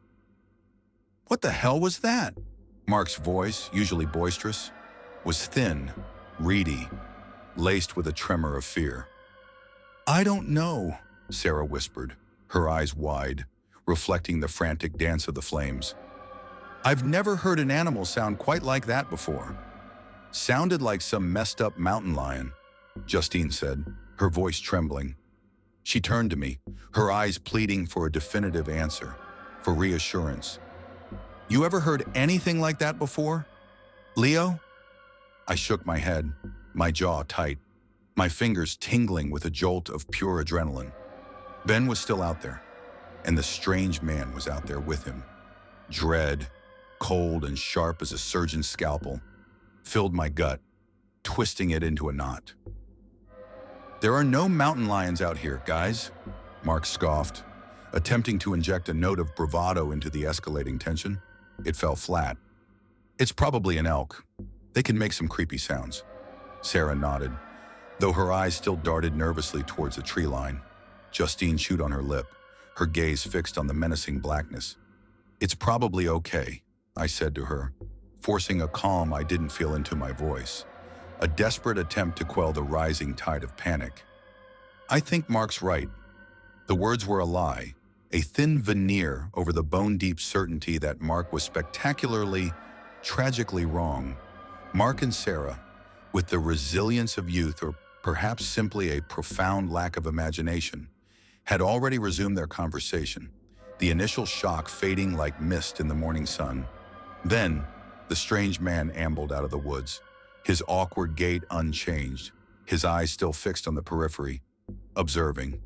"What the hell was that?" Mark's voice, usually boisterous, was thin, reedy, laced with a tremor of fear. "I don't know," Sarah whispered, her eyes wide, reflecting the frantic dance of the flames. "I've never heard an animal sound quite like that before." "Sounded like some messed up mountain lion," Justine said, her voice trembling. She turned to me, her eyes pleading for a definitive answer, for reassurance. "You ever heard anything like that before, Leo?" I shook my head, my jaw tight, my fingers tingling with a jolt of pure adrenaline. Ben was still out there, and the strange man was out there with him. Dread, cold and sharp as a surgeon's scalpel, filled my gut, twisting it into a knot. "There are no mountain lions out here, guys," Mark scoffed, attempting to inject a note of bravado into the escalating tension. It fell flat. "It's probably an elk. They can make some creepy sounds." Sarah nodded. though her eyes still darted nervously towards the tree line. Justine chewed on her lip, her gaze fixed on the menacing blackness. "It's probably okay," I said to her, forcing a calm I didn't feel into my voice, a desperate attempt to quell the rising tide of panic. "I think Mark's right." The words were a lie, a thin veneer over the bone-deep certainty that Mark was spectacularly, tragically wrong. Mark and Sarah, with the resilience of youth or perhaps simply a profound lack of imagination, had already resumed their conversation, the initial shock fading like mist in the morning sun. Then, the strange man ambled out of the woods, his awkward gait unchanged, his eyes still fixed on the periphery, observing.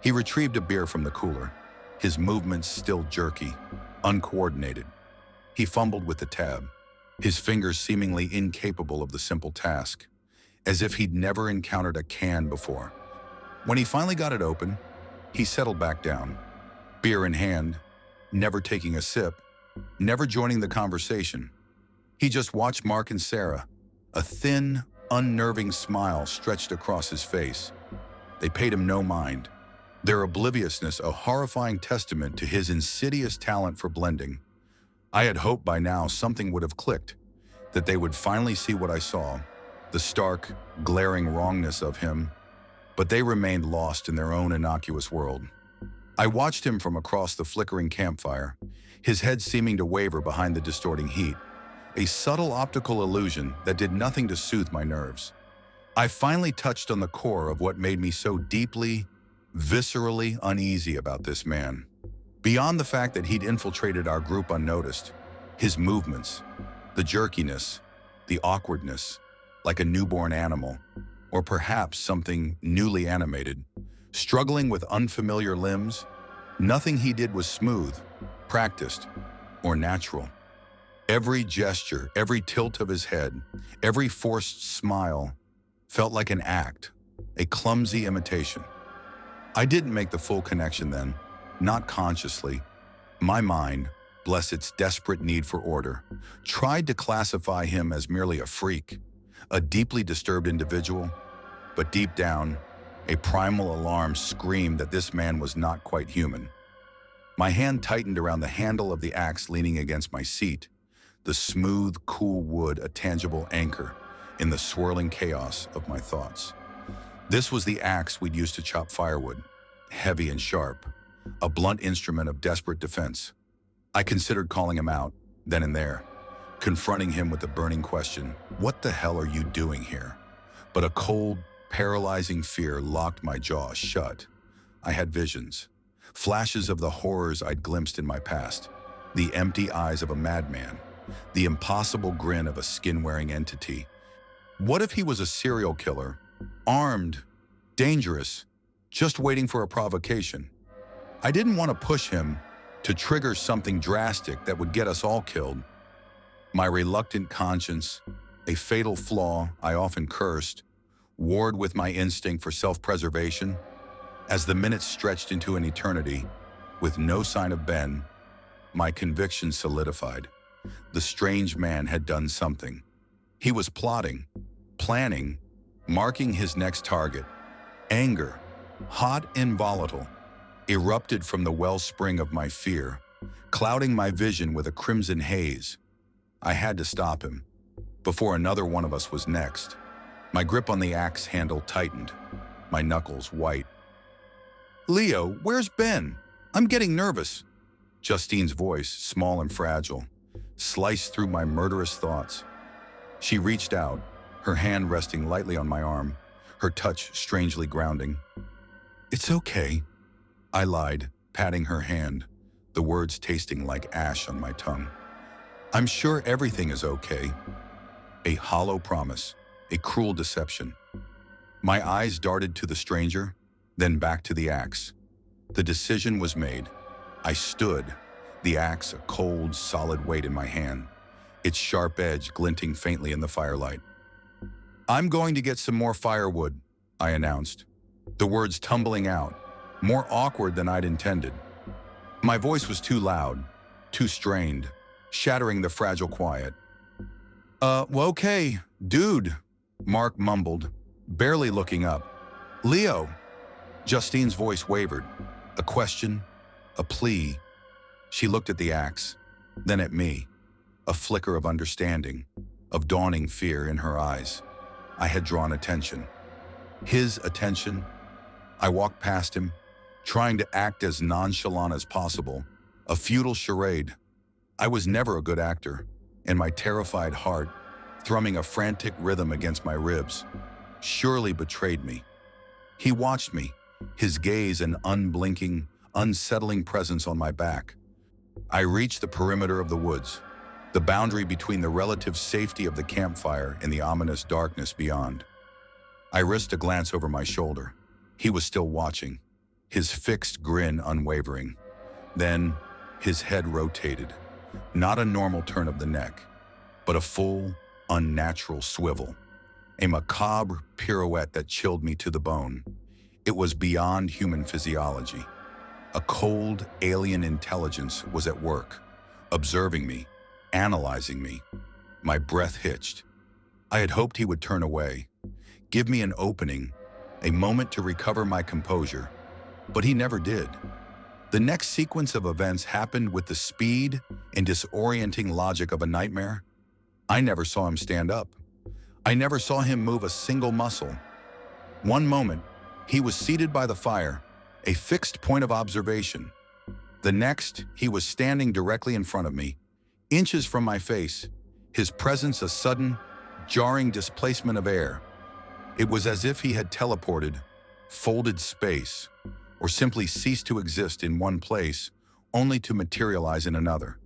He retrieved a beer from the cooler, his movements still jerky, uncoordinated. He fumbled with the tab, his fingers seemingly incapable of the simple task, as if he'd never encountered a can before. When he finally got it open, he settled back down, beer in hand, never taking a sip, never joining the conversation. He just watched Mark and Sarah, a thin, unnerving smile stretched across his face. They paid him no mind, their obliviousness a horrifying testament to his insidious talent for blending. I had hoped by now something would have clicked, that they would finally see what I saw, the stark, glaring wrongness of him, but they remained lost in their own innocuous world. I watched him from across the flickering campfire, his head seeming to waver behind the distorting heat, a subtle optical illusion that did nothing to soothe my nerves. I finally touched on the core of what made me so deeply, viscerally uneasy about this man. Beyond the fact that he'd infiltrated our group unnoticed, his movements, the jerkiness, the awkwardness, like a newborn animal, or perhaps something newly animated, struggling with unfamiliar limbs, nothing he did was smooth, practiced, or natural. Every gesture, every tilt of his head, every forced smile felt like an act, a clumsy imitation. I didn't make the full connection then, not consciously. My mind, bless its desperate need for order, tried to classify him as merely a freak, a deeply disturbed individual, but deep down, a primal alarm screamed that this man was not quite human. My hand tightened around the handle of the axe leaning against my seat, the smooth, cool wood a tangible anchor in the swirling chaos of my thoughts. This was the axe we'd used to chop firewood, heavy and sharp, a blunt instrument of desperate defense. I considered calling him out, then and there, confronting him with the burning question, "What the hell are you doing here?" But a cold, paralyzing fear locked my jaw shut. I had visions, flashes of the horrors I'd glimpsed in my past, the empty eyes of a madman, the impossible grin of a skin-wearing entity. What if he was a serial killer, armed, dangerous, just waiting for a provocation? I didn't want to push him to trigger something drastic that would get us all killed. My reluctant conscience, a fatal flaw I often cursed, warred with my instinct for self-preservation. As the minutes stretched into an eternity, with no sign of Ben, my conviction solidified. The strange man had done something. He was plotting, planning, marking his next target. Anger, hot and volatile, erupted from the wellspring of my fear, clouding my vision with a crimson haze. I had to stop him, before another one of us was next. My grip on the axe handle tightened, my knuckles white. "Leo, where's Ben? I'm getting nervous." Justine's voice, small and fragile, sliced through my murderous thoughts. She reached out, her hand resting lightly on my arm, her touch strangely grounding. "It's okay," I lied, patting her hand, the words tasting like ash on my tongue. "I'm sure everything is okay." A hollow promise, a cruel deception. My eyes darted to the stranger, then back to the axe. The decision was made. I stood, the axe a cold, solid weight in my hand, its sharp edge glinting faintly in the firelight. "I'm going to get some more firewood," I announced, the words tumbling out, more awkward than I'd intended. My voice was too loud, too strained, shattering the fragile quiet. Well, okay, dude," Mark mumbled, barely looking up. "Leo!" Justine's voice wavered. A question, a plea. She looked at the axe, then at me, a flicker of understanding, of dawning fear in her eyes. I had drawn attention. His attention. I walked past him, trying to act as nonchalant as possible, a futile charade. I was never a good actor, and my terrified heart, thrumming a frantic rhythm against my ribs, surely betrayed me. He watched me, his gaze an unblinking, unsettling presence on my back. I reached the perimeter of the woods, the boundary between the relative safety of the campfire and the ominous darkness beyond. I risked a glance over my shoulder. He was still watching, his fixed grin unwavering. Then, his head rotated, not a normal turn of the neck, but a full, unnatural swivel, a macabre pirouette that chilled me to the bone. It was beyond human physiology. A cold, alien intelligence was at work, observing me, analyzing me. My breath hitched. I had hoped he would turn away, give me an opening, a moment to recover my composure, but he never did. The next sequence of events happened with the speed and disorienting logic of a nightmare. I never saw him stand up. I never saw him move a single muscle. One moment, he was seated by the fire, a fixed point of observation. The next, he was standing directly in front of me, inches from my face, his presence a sudden, jarring displacement of air. It was as if he had teleported, folded space, or simply ceased to exist in one place, only to materialize in another.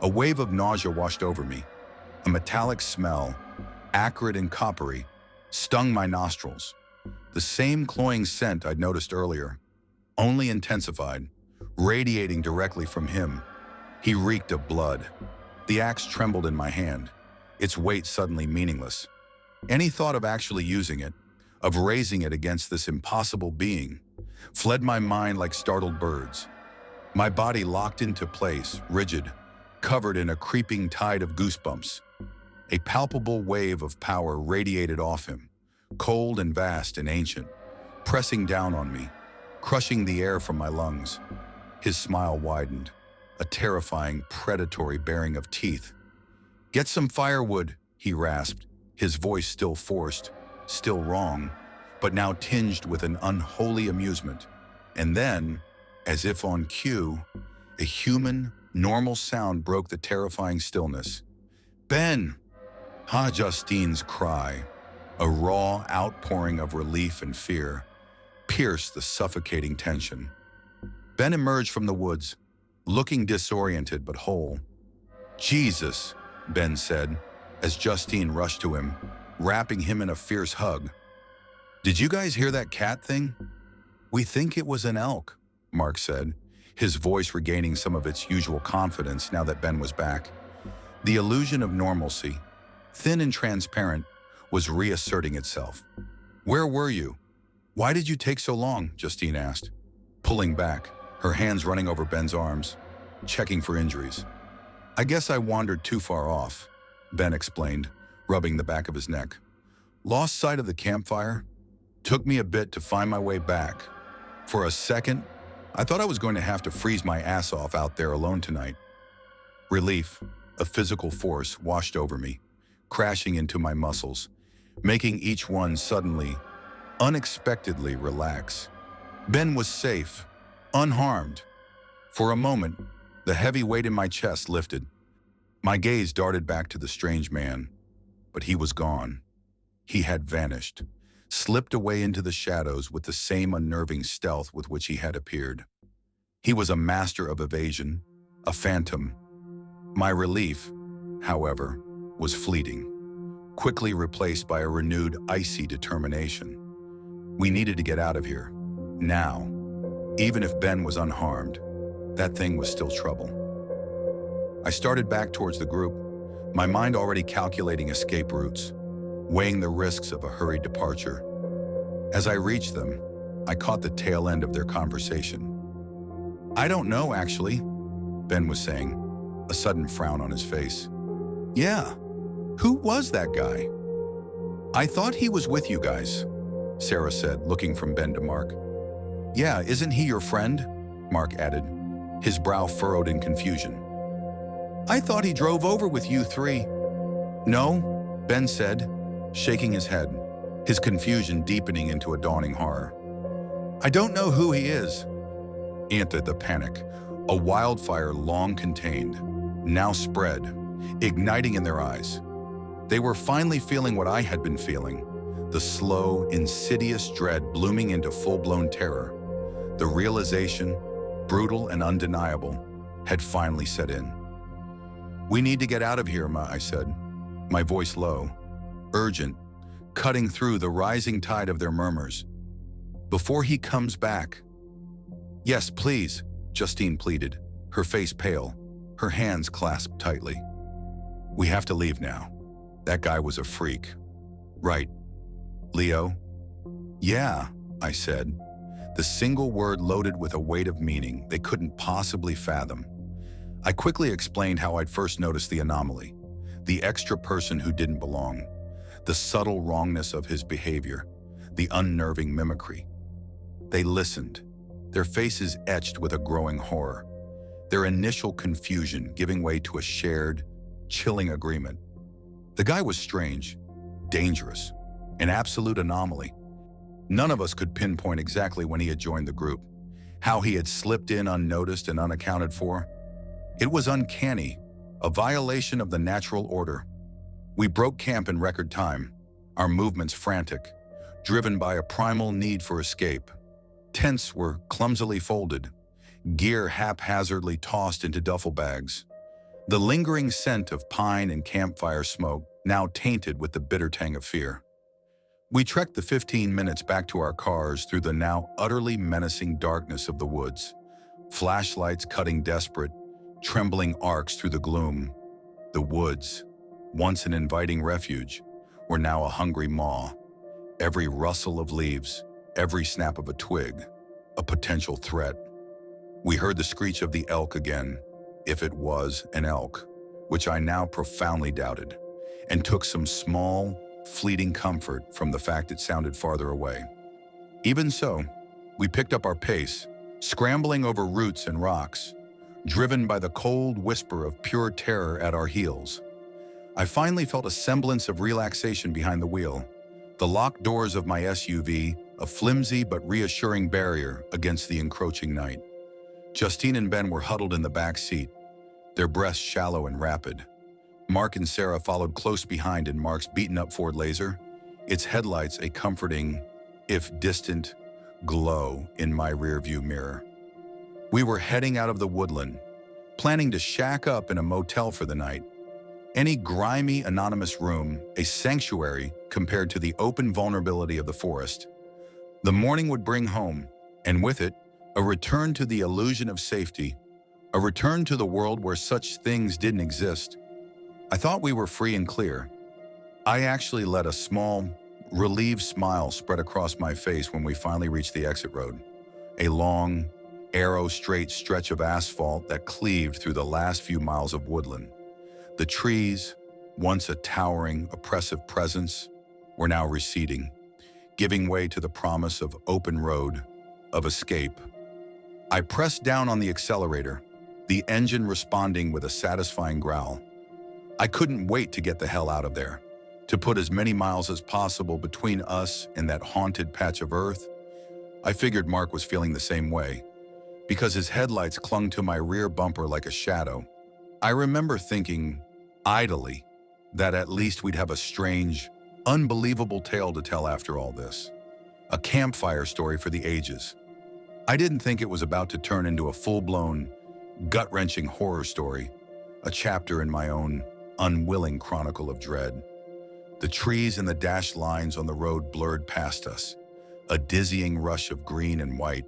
A wave of nausea washed over me. A metallic smell, acrid and coppery, stung my nostrils. The same cloying scent I'd noticed earlier, only intensified, radiating directly from him. He reeked of blood. The axe trembled in my hand, its weight suddenly meaningless. Any thought of actually using it, of raising it against this impossible being, fled my mind like startled birds. My body locked into place, rigid, covered in a creeping tide of goosebumps. A palpable wave of power radiated off him, cold and vast and ancient, pressing down on me, crushing the air from my lungs. His smile widened, a terrifying, predatory baring of teeth. "Get some firewood," he rasped, his voice still forced, still wrong, but now tinged with an unholy amusement. And then, as if on cue, a human, normal sound broke the terrifying stillness. "Ben!" Justine's cry, a raw outpouring of relief and fear, pierced the suffocating tension. Ben emerged from the woods, looking disoriented but whole. "Jesus," Ben said, as Justine rushed to him, wrapping him in a fierce hug. "Did you guys hear that cat thing?" "We think it was an elk," Mark said, his voice regaining some of its usual confidence now that Ben was back. The illusion of normalcy, thin and transparent, was reasserting itself. "Where were you? Why did you take so long?" Justine asked, pulling back, her hands running over Ben's arms, checking for injuries. "I guess I wandered too far off," Ben explained, rubbing the back of his neck. "Lost sight of the campfire. Took me a bit to find my way back. For a second, I thought I was going to have to freeze my ass off out there alone tonight." Relief, a physical force, washed over me, crashing into my muscles, making each one suddenly, unexpectedly relax. Ben was safe, unharmed. For a moment, the heavy weight in my chest lifted. My gaze darted back to the strange man, but he was gone. He had vanished, slipped away into the shadows with the same unnerving stealth with which he had appeared. He was a master of evasion, a phantom. My relief, however, was fleeting, quickly replaced by a renewed icy determination. We needed to get out of here, now. Even if Ben was unharmed, that thing was still trouble. I started back towards the group, my mind already calculating escape routes, weighing the risks of a hurried departure. As I reached them, I caught the tail end of their conversation. "I don't know, actually," Ben was saying, a sudden frown on his face. "Yeah, who was that guy?" "I thought he was with you guys," Sarah said, looking from Ben to Mark. "Yeah, isn't he your friend?" Mark added, his brow furrowed in confusion. "I thought he drove over with you three." "No," Ben said, shaking his head, his confusion deepening into a dawning horror. "I don't know who he is." Enter the panic, a wildfire long contained, now spread, igniting in their eyes. They were finally feeling what I had been feeling, the slow, insidious dread blooming into full-blown terror. The realization, brutal and undeniable, had finally set in. "We need to get out of here, Ma," I said, my voice low, urgent, cutting through the rising tide of their murmurs. "Before he comes back." "Yes, please," Justine pleaded, her face pale, her hands clasped tightly. "We have to leave now. That guy was a freak." "Right. Leo?" "Yeah," I said, the single word loaded with a weight of meaning they couldn't possibly fathom. I quickly explained how I'd first noticed the anomaly, the extra person who didn't belong, the subtle wrongness of his behavior, the unnerving mimicry. They listened, their faces etched with a growing horror, their initial confusion giving way to a shared, chilling agreement. The guy was strange, dangerous, an absolute anomaly. None of us could pinpoint exactly when he had joined the group, how he had slipped in unnoticed and unaccounted for. It was uncanny, a violation of the natural order. We broke camp in record time, our movements frantic, driven by a primal need for escape. Tents were clumsily folded, gear haphazardly tossed into duffel bags. The lingering scent of pine and campfire smoke now tainted with the bitter tang of fear. We trekked the 15 minutes back to our cars through the now utterly menacing darkness of the woods, flashlights cutting desperate, trembling arcs through the gloom. The woods, once an inviting refuge, were now a hungry maw. Every rustle of leaves, every snap of a twig, a potential threat. We heard the screech of the elk again, if it was an elk, which I now profoundly doubted, and took some small, fleeting comfort from the fact it sounded farther away. Even so, we picked up our pace, scrambling over roots and rocks, driven by the cold whisper of pure terror at our heels. I finally felt a semblance of relaxation behind the wheel, the locked doors of my SUV, a flimsy but reassuring barrier against the encroaching night. Justine and Ben were huddled in the back seat, their breaths shallow and rapid. Mark and Sarah followed close behind in Mark's beaten-up Ford Laser, its headlights a comforting, if distant, glow in my rearview mirror. We were heading out of the woodland, planning to shack up in a motel for the night. Any grimy, anonymous room, a sanctuary compared to the open vulnerability of the forest. The morning would bring home, and with it, a return to the illusion of safety, a return to the world where such things didn't exist. I thought we were free and clear. I actually let a small, relieved smile spread across my face when we finally reached the exit road, a long, arrow-straight stretch of asphalt that cleaved through the last few miles of woodland. The trees, once a towering, oppressive presence, were now receding, giving way to the promise of open road, of escape. I pressed down on the accelerator, the engine responding with a satisfying growl. I couldn't wait to get the hell out of there, to put as many miles as possible between us and that haunted patch of earth. I figured Mark was feeling the same way, because his headlights clung to my rear bumper like a shadow. I remember thinking, idly, that at least we'd have a strange, unbelievable tale to tell after all this. A campfire story for the ages. I didn't think it was about to turn into a full-blown, gut-wrenching horror story, a chapter in my own unwilling chronicle of dread. The trees and the dashed lines on the road blurred past us, a dizzying rush of green and white.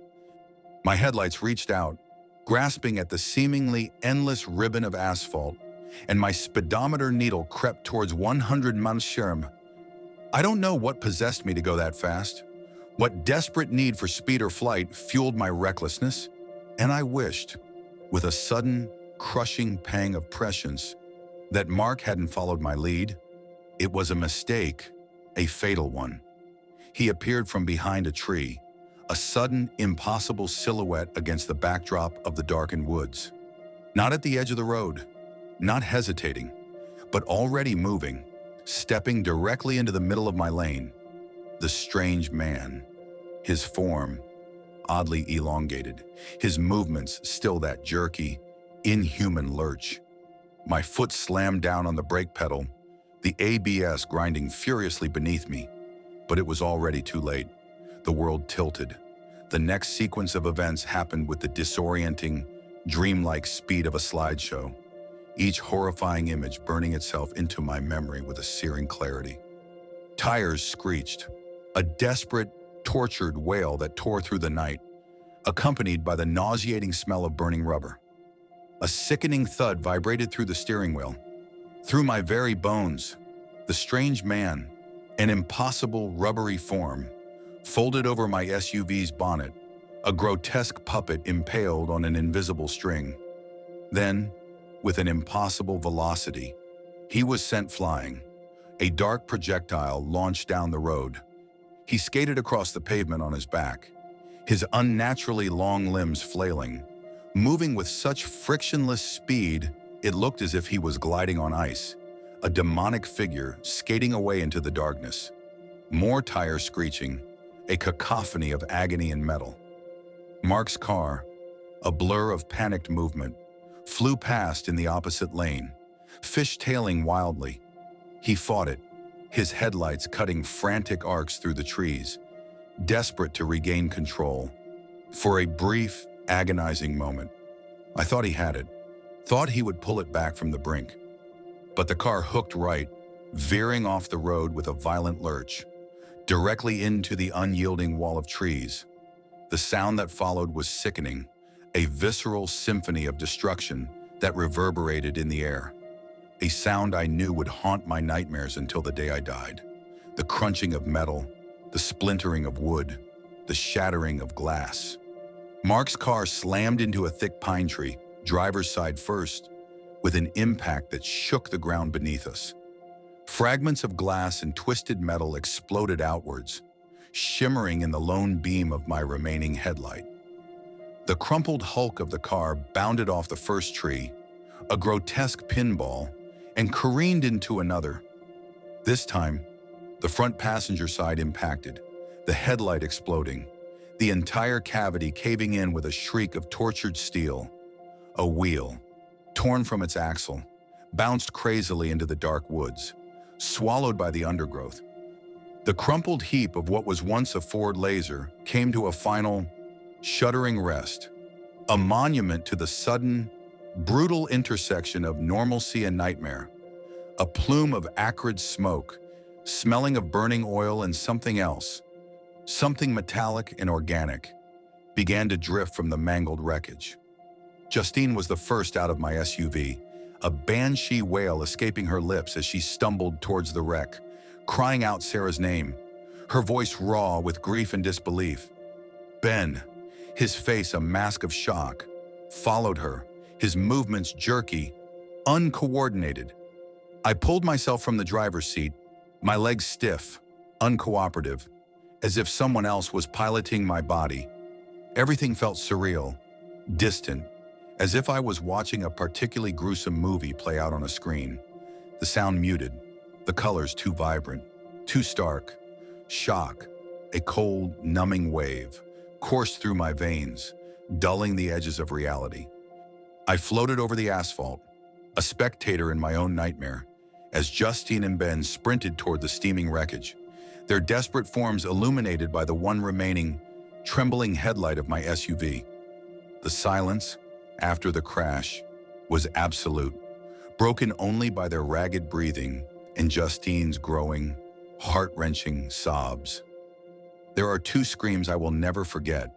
My headlights reached out, grasping at the seemingly endless ribbon of asphalt, and my speedometer needle crept towards 100 miles per hour. I don't know what possessed me to go that fast, what desperate need for speed or flight fueled my recklessness, and I wished, with a sudden, crushing pang of prescience, that Mark hadn't followed my lead. It was a mistake, a fatal one. He appeared from behind a tree, a sudden, impossible silhouette against the backdrop of the darkened woods. Not at the edge of the road, not hesitating, but already moving, stepping directly into the middle of my lane. The strange man, his form oddly elongated, his movements still that jerky, inhuman lurch. My foot slammed down on the brake pedal, the ABS grinding furiously beneath me, but it was already too late. The world tilted. The next sequence of events happened with the disorienting, dreamlike speed of a slideshow, each horrifying image burning itself into my memory with a searing clarity. Tires screeched, a desperate, tortured wail that tore through the night, accompanied by the nauseating smell of burning rubber. A sickening thud vibrated through the steering wheel. Through my very bones, the strange man, an impossible rubbery form, folded over my SUV's bonnet, a grotesque puppet impaled on an invisible string. Then, with an impossible velocity, he was sent flying, a dark projectile launched down the road. He skated across the pavement on his back, his unnaturally long limbs flailing, moving with such frictionless speed it looked as if he was gliding on ice, a demonic figure skating away into the darkness. More tires screeching, a cacophony of agony and metal. Mark's car, a blur of panicked movement, flew past in the opposite lane, fishtailing wildly. He fought it, his headlights cutting frantic arcs through the trees, desperate to regain control. For a brief, agonizing moment, I thought he had it, thought he would pull it back from the brink. But the car hooked right, veering off the road with a violent lurch, directly into the unyielding wall of trees. The sound that followed was sickening, a visceral symphony of destruction that reverberated in the air. A sound I knew would haunt my nightmares until the day I died. The crunching of metal, the splintering of wood, the shattering of glass. Mark's car slammed into a thick pine tree, driver's side first, with an impact that shook the ground beneath us. Fragments of glass and twisted metal exploded outwards, shimmering in the lone beam of my remaining headlight. The crumpled hulk of the car bounded off the first tree, a grotesque pinball, and careened into another. This time, the front passenger side impacted, the headlight exploding, the entire cavity caving in with a shriek of tortured steel. A wheel, torn from its axle, bounced crazily into the dark woods, swallowed by the undergrowth. The crumpled heap of what was once a Ford Laser came to a final, shuddering rest, a monument to the sudden, brutal intersection of normalcy and nightmare. A plume of acrid smoke, smelling of burning oil and something else, something metallic and organic, began to drift from the mangled wreckage. Justine was the first out of my SUV, a banshee wail escaping her lips as she stumbled towards the wreck, crying out Sarah's name, her voice raw with grief and disbelief. Ben, his face a mask of shock, followed her, his movements jerky, uncoordinated. I pulled myself from the driver's seat, my legs stiff, uncooperative, as if someone else was piloting my body. Everything felt surreal, distant, as if I was watching a particularly gruesome movie play out on a screen. The sound muted, the colors too vibrant, too stark. Shock, a cold, numbing wave, coursed through my veins, dulling the edges of reality. I floated over the asphalt, a spectator in my own nightmare, as Justine and Ben sprinted toward the steaming wreckage, their desperate forms illuminated by the one remaining, trembling headlight of my SUV. The silence, after the crash, was absolute, broken only by their ragged breathing and Justine's growing, heart-wrenching sobs. There are two screams I will never forget.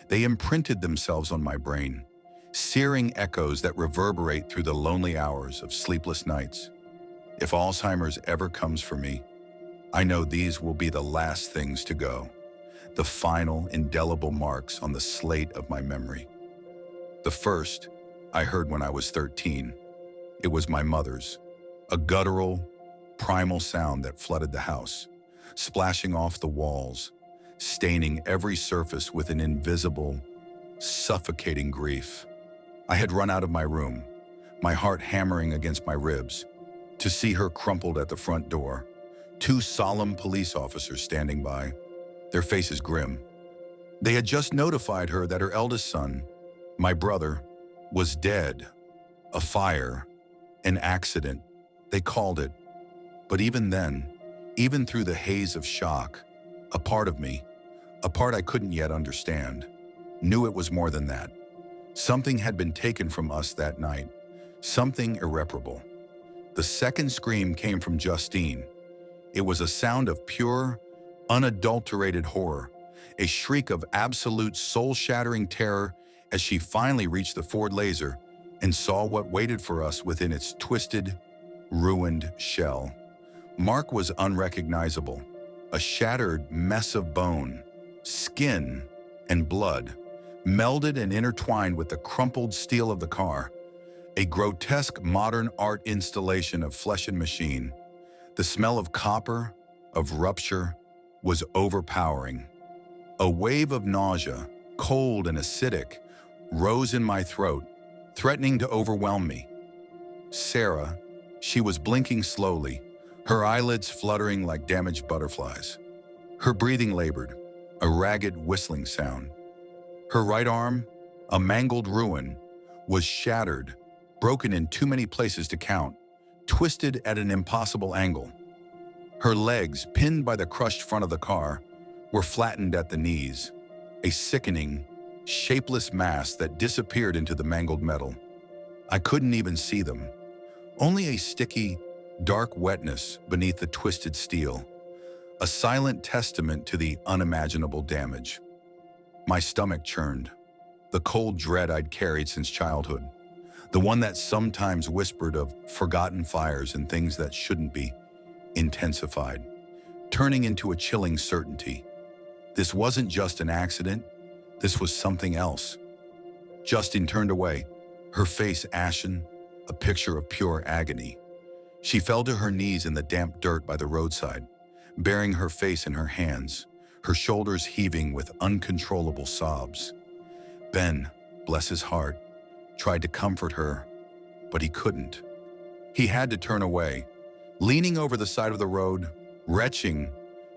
They imprinted themselves on my brain, searing echoes that reverberate through the lonely hours of sleepless nights. If Alzheimer's ever comes for me, I know these will be the last things to go, the final indelible marks on the slate of my memory. The first, I heard when I was 13. It was my mother's, a guttural, primal sound that flooded the house, splashing off the walls, staining every surface with an invisible, suffocating grief. I had run out of my room, my heart hammering against my ribs, to see her crumpled at the front door, two solemn police officers standing by, their faces grim. They had just notified her that her eldest son, my brother, was dead. A fire, an accident, they called it. But even then, even through the haze of shock, a part of me, a part I couldn't yet understand, knew it was more than that. Something had been taken from us that night, something irreparable. The second scream came from Justine. It was a sound of pure, unadulterated horror, a shriek of absolute soul-shattering terror as she finally reached the Ford Laser and saw what waited for us within its twisted, ruined shell. Mark was unrecognizable, a shattered mess of bone, skin, and blood, melded and intertwined with the crumpled steel of the car, a grotesque modern art installation of flesh and machine. The smell of copper, of rupture, was overpowering. A wave of nausea, cold and acidic, rose in my throat, threatening to overwhelm me. Sarah, she was blinking slowly, her eyelids fluttering like damaged butterflies. Her breathing labored, a ragged whistling sound. Her right arm, a mangled ruin, was shattered, broken in too many places to count, twisted at an impossible angle. Her legs, pinned by the crushed front of the car, were flattened at the knees, a sickening, shapeless mass that disappeared into the mangled metal. I couldn't even see them, only a sticky, dark wetness beneath the twisted steel, a silent testament to the unimaginable damage. My stomach churned, the cold dread I'd carried since childhood, the one that sometimes whispered of forgotten fires and things that shouldn't be, intensified, turning into a chilling certainty. This wasn't just an accident, this was something else. Justine turned away, her face ashen, a picture of pure agony. She fell to her knees in the damp dirt by the roadside, burying her face in her hands, her shoulders heaving with uncontrollable sobs. Ben, bless his heart, tried to comfort her, but he couldn't. He had to turn away, leaning over the side of the road, retching,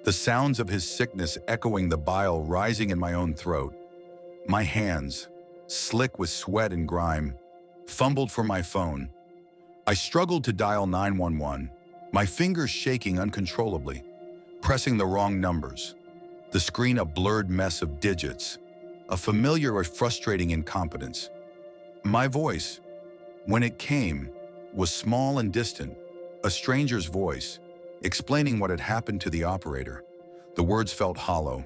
the sounds of his sickness echoing the bile rising in my own throat. My hands, slick with sweat and grime, fumbled for my phone. I struggled to dial 911, my fingers shaking uncontrollably, pressing the wrong numbers. The screen a blurred mess of digits, a familiar or frustrating incompetence. My voice, when it came, was small and distant, a stranger's voice, explaining what had happened to the operator. The words felt hollow,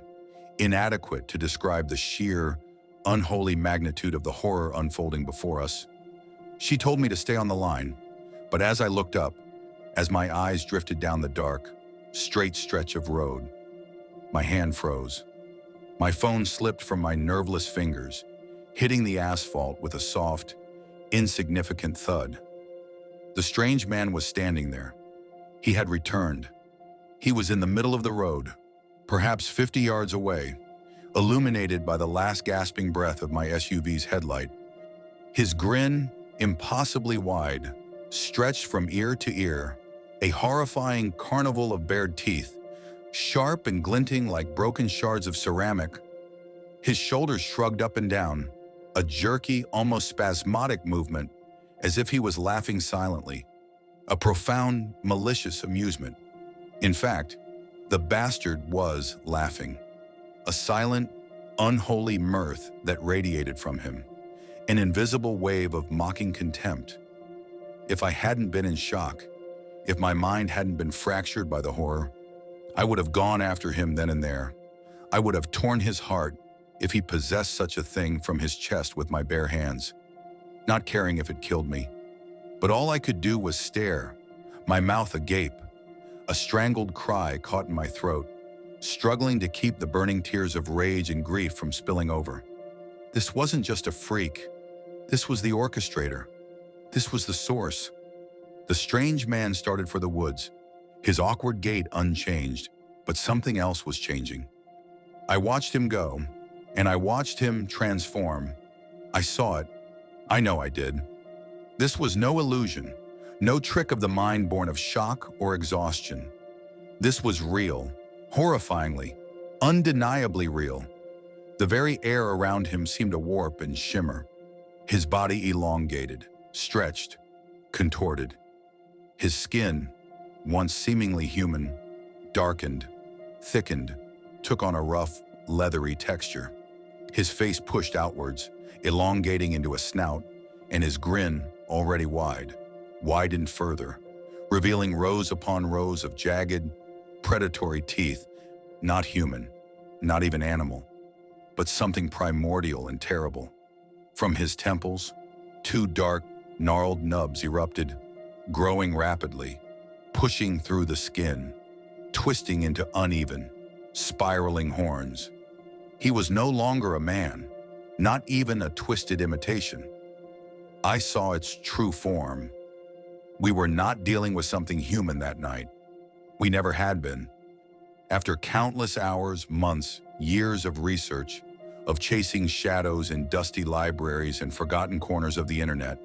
inadequate to describe the sheer, unholy magnitude of the horror unfolding before us. She told me to stay on the line, but as I looked up, as my eyes drifted down the dark, straight stretch of road, my hand froze. My phone slipped from my nerveless fingers, hitting the asphalt with a soft, insignificant thud. The strange man was standing there. He had returned. He was in the middle of the road, perhaps 50 yards away, illuminated by the last gasping breath of my SUV's headlight. His grin, impossibly wide, stretched from ear to ear, a horrifying carnival of bared teeth, sharp and glinting like broken shards of ceramic. His shoulders shrugged up and down, a jerky, almost spasmodic movement, as if he was laughing silently, a profound, malicious amusement. In fact, the bastard was laughing, a silent, unholy mirth that radiated from him, an invisible wave of mocking contempt. If I hadn't been in shock, if my mind hadn't been fractured by the horror, I would have gone after him then and there. I would have torn his heart, if he possessed such a thing, from his chest with my bare hands, not caring if it killed me. But all I could do was stare, my mouth agape, a strangled cry caught in my throat, struggling to keep the burning tears of rage and grief from spilling over. This wasn't just a freak. This was the orchestrator. This was the source. The strange man started for the woods, his awkward gait unchanged, But something else was changing. I watched him go, and I watched him transform. I saw it. I know I did. This was no illusion, no trick of the mind born of shock or exhaustion. This was real, horrifyingly, undeniably real. The very air around him seemed to warp and shimmer. His body elongated, stretched, contorted. His skin, once seemingly human, darkened, thickened, took on a rough, leathery texture. His face pushed outwards, elongating into a snout, and his grin, already wide, widened further, revealing rows upon rows of jagged, predatory teeth, not human, not even animal, but something primordial and terrible. From his temples, two dark, gnarled nubs erupted, growing rapidly, pushing through the skin, twisting into uneven, spiraling horns. He was no longer a man, not even a twisted imitation. I saw its true form. We were not dealing with something human that night. We never had been. After countless hours, months, years of research, of chasing shadows in dusty libraries and forgotten corners of the internet,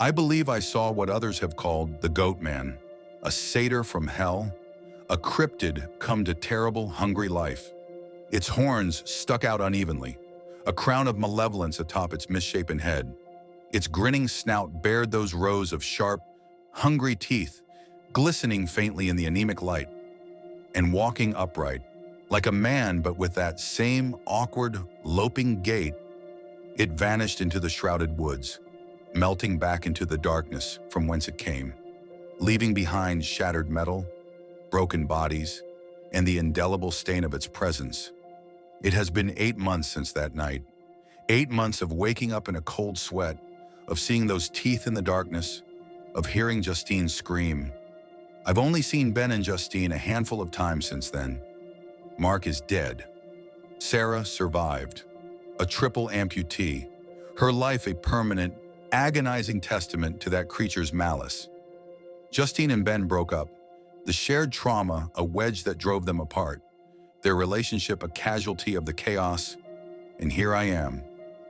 I believe I saw what others have called the Goat Man, a satyr from hell, a cryptid come to terrible, hungry life. Its horns stuck out unevenly, a crown of malevolence atop its misshapen head. Its grinning snout bared those rows of sharp, hungry teeth, glistening faintly in the anemic light, and walking upright, like a man but with that same awkward, loping gait, it vanished into the shrouded woods, melting back into the darkness from whence it came, leaving behind shattered metal, broken bodies, and the indelible stain of its presence. It has been 8 months since that night. 8 months of waking up in a cold sweat, of seeing those teeth in the darkness, of hearing Justine scream. I've only seen Ben and Justine a handful of times since then. Mark is dead. Sarah survived. A triple amputee. Her life a permanent, agonizing testament to that creature's malice. Justine and Ben broke up. The shared trauma, a wedge that drove them apart. Their relationship a casualty of the chaos. And here I am,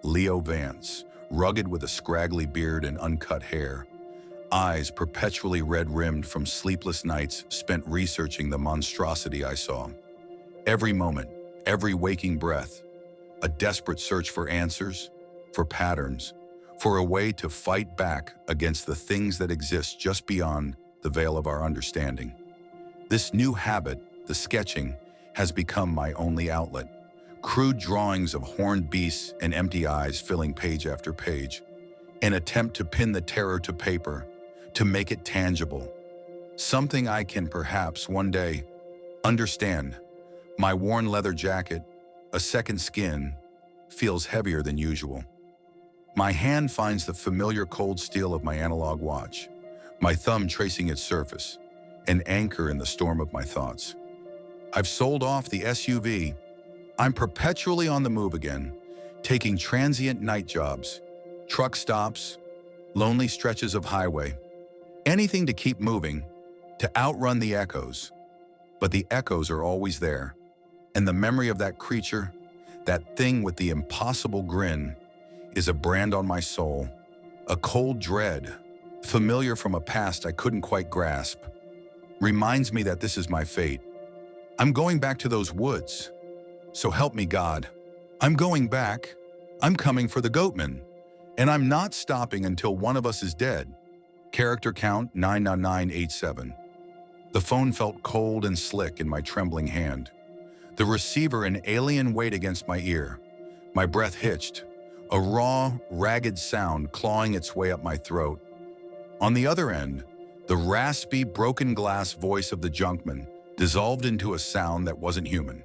Leo Vance, rugged with a scraggly beard and uncut hair. Eyes perpetually red-rimmed from sleepless nights spent researching the monstrosity I saw. Every moment, every waking breath, a desperate search for answers, for patterns, for a way to fight back against the things that exist just beyond the veil of our understanding. This new habit, the sketching, has become my only outlet. Crude drawings of horned beasts and empty eyes filling page after page. An attempt to pin the terror to paper, to make it tangible. Something I can perhaps one day understand. My worn leather jacket, a second skin, feels heavier than usual. My hand finds the familiar cold steel of my analog watch, my thumb tracing its surface, an anchor in the storm of my thoughts. I've sold off the SUV. I'm perpetually on the move again, taking transient night jobs, truck stops, lonely stretches of highway, anything to keep moving, to outrun the echoes. But the echoes are always there, and the memory of that creature, that thing with the impossible grin, is a brand on my soul, a cold dread, familiar from a past I couldn't quite grasp. Reminds me that this is my fate. I'm going back to those woods. So help me God. I'm going back. I'm coming for the Goatman. And I'm not stopping until one of us is dead. Character count 99987. The phone felt cold and slick in my trembling hand. The receiver an alien weight against my ear. My breath hitched, a raw, ragged sound clawing its way up my throat. On the other end, the raspy, broken glass voice of the junkman dissolved into a sound that wasn't human.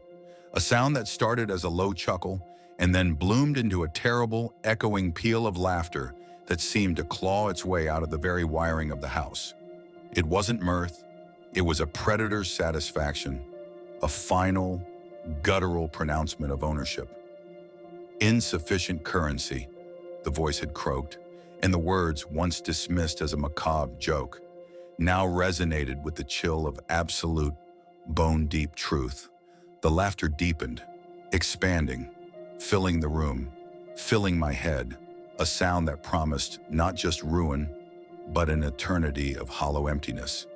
A sound that started as a low chuckle and then bloomed into a terrible, echoing peal of laughter that seemed to claw its way out of the very wiring of the house. It wasn't mirth. It was a predator's satisfaction, a final, guttural pronouncement of ownership. Insufficient currency, the voice had croaked, and the words, once dismissed as a macabre joke, now resonated with the chill of absolute, bone-deep truth. The laughter deepened, expanding, filling the room, filling my head, a sound that promised not just ruin, but an eternity of hollow emptiness.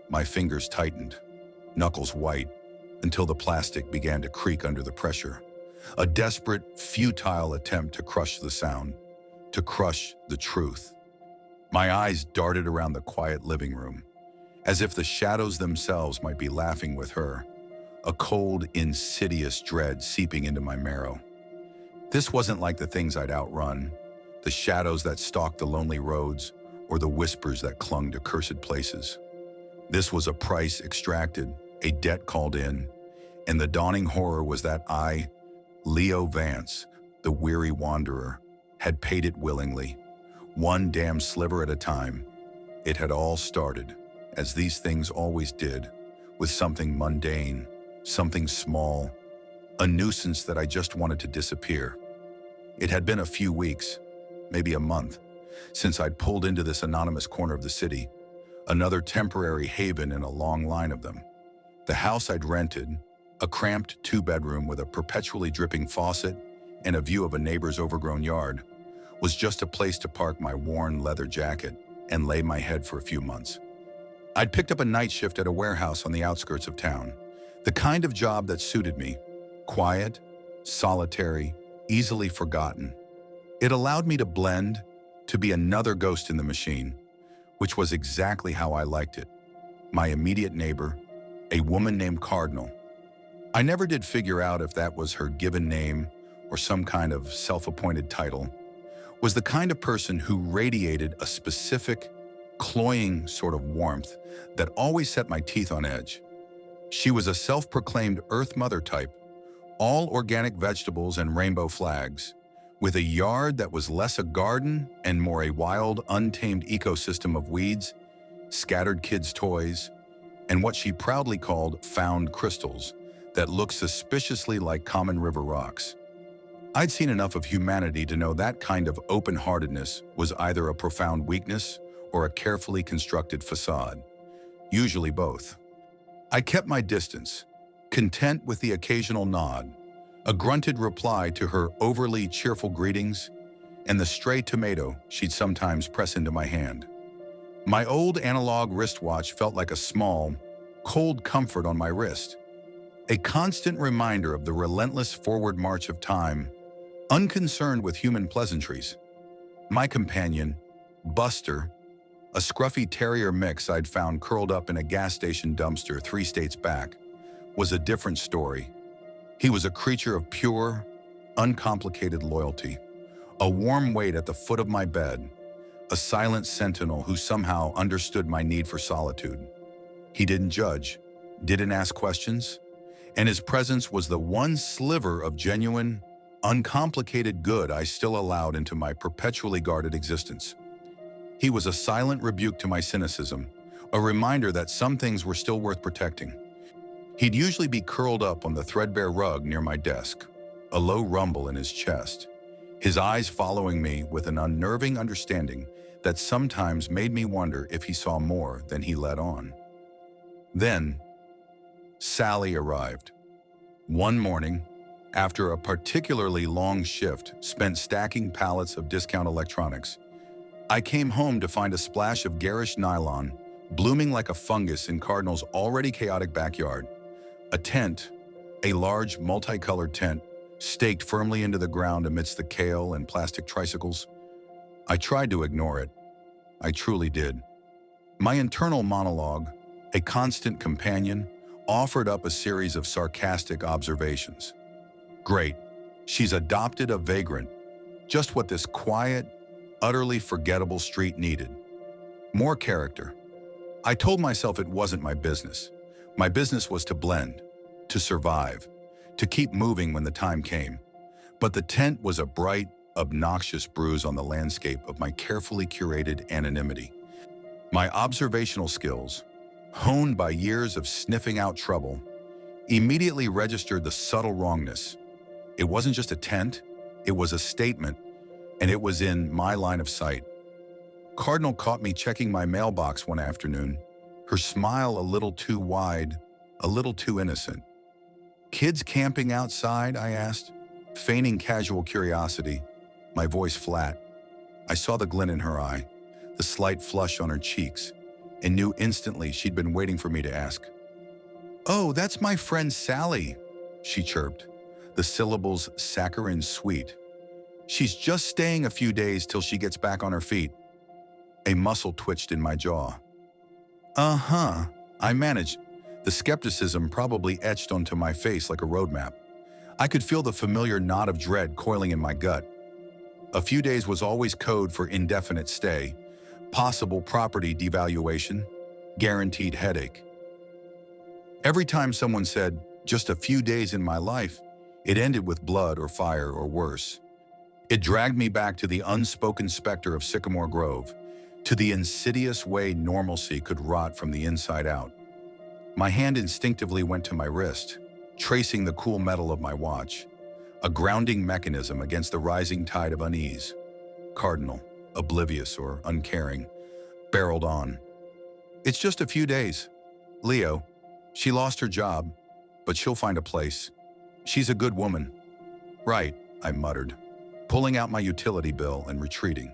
My fingers tightened, knuckles white, until the plastic began to creak under the pressure. A desperate, futile attempt to crush the sound, to crush the truth. My eyes darted around the quiet living room, as if the shadows themselves might be laughing with her, a cold, insidious dread seeping into my marrow. This wasn't like the things I'd outrun, the shadows that stalked the lonely roads, or the whispers that clung to cursed places. This was a price extracted, a debt called in, and the dawning horror was that I, Leo Vance, the weary wanderer, had paid it willingly, one damn sliver at a time. It had all started, as these things always did, with something mundane, something small, a nuisance that I just wanted to disappear. It had been a few weeks, maybe a month, since I'd pulled into this anonymous corner of the city, another temporary haven in a long line of them. The house I'd rented, a cramped two-bedroom with a perpetually dripping faucet and a view of a neighbor's overgrown yard, was just a place to park my worn leather jacket and lay my head for a few months. I'd picked up a night shift at a warehouse on the outskirts of town, the kind of job that suited me, quiet, solitary, easily forgotten. It allowed me to blend, to be another ghost in the machine, which was exactly how I liked it. My immediate neighbor, a woman named Cardinal. I never did figure out if that was her given name or some kind of self-appointed title, was the kind of person who radiated a specific, cloying sort of warmth that always set my teeth on edge. She was a self-proclaimed Earth Mother type, all organic vegetables and rainbow flags, with a yard that was less a garden and more a wild, untamed ecosystem of weeds, scattered kids' toys, and what she proudly called found crystals that looked suspiciously like common river rocks. I'd seen enough of humanity to know that kind of open-heartedness was either a profound weakness or a carefully constructed facade, usually both. I kept my distance, content with the occasional nod, a grunted reply to her overly cheerful greetings, and the stray tomato she'd sometimes press into my hand. My old analog wristwatch felt like a small, cold comfort on my wrist, a constant reminder of the relentless forward march of time, unconcerned with human pleasantries. My companion, Buster, a scruffy terrier mix I'd found curled up in a gas station dumpster 3 states back, was a different story. He was a creature of pure, uncomplicated loyalty, a warm weight at the foot of my bed, a silent sentinel who somehow understood my need for solitude. He didn't judge, didn't ask questions, and his presence was the one sliver of genuine, uncomplicated good I still allowed into my perpetually guarded existence. He was a silent rebuke to my cynicism, a reminder that some things were still worth protecting. He'd usually be curled up on the threadbare rug near my desk, a low rumble in his chest, his eyes following me with an unnerving understanding that sometimes made me wonder if he saw more than he let on. Then, Sally arrived. One morning, after a particularly long shift spent stacking pallets of discount electronics, I came home to find a splash of garish nylon blooming like a fungus in Cardinal's already chaotic backyard. A tent, a large multicolored tent, staked firmly into the ground amidst the kale and plastic tricycles. I tried to ignore it. I truly did. My internal monologue, a constant companion, offered up a series of sarcastic observations. Great, she's adopted a vagrant, just what this quiet, utterly forgettable street needed. More character. I told myself it wasn't my business. My business was to blend, to survive, to keep moving when the time came. But the tent was a bright, obnoxious bruise on the landscape of my carefully curated anonymity. My observational skills, honed by years of sniffing out trouble, immediately registered the subtle wrongness. It wasn't just a tent, it was a statement, and it was in my line of sight. Cardinal caught me checking my mailbox one afternoon, her smile a little too wide, a little too innocent. "Kids camping outside?" I asked, feigning casual curiosity, my voice flat. I saw the glint in her eye, the slight flush on her cheeks, and knew instantly she'd been waiting for me to ask. "Oh, that's my friend Sally," she chirped, the syllables saccharine sweet. "She's just staying a few days till she gets back on her feet." A muscle twitched in my jaw. "Uh-huh," I managed. The skepticism probably etched onto my face like a roadmap. I could feel the familiar knot of dread coiling in my gut. A few days was always code for indefinite stay, possible property devaluation, guaranteed headache. Every time someone said, "just a few days in my life," it ended with blood or fire or worse. It dragged me back to the unspoken specter of Sycamore Grove, to the insidious way normalcy could rot from the inside out. My hand instinctively went to my wrist, tracing the cool metal of my watch, a grounding mechanism against the rising tide of unease. Cardinal, oblivious or uncaring, barreled on. "It's just a few days. Leo, she lost her job, but she'll find a place. She's a good woman." "Right," I muttered, pulling out my utility bill and retreating.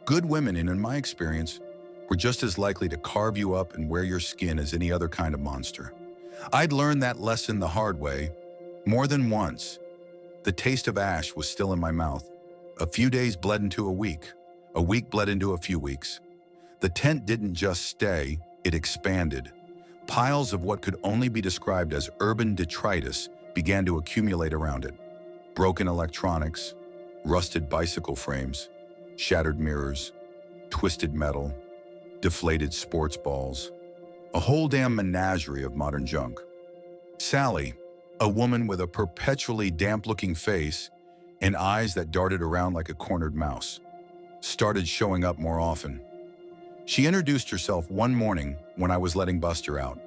Good women, in my experience, were just as likely to carve you up and wear your skin as any other kind of monster. I'd learned that lesson the hard way, more than once. The taste of ash was still in my mouth. A few days bled into a week bled into a few weeks. The tent didn't just stay, it expanded. Piles of what could only be described as urban detritus began to accumulate around it. Broken electronics, rusted bicycle frames, shattered mirrors, twisted metal, deflated sports balls, a whole damn menagerie of modern junk. Sally, a woman with a perpetually damp-looking face and eyes that darted around like a cornered mouse, started showing up more often. She introduced herself one morning when I was letting Buster out.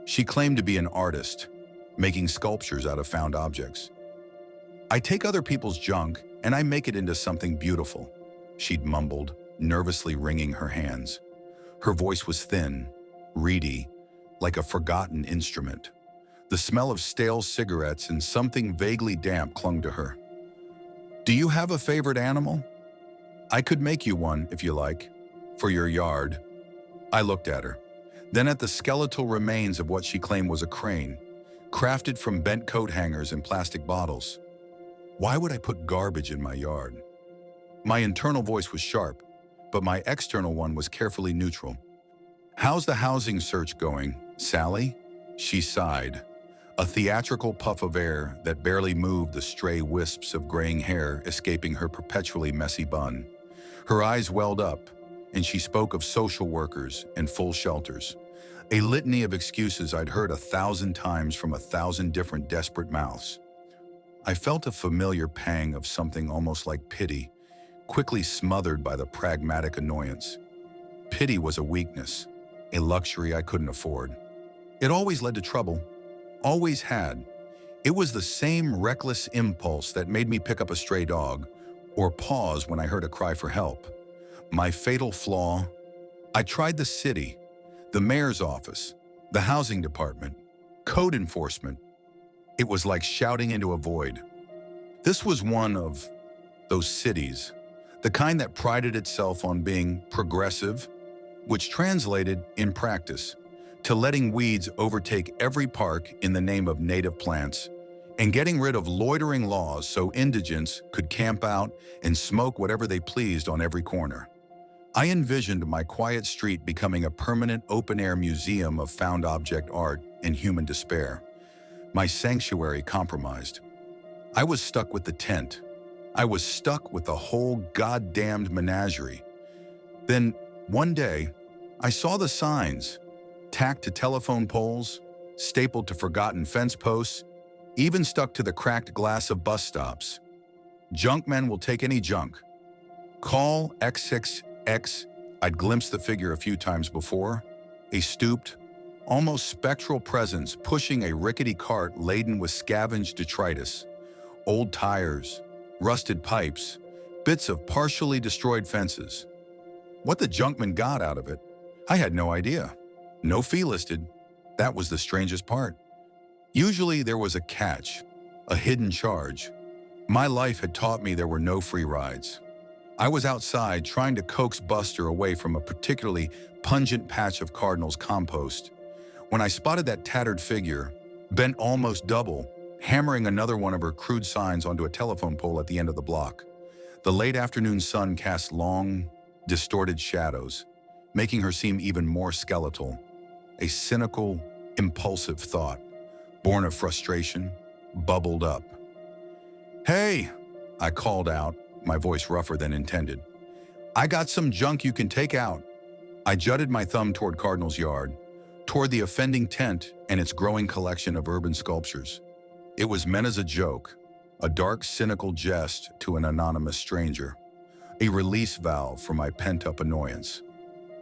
She claimed to be an artist, making sculptures out of found objects. "I take other people's junk and I make it into something beautiful," she'd mumbled, nervously wringing her hands. Her voice was thin, reedy, like a forgotten instrument. The smell of stale cigarettes and something vaguely damp clung to her. "Do you have a favorite animal? I could make you one, if you like, for your yard." I looked at her, then at the skeletal remains of what she claimed was a crane, crafted from bent coat hangers and plastic bottles. Why would I put garbage in my yard? My internal voice was sharp, but my external one was carefully neutral. "How's the housing search going, Sally?" She sighed, a theatrical puff of air that barely moved the stray wisps of graying hair escaping her perpetually messy bun. Her eyes welled up, and she spoke of social workers and full shelters, a litany of excuses I'd heard 1,000 times from 1,000 different desperate mouths. I felt a familiar pang of something almost like pity, quickly smothered by the pragmatic annoyance. Pity was a weakness, a luxury I couldn't afford. It always led to trouble, always had. It was the same reckless impulse that made me pick up a stray dog or pause when I heard a cry for help. My fatal flaw: I tried the city, the mayor's office, the housing department, code enforcement. It was like shouting into a void. This was one of those cities, the kind that prided itself on being progressive, which translated, in practice, to letting weeds overtake every park in the name of native plants and getting rid of loitering laws so indigents could camp out and smoke whatever they pleased on every corner. I envisioned my quiet street becoming a permanent open-air museum of found object art and human despair. My sanctuary compromised. I was stuck with the tent. I was stuck with the whole goddamned menagerie. Then, one day, I saw the signs, tacked to telephone poles, stapled to forgotten fence posts, even stuck to the cracked glass of bus stops. "Junkmen will take any junk. Call XXX." I'd glimpsed the figure a few times before, a stooped, almost spectral presence pushing a rickety cart laden with scavenged detritus, old tires, rusted pipes, bits of partially destroyed fences. What the junkman got out of it, I had no idea. No fee listed. That was the strangest part. Usually there was a catch, a hidden charge. My life had taught me there were no free rides. I was outside trying to coax Buster away from a particularly pungent patch of Cardinals compost when I spotted that tattered figure, bent almost double, hammering another one of her crude signs onto a telephone pole at the end of the block. The late afternoon sun cast long, distorted shadows, making her seem even more skeletal. A cynical, impulsive thought, born of frustration, bubbled up. "Hey," I called out, my voice rougher than intended. "I got some junk you can take out." I jutted my thumb toward Cardinal's yard, toward the offending tent and its growing collection of urban sculptures. It was meant as a joke, a dark, cynical jest to an anonymous stranger, a release valve for my pent-up annoyance.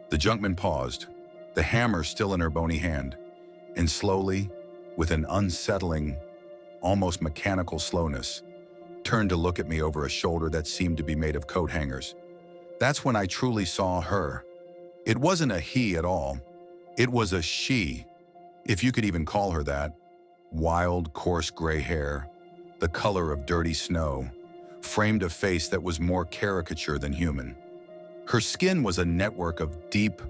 The junkman paused, the hammer still in her bony hand, and slowly, with an unsettling, almost mechanical slowness, turned to look at me over a shoulder that seemed to be made of coat hangers. That's when I truly saw her. It wasn't a he at all. It was a she, if you could even call her that. Wild, coarse gray hair, the color of dirty snow, framed a face that was more caricature than human. Her skin was a network of deep,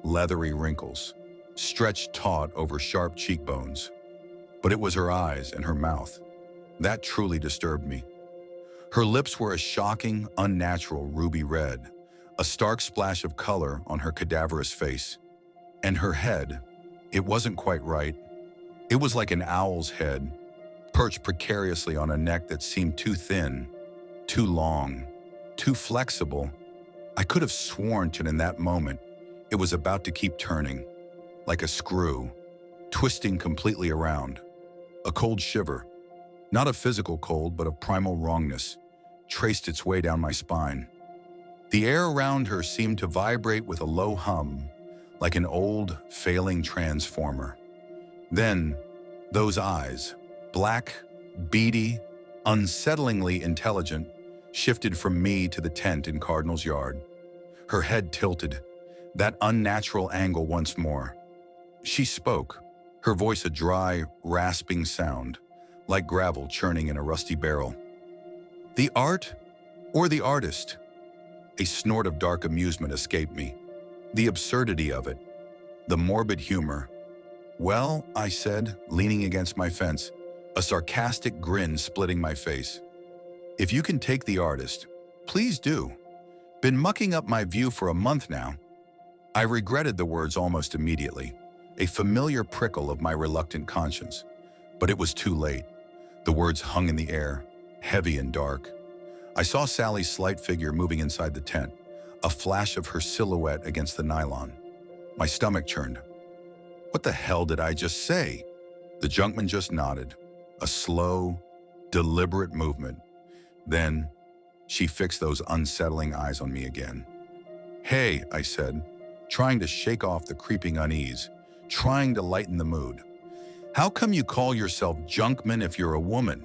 leathery wrinkles, stretched taut over sharp cheekbones. But it was her eyes and her mouth. That truly disturbed me. Her lips were a shocking, unnatural ruby red, a stark splash of color on her cadaverous face. And her head, it wasn't quite right. It was like an owl's head, perched precariously on a neck that seemed too thin, too long, too flexible. I could have sworn that in that moment, it was about to keep turning, like a screw, twisting completely around. A cold shiver, not a physical cold, but of primal wrongness, traced its way down my spine. The air around her seemed to vibrate with a low hum, like an old, failing transformer. Then, those eyes, black, beady, unsettlingly intelligent, shifted from me to the tent in Cardinal's yard. Her head tilted, that unnatural angle once more. She spoke, her voice a dry, rasping sound, like gravel churning in a rusty barrel. "The art or the artist?" A snort of dark amusement escaped me. The absurdity of it, the morbid humor. "Well," I said, leaning against my fence, a sarcastic grin splitting my face. "If you can take the artist, please do. Been mucking up my view for a month now." I regretted the words almost immediately, a familiar prickle of my reluctant conscience. But it was too late. The words hung in the air, heavy and dark. I saw Sally's slight figure moving inside the tent, a flash of her silhouette against the nylon. My stomach churned. What the hell did I just say? The junkman just nodded, a slow, deliberate movement. Then, she fixed those unsettling eyes on me again. "Hey," I said, trying to shake off the creeping unease, trying to lighten the mood. "How come you call yourself junkman if you're a woman?"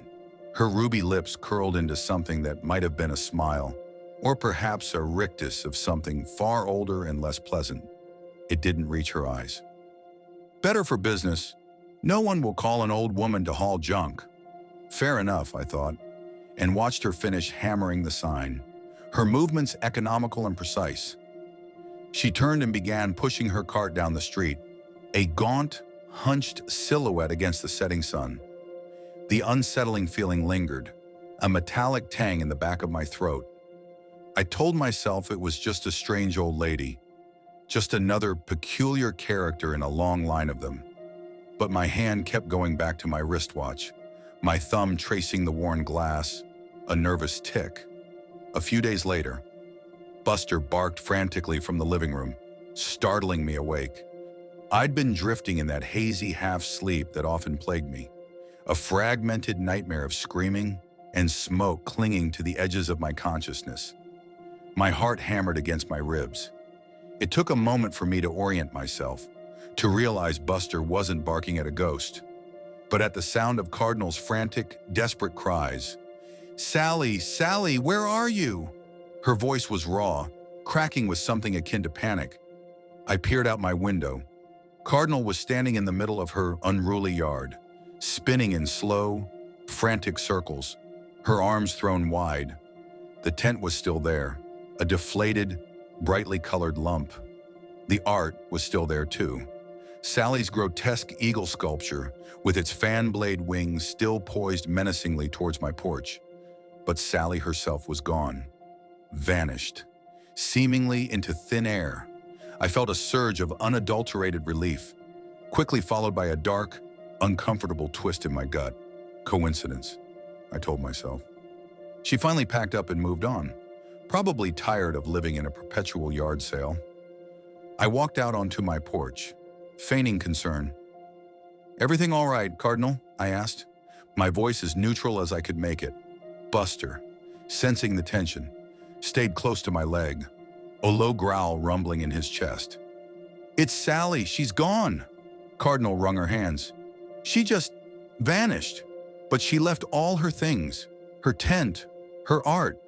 Her ruby lips curled into something that might have been a smile, or perhaps a rictus of something far older and less pleasant. It didn't reach her eyes. "Better for business. No one will call an old woman to haul junk." Fair enough, I thought, and watched her finish hammering the sign, her movements economical and precise. She turned and began pushing her cart down the street, a gaunt, hunched silhouette against the setting sun. The unsettling feeling lingered, a metallic tang in the back of my throat. I told myself it was just a strange old lady, just another peculiar character in a long line of them. But my hand kept going back to my wristwatch, my thumb tracing the worn glass, a nervous tick. A few days later, Buster barked frantically from the living room, startling me awake. I'd been drifting in that hazy half-sleep that often plagued me, a fragmented nightmare of screaming and smoke clinging to the edges of my consciousness. My heart hammered against my ribs. It took a moment for me to orient myself, to realize Buster wasn't barking at a ghost, but at the sound of Cardinal's frantic, desperate cries. "Sally, Sally, where are you?" Her voice was raw, cracking with something akin to panic. I peered out my window. Cardinal was standing in the middle of her unruly yard, spinning in slow, frantic circles, her arms thrown wide. The tent was still there, a deflated, brightly colored lump. The art was still there too. Sally's grotesque eagle sculpture, with its fan blade wings still poised menacingly towards my porch. But Sally herself was gone, vanished, seemingly into thin air. I felt a surge of unadulterated relief, quickly followed by a dark, uncomfortable twist in my gut. Coincidence, I told myself. She finally packed up and moved on, probably tired of living in a perpetual yard sale. I walked out onto my porch, feigning concern. "Everything all right, Cardinal?" I asked, my voice as neutral as I could make it. Buster, sensing the tension, stayed close to my leg, a low growl rumbling in his chest. "It's Sally, she's gone." Cardinal wrung her hands. "She just vanished, but she left all her things, her tent, her art."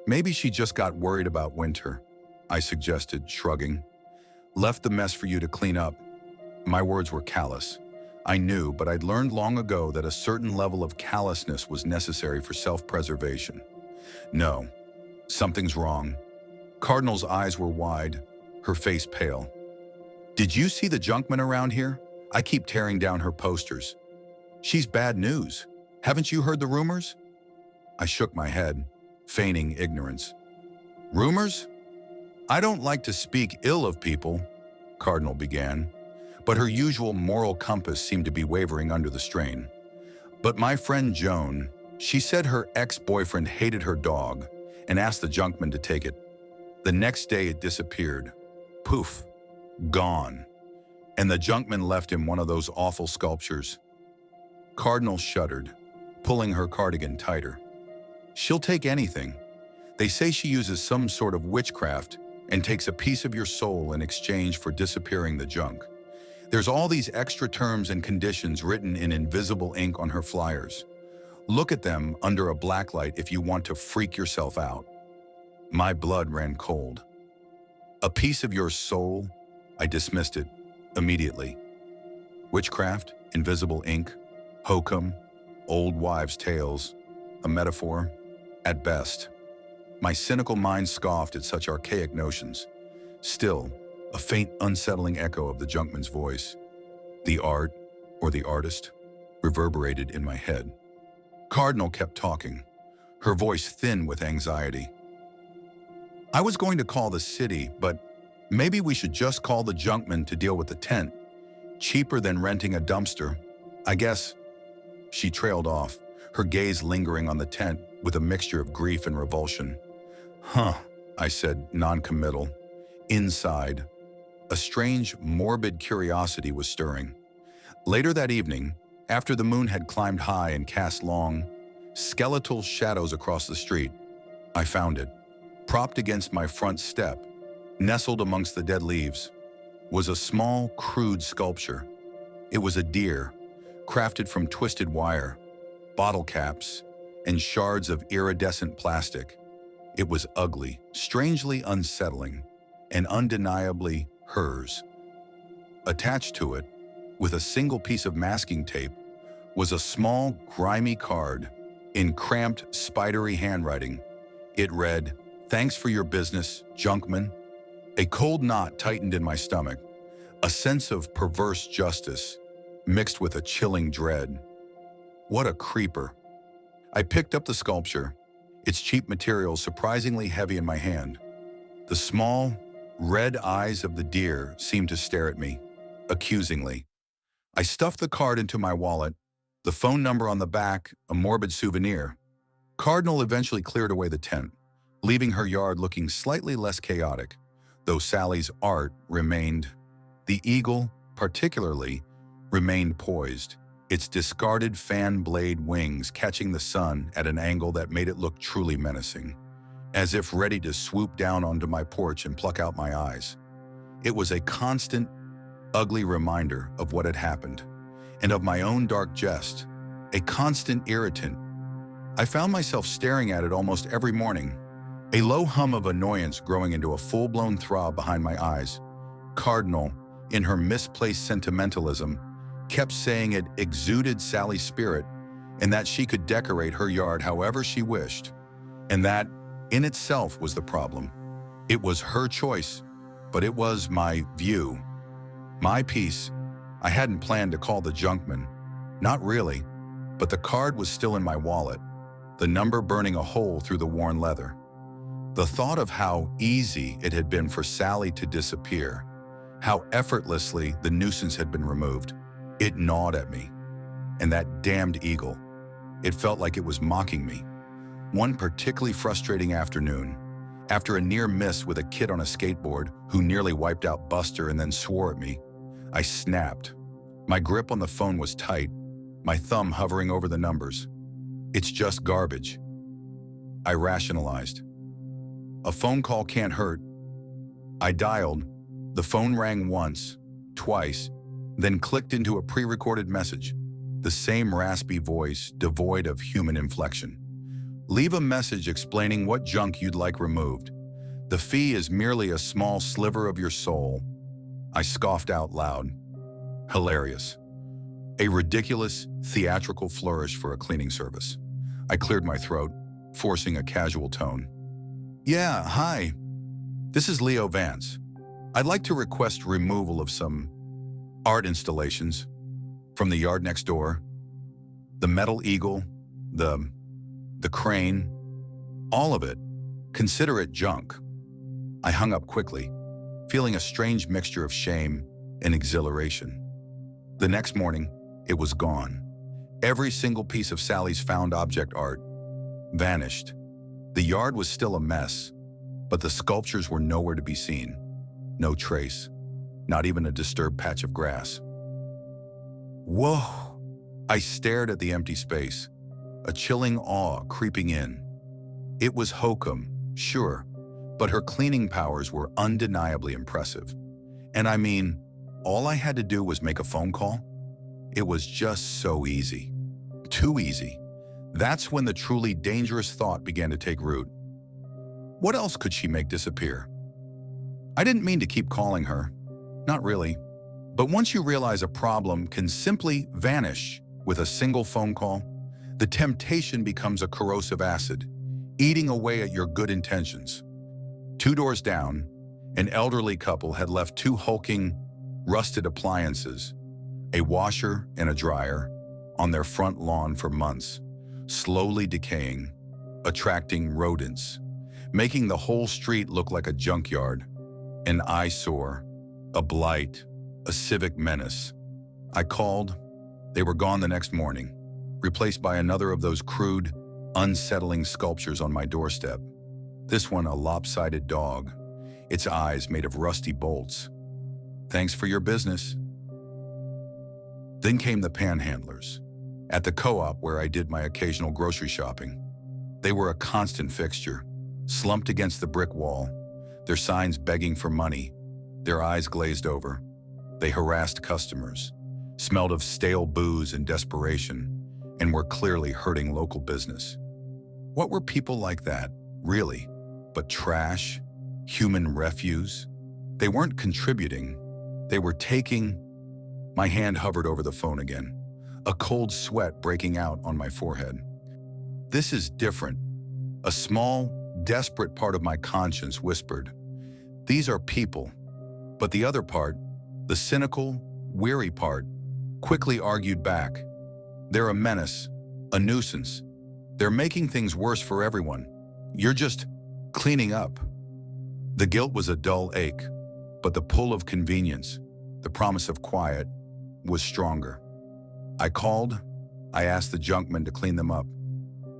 "Maybe she just got worried about winter," I suggested, shrugging. "Left the mess for you to clean up." My words were callous. I knew, but I'd learned long ago that a certain level of callousness was necessary for self-preservation. "No, something's wrong." Cardinal's eyes were wide, her face pale. "Did you see the junkman around here? I keep tearing down her posters." "She's bad news. Haven't you heard the rumors?" I shook my head, feigning ignorance. "Rumors? I don't like to speak ill of people," Cardinal began, but her usual moral compass seemed to be wavering under the strain. "But my friend Joan, she said her ex-boyfriend hated her dog and asked the junkman to take it. The next day it disappeared. Poof, gone. And the junkman left him one of those awful sculptures." Cardinal shuddered, pulling her cardigan tighter. "She'll take anything. They say she uses some sort of witchcraft and takes a piece of your soul in exchange for disappearing the junk. There's all these extra terms and conditions written in invisible ink on her flyers. Look at them under a blacklight if you want to freak yourself out." My blood ran cold. "A piece of your soul?" I dismissed it immediately. Witchcraft, invisible ink, hokum, old wives' tales, a metaphor, at best. My cynical mind scoffed at such archaic notions. Still, a faint, unsettling echo of the junkman's voice, "The art, or the artist," reverberated in my head. Cardinal kept talking, her voice thin with anxiety. "I was going to call the city, but maybe we should just call the junkman to deal with the tent. Cheaper than renting a dumpster, I guess." She trailed off, her gaze lingering on the tent with a mixture of grief and revulsion. "Huh," I said, non-committal. Inside, a strange, morbid curiosity was stirring. Later that evening, after the moon had climbed high and cast long, skeletal shadows across the street, I found it. Propped against my front step, nestled amongst the dead leaves, was a small, crude sculpture. It was a deer, crafted from twisted wire, bottle caps, and shards of iridescent plastic. It was ugly, strangely unsettling, and undeniably hers. Attached to it, with a single piece of masking tape, was a small, grimy card in cramped, spidery handwriting. It read, "Thanks for your business, junkman." A cold knot tightened in my stomach, a sense of perverse justice mixed with a chilling dread. What a creeper. I picked up the sculpture, its cheap material surprisingly heavy in my hand. The small, red eyes of the deer seemed to stare at me, accusingly. I stuffed the card into my wallet, the phone number on the back a morbid souvenir. Cardinal eventually cleared away the tent, leaving her yard looking slightly less chaotic, though Sally's art remained. The eagle, particularly, remained poised, its discarded fan blade wings catching the sun at an angle that made it look truly menacing, as if ready to swoop down onto my porch and pluck out my eyes. It was a constant, ugly reminder of what had happened, and of my own dark jest, a constant irritant. I found myself staring at it almost every morning, a low hum of annoyance growing into a full-blown throb behind my eyes. "Cardinal, in her misplaced sentimentalism, kept saying it exuded Sally's spirit and that she could decorate her yard however she wished. And that, in itself, was the problem. It was her choice, but it was my view. My piece. I hadn't planned to call the junkman. Not really, but the card was still in my wallet, the number burning a hole through the worn leather. The thought of how easy it had been for Sally to disappear, how effortlessly the nuisance had been removed, it gnawed at me. And that damned eagle. It felt like it was mocking me. One particularly frustrating afternoon, after a near miss with a kid on a skateboard who nearly wiped out Buster and then swore at me, I snapped. My grip on the phone was tight, my thumb hovering over the numbers. It's just garbage. I rationalized. A phone call can't hurt. I dialed. The phone rang once, twice, then clicked into a pre-recorded message. The same raspy voice, devoid of human inflection. Leave a message explaining what junk you'd like removed. The fee is merely a small sliver of your soul. I scoffed out loud. Hilarious. A ridiculous, theatrical flourish for a cleaning service. I cleared my throat, forcing a casual tone. Yeah, hi. This is Leo Vance. I'd like to request removal of some art installations from the yard next door. The metal eagle, the crane, all of it. Consider it junk. I hung up quickly, feeling a strange mixture of shame and exhilaration. The next morning, it was gone. Every single piece of Sally's found object art vanished. The yard was still a mess, but the sculptures were nowhere to be seen. No trace, not even a disturbed patch of grass. Whoa! I stared at the empty space, a chilling awe creeping in. It was hokum, sure, but her cleaning powers were undeniably impressive. And I mean, all I had to do was make a phone call. It was just so easy. Too easy. That's when the truly dangerous thought began to take root. What else could she make disappear? I didn't mean to keep calling her. Not really. But once you realize a problem can simply vanish with a single phone call, the temptation becomes a corrosive acid, eating away at your good intentions. 2 doors down, an elderly couple had left 2 hulking, rusted appliances, a washer and a dryer, on their front lawn for months, slowly decaying, attracting rodents, making the whole street look like a junkyard, an eyesore, a blight, a civic menace. I called. They were gone the next morning, replaced by another of those crude, unsettling sculptures on my doorstep. This one a lopsided dog, its eyes made of rusty bolts. Thanks for your business. Then came the panhandlers. At the co-op where I did my occasional grocery shopping. They were a constant fixture, slumped against the brick wall, their signs begging for money, their eyes glazed over. They harassed customers, smelled of stale booze and desperation, and were clearly hurting local business. What were people like that, really? But trash, human refuse? They weren't contributing, they were taking. My hand hovered over the phone again, a cold sweat breaking out on my forehead. This is different. A small, desperate part of my conscience whispered, these are people. But the other part, the cynical, weary part, quickly argued back. They're a menace, a nuisance. They're making things worse for everyone. You're just cleaning up. The guilt was a dull ache, but the pull of convenience, the promise of quiet, was stronger. I called. I asked the junkman to clean them up.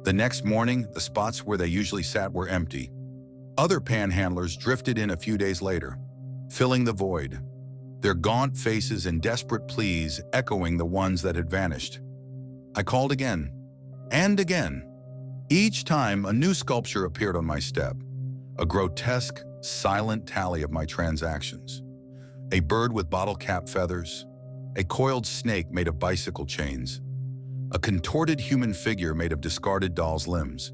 The next morning, the spots where they usually sat were empty. Other panhandlers drifted in a few days later, filling the void, their gaunt faces and desperate pleas echoing the ones that had vanished. I called again, and again. Each time, a new sculpture appeared on my step, a grotesque, silent tally of my transactions. A bird with bottle cap feathers, a coiled snake made of bicycle chains, a contorted human figure made of discarded doll's limbs.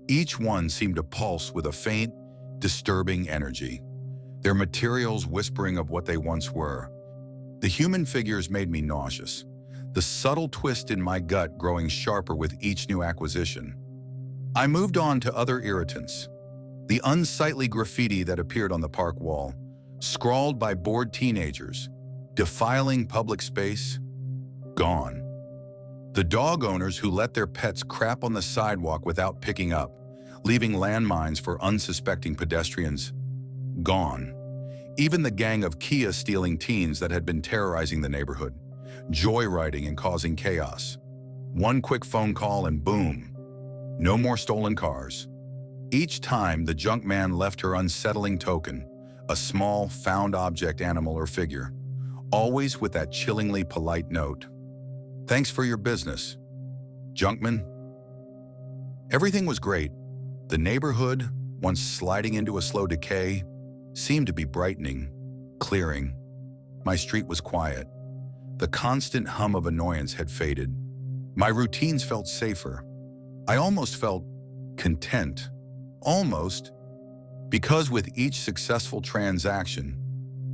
Each one seemed to pulse with a faint, disturbing energy, their materials whispering of what they once were, The human figures made me nauseous, the subtle twist in my gut growing sharper with each new acquisition. I moved on to other irritants. The unsightly graffiti that appeared on the park wall, scrawled by bored teenagers, defiling public space, gone. The dog owners who let their pets crap on the sidewalk without picking up, leaving landmines for unsuspecting pedestrians, gone. Even the gang of Kia-stealing teens that had been terrorizing the neighborhood, joyriding and causing chaos. One quick phone call and boom, no more stolen cars. Each time the junk man left her unsettling token, a small, found object animal or figure, always with that chillingly polite note. Thanks for your business, Junkman. Everything was great. The neighborhood, once sliding into a slow decay, seemed to be brightening, clearing. My street was quiet. The constant hum of annoyance had faded. My routines felt safer. I almost felt content. Almost. Because with each successful transaction,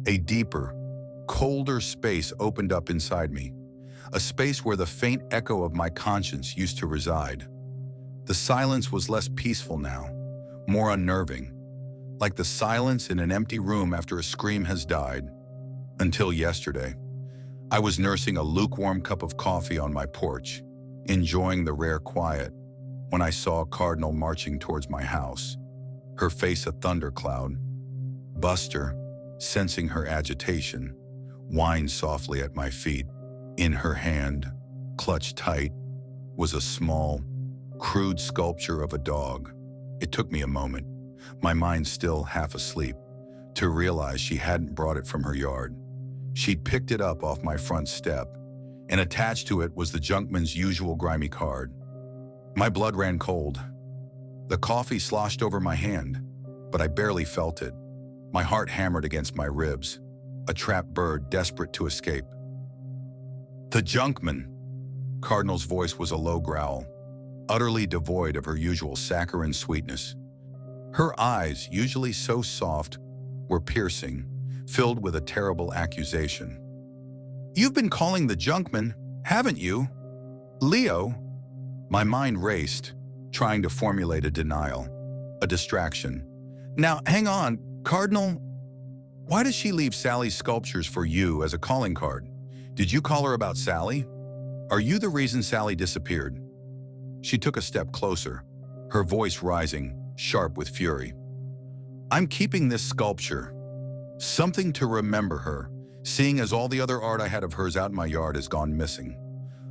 a deeper, colder space opened up inside me. A space where the faint echo of my conscience used to reside. The silence was less peaceful now, more unnerving, like the silence in an empty room after a scream has died. Until yesterday, I was nursing a lukewarm cup of coffee on my porch, enjoying the rare quiet, when I saw Cardinal marching towards my house, her face a thundercloud. Buster, sensing her agitation, whined softly at my feet. In her hand, clutched tight, was a small, crude sculpture of a dog. It took me a moment, my mind still half asleep, to realize she hadn't brought it from her yard. She'd picked it up off my front step, and attached to it was the junkman's usual grimy card. My blood ran cold. The coffee sloshed over my hand, but I barely felt it. My heart hammered against my ribs, a trapped bird desperate to escape. The junkman! Cardinal's voice was a low growl, utterly devoid of her usual saccharine sweetness. Her eyes, usually so soft, were piercing, filled with a terrible accusation. You've been calling the junkman, haven't you? Leo? My mind raced, trying to formulate a denial, a distraction. Now, hang on, Cardinal. Why does she leave Sally's sculptures for you as a calling card? Did you call her about Sally? Are you the reason Sally disappeared? She took a step closer, her voice rising, sharp with fury. I'm keeping this sculpture. Something to remember her, seeing as all the other art I had of hers out in my yard has gone missing,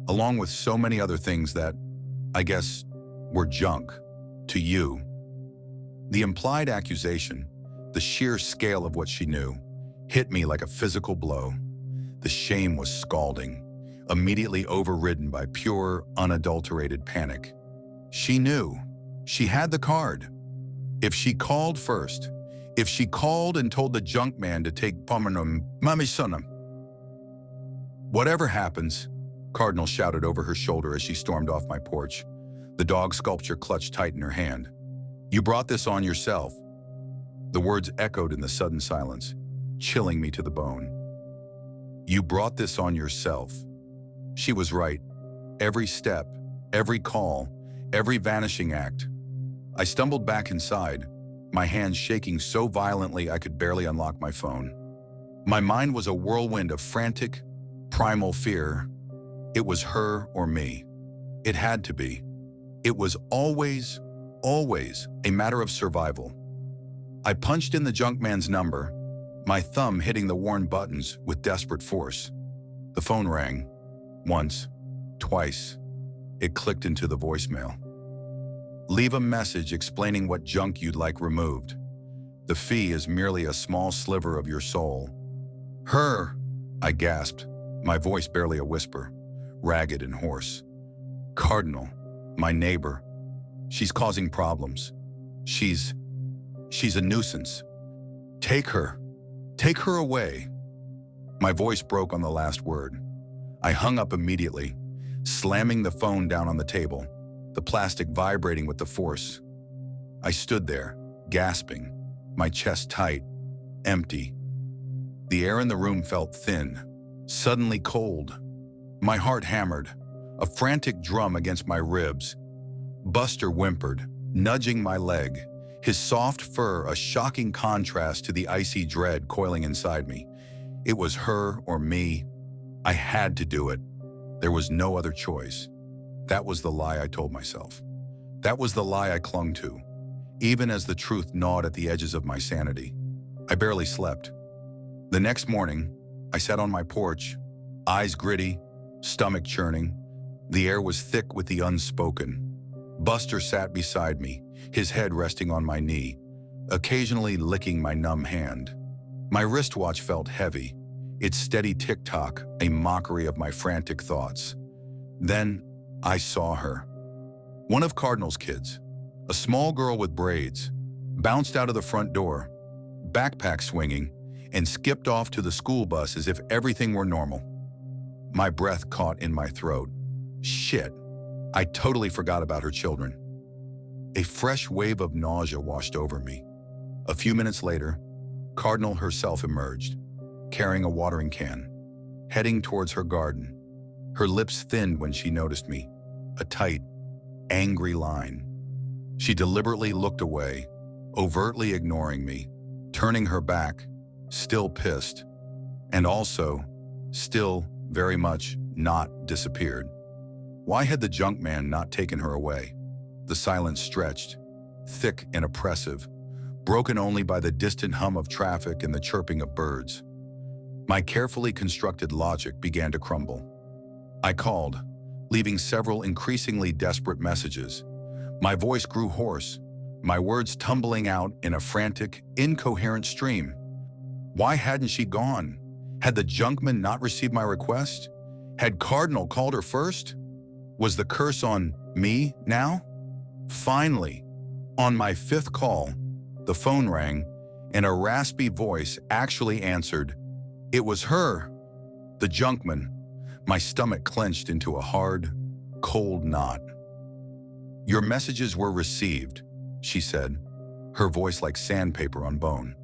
along with so many other things that, I guess, were junk to you. The implied accusation, the sheer scale of what she knew, hit me like a physical blow. The shame was scalding, immediately overridden by pure, unadulterated panic. She knew. She had the card. If she called first, if she called and told the junk man to take Pomenum Mamisonum. Whatever happens, Cardinal shouted over her shoulder as she stormed off my porch, the dog sculpture clutched tight in her hand. You brought this on yourself. The words echoed in the sudden silence, chilling me to the bone. You brought this on yourself. She was right. Every step, every call, every vanishing act. I stumbled back inside, my hands shaking so violently I could barely unlock my phone. My mind was a whirlwind of frantic, primal fear. It was her or me. It had to be. It was always a matter of survival. I punched in the junk man's number, my thumb hitting the worn buttons with desperate force. The phone rang. Once, twice. It clicked into the voicemail. Leave a message explaining what junk you'd like removed. The fee is merely a small sliver of your soul. Her, I gasped, my voice barely a whisper, ragged and hoarse. Cardinal, my neighbor. She's causing problems. She's a nuisance. Take her away. My voice broke on the last word. I hung up immediately, slamming the phone down on the table, the plastic vibrating with the force. I stood there, gasping, my chest tight, empty. The air in the room felt thin, suddenly cold. My heart hammered, a frantic drum against my ribs. Buster whimpered, nudging my leg, his soft fur a shocking contrast to the icy dread coiling inside me. It was her or me. I had to do it. There was no other choice. That was the lie I told myself. That was the lie I clung to, even as the truth gnawed at the edges of my sanity. I barely slept. The next morning, I sat on my porch, eyes gritty, stomach churning. The air was thick with the unspoken. Buster sat beside me, his head resting on my knee, occasionally licking my numb hand. My wristwatch felt heavy, its steady tick-tock a mockery of my frantic thoughts. Then I saw her. One of Cardinal's kids, a small girl with braids, bounced out of the front door, backpack swinging, and skipped off to the school bus as if everything were normal. My breath caught in my throat. Shit, I totally forgot about her children. A fresh wave of nausea washed over me. A few minutes later, Cardinal herself emerged, carrying a watering can, heading towards her garden. Her lips thinned when she noticed me, a tight, angry line. She deliberately looked away, overtly ignoring me, turning her back, still pissed, and also, still very much not disappeared. Why had the junk man not taken her away? The silence stretched, thick and oppressive, broken only by the distant hum of traffic and the chirping of birds. My carefully constructed logic began to crumble. I called, leaving several increasingly desperate messages. My voice grew hoarse, my words tumbling out in a frantic, incoherent stream. Why hadn't she gone? Had the junkman not received my request? Had Cardinal called her first? Was the curse on me now? Finally, on my fifth call, the phone rang, and a raspy voice actually answered. It was her, the junkman. My stomach clenched into a hard, cold knot. Your messages were received, she said, her voice like sandpaper on bone.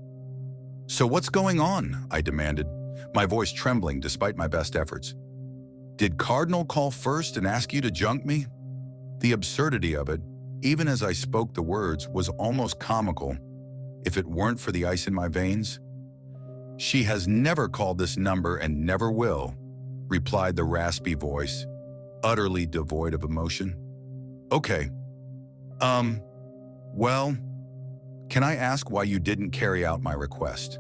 So what's going on? I demanded, my voice trembling despite my best efforts. Did Cardinal call first and ask you to junk me? The absurdity of it, even as I spoke the words, was almost comical, if it weren't for the ice in my veins. She has never called this number and never will, replied the raspy voice, utterly devoid of emotion. Okay. Well, can I ask why you didn't carry out my request?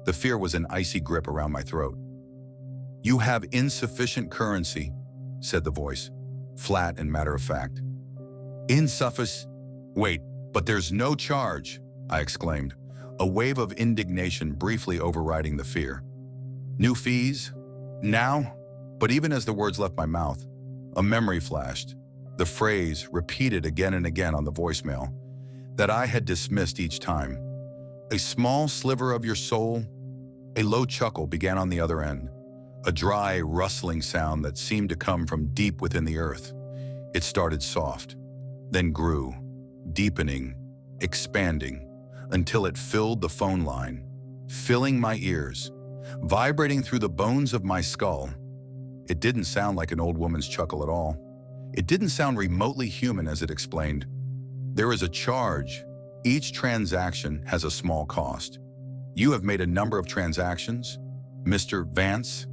The fear was an icy grip around my throat. You have insufficient currency, said the voice, flat and matter-of-fact. Insufficient? Wait, but there's no charge, I exclaimed, a wave of indignation briefly overriding the fear. New fees? Now? But even as the words left my mouth, a memory flashed, the phrase repeated again and again on the voicemail that I had dismissed each time. A small sliver of your soul? A low chuckle began on the other end, a dry, rustling sound that seemed to come from deep within the earth. It started soft, then grew, deepening, expanding, until it filled the phone line, filling my ears, vibrating through the bones of my skull. It didn't sound like an old woman's chuckle at all. It didn't sound remotely human as it explained. There is a charge. Each transaction has a small cost. You have made a number of transactions, Mr. Vance,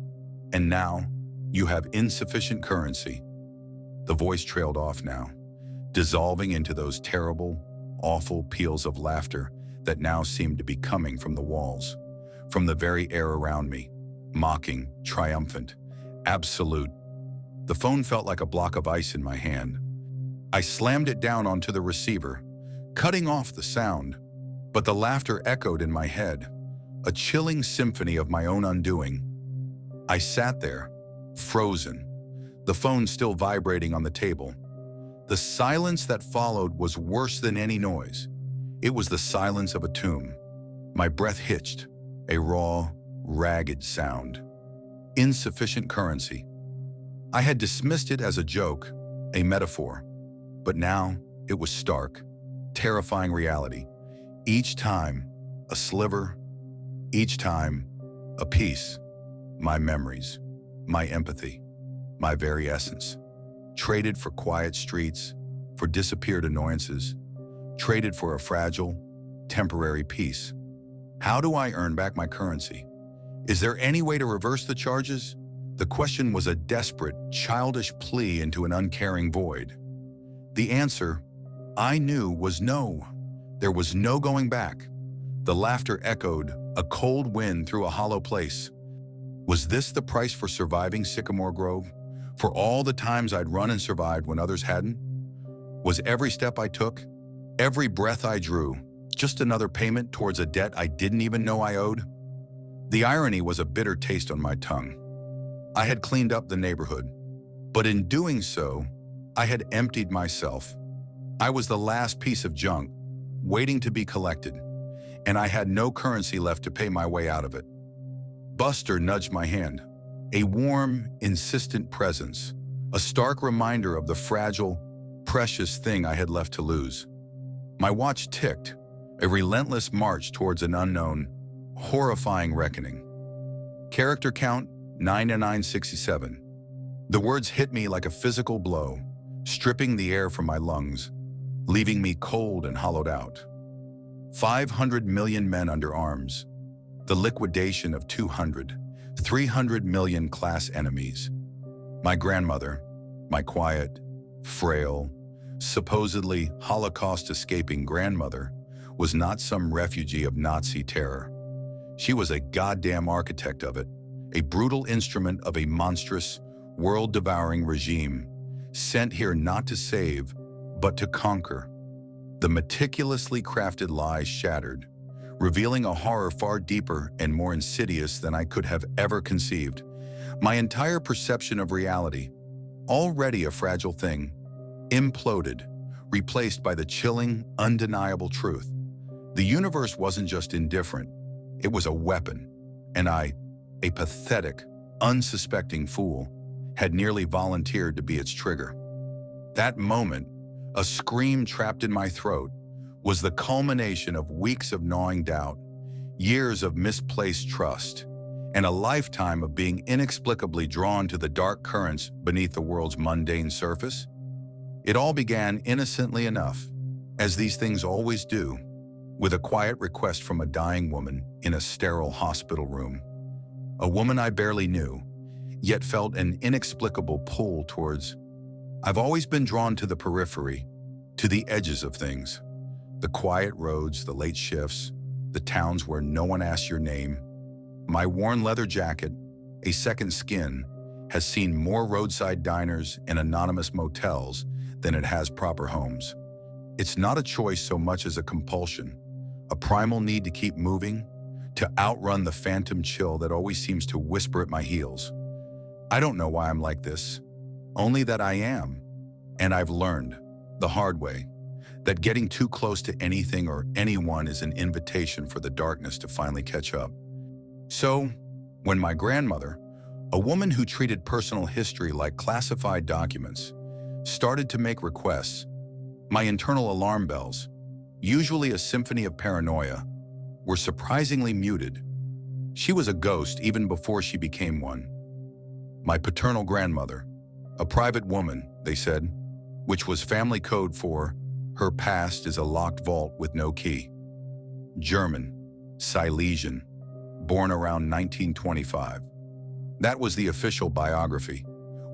and now you have insufficient currency. The voice trailed off now, dissolving into those terrible, awful peals of laughter that now seemed to be coming from the walls, from the very air around me, mocking, triumphant, absolute. The phone felt like a block of ice in my hand. I slammed it down onto the receiver, cutting off the sound, but the laughter echoed in my head, a chilling symphony of my own undoing. I sat there, frozen, the phone still vibrating on the table. The silence that followed was worse than any noise. It was the silence of a tomb. My breath hitched, a raw, ragged sound. Insufficient currency. I had dismissed it as a joke, a metaphor, but now it was stark, terrifying reality. Each time, a sliver, each time, a piece. my memories, my empathy, my very essence. Traded for quiet streets, for disappeared annoyances, traded for a fragile, temporary peace. How do I earn back my currency? Is there any way to reverse the charges? The question was a desperate, childish plea into an uncaring void. The answer, I knew, was no. There was no going back. The laughter echoed, a cold wind through a hollow place. Was this the price for surviving Sycamore Grove? For all the times I'd run and survived when others hadn't? Was every step I took, every breath I drew, just another payment towards a debt I didn't even know I owed? The irony was a bitter taste on my tongue. I had cleaned up the neighborhood, but in doing so, I had emptied myself. I was the last piece of junk, waiting to be collected, and I had no currency left to pay my way out of it. Buster nudged my hand, a warm, insistent presence, a stark reminder of the fragile, precious thing I had left to lose. My watch ticked, a relentless march towards an unknown, horrifying reckoning. Character count, 9-967. The words hit me like a physical blow, stripping the air from my lungs, leaving me cold and hollowed out. 500 million men under arms, the liquidation of 300 million class enemies. My grandmother, my quiet, frail, supposedly Holocaust-escaping grandmother, was not some refugee of Nazi terror. She was a goddamn architect of it, a brutal instrument of a monstrous, world-devouring regime, sent here not to save, but to conquer. The meticulously crafted lies shattered, revealing a horror far deeper and more insidious than I could have ever conceived. My entire perception of reality, already a fragile thing, imploded, replaced by the chilling, undeniable truth. The universe wasn't just indifferent, it was a weapon, and I, a pathetic, unsuspecting fool, had nearly volunteered to be its trigger. That moment, a scream trapped in my throat, was the culmination of weeks of gnawing doubt, years of misplaced trust, and a lifetime of being inexplicably drawn to the dark currents beneath the world's mundane surface. It all began innocently enough, as these things always do, with a quiet request from a dying woman in a sterile hospital room. A woman I barely knew, yet felt an inexplicable pull towards. I've always been drawn to the periphery, to the edges of things. The quiet roads, the late shifts, the towns where no one asks your name. My worn leather jacket, a second skin, has seen more roadside diners and anonymous motels than it has proper homes. It's not a choice so much as a compulsion, a primal need to keep moving, to outrun the phantom chill that always seems to whisper at my heels. I don't know why I'm like this, only that I am, and I've learned, the hard way, that getting too close to anything or anyone is an invitation for the darkness to finally catch up. So, when my grandmother, a woman who treated personal history like classified documents, started to make requests, my internal alarm bells, usually a symphony of paranoia, were surprisingly muted. She was a ghost even before she became one. My paternal grandmother, a private woman, they said, which was family code for her past is a locked vault with no key. German, Silesian, born around 1925. That was the official biography,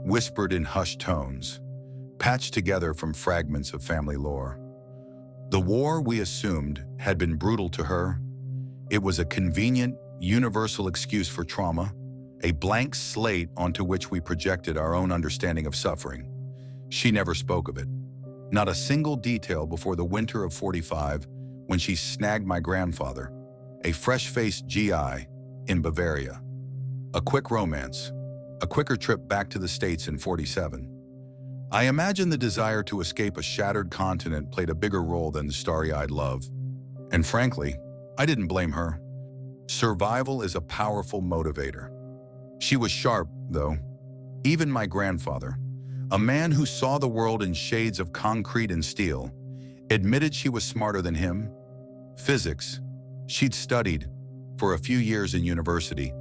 whispered in hushed tones, patched together from fragments of family lore. The war, we assumed, had been brutal to her. It was a convenient, universal excuse for trauma, a blank slate onto which we projected our own understanding of suffering. She never spoke of it. Not a single detail before the winter of '45 when she snagged my grandfather, a fresh-faced GI, in Bavaria. A quick romance, a quicker trip back to the States in '47. I imagine the desire to escape a shattered continent played a bigger role than the starry-eyed love. And frankly, I didn't blame her. Survival is a powerful motivator. She was sharp, though. Even my grandfather, a man who saw the world in shades of concrete and steel, admitted she was smarter than him. Physics, she'd studied for a few years in university,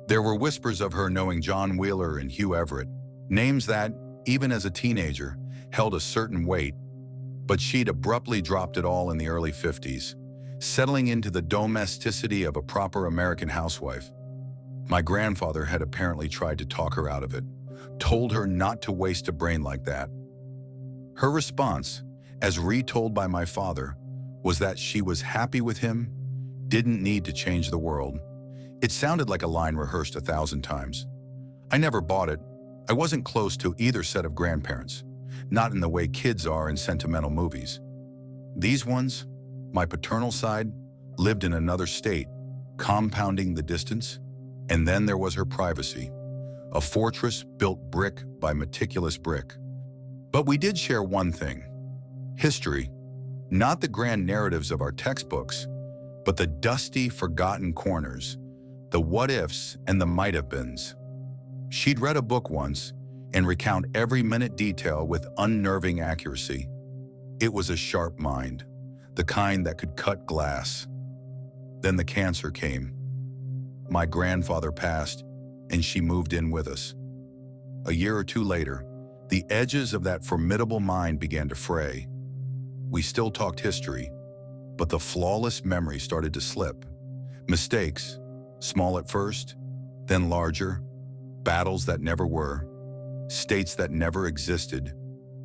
There were whispers of her knowing John Wheeler and Hugh Everett, names that, even as a teenager, held a certain weight, but she'd abruptly dropped it all in the early 50s, settling into the domesticity of a proper American housewife. My grandfather had apparently tried to talk her out of it, told her not to waste a brain like that. Her response, as retold by my father, was that she was happy with him, didn't need to change the world. It sounded like a line rehearsed 1,000 times. I never bought it. I wasn't close to either set of grandparents, not in the way kids are in sentimental movies. These ones, my paternal side, lived in another state, compounding the distance. And then there was her privacy, a fortress built brick by meticulous brick. But we did share one thing: history, not the grand narratives of our textbooks, but the dusty, forgotten corners, the what-ifs and the might-have-beens. She'd read a book once and recount every minute detail with unnerving accuracy. It was a sharp mind, the kind that could cut glass. Then the cancer came. My grandfather passed, and she moved in with us. A year or two later, the edges of that formidable mind began to fray. We still talked history, but the flawless memory started to slip. Mistakes, small at first, then larger, battles that never were, states that never existed,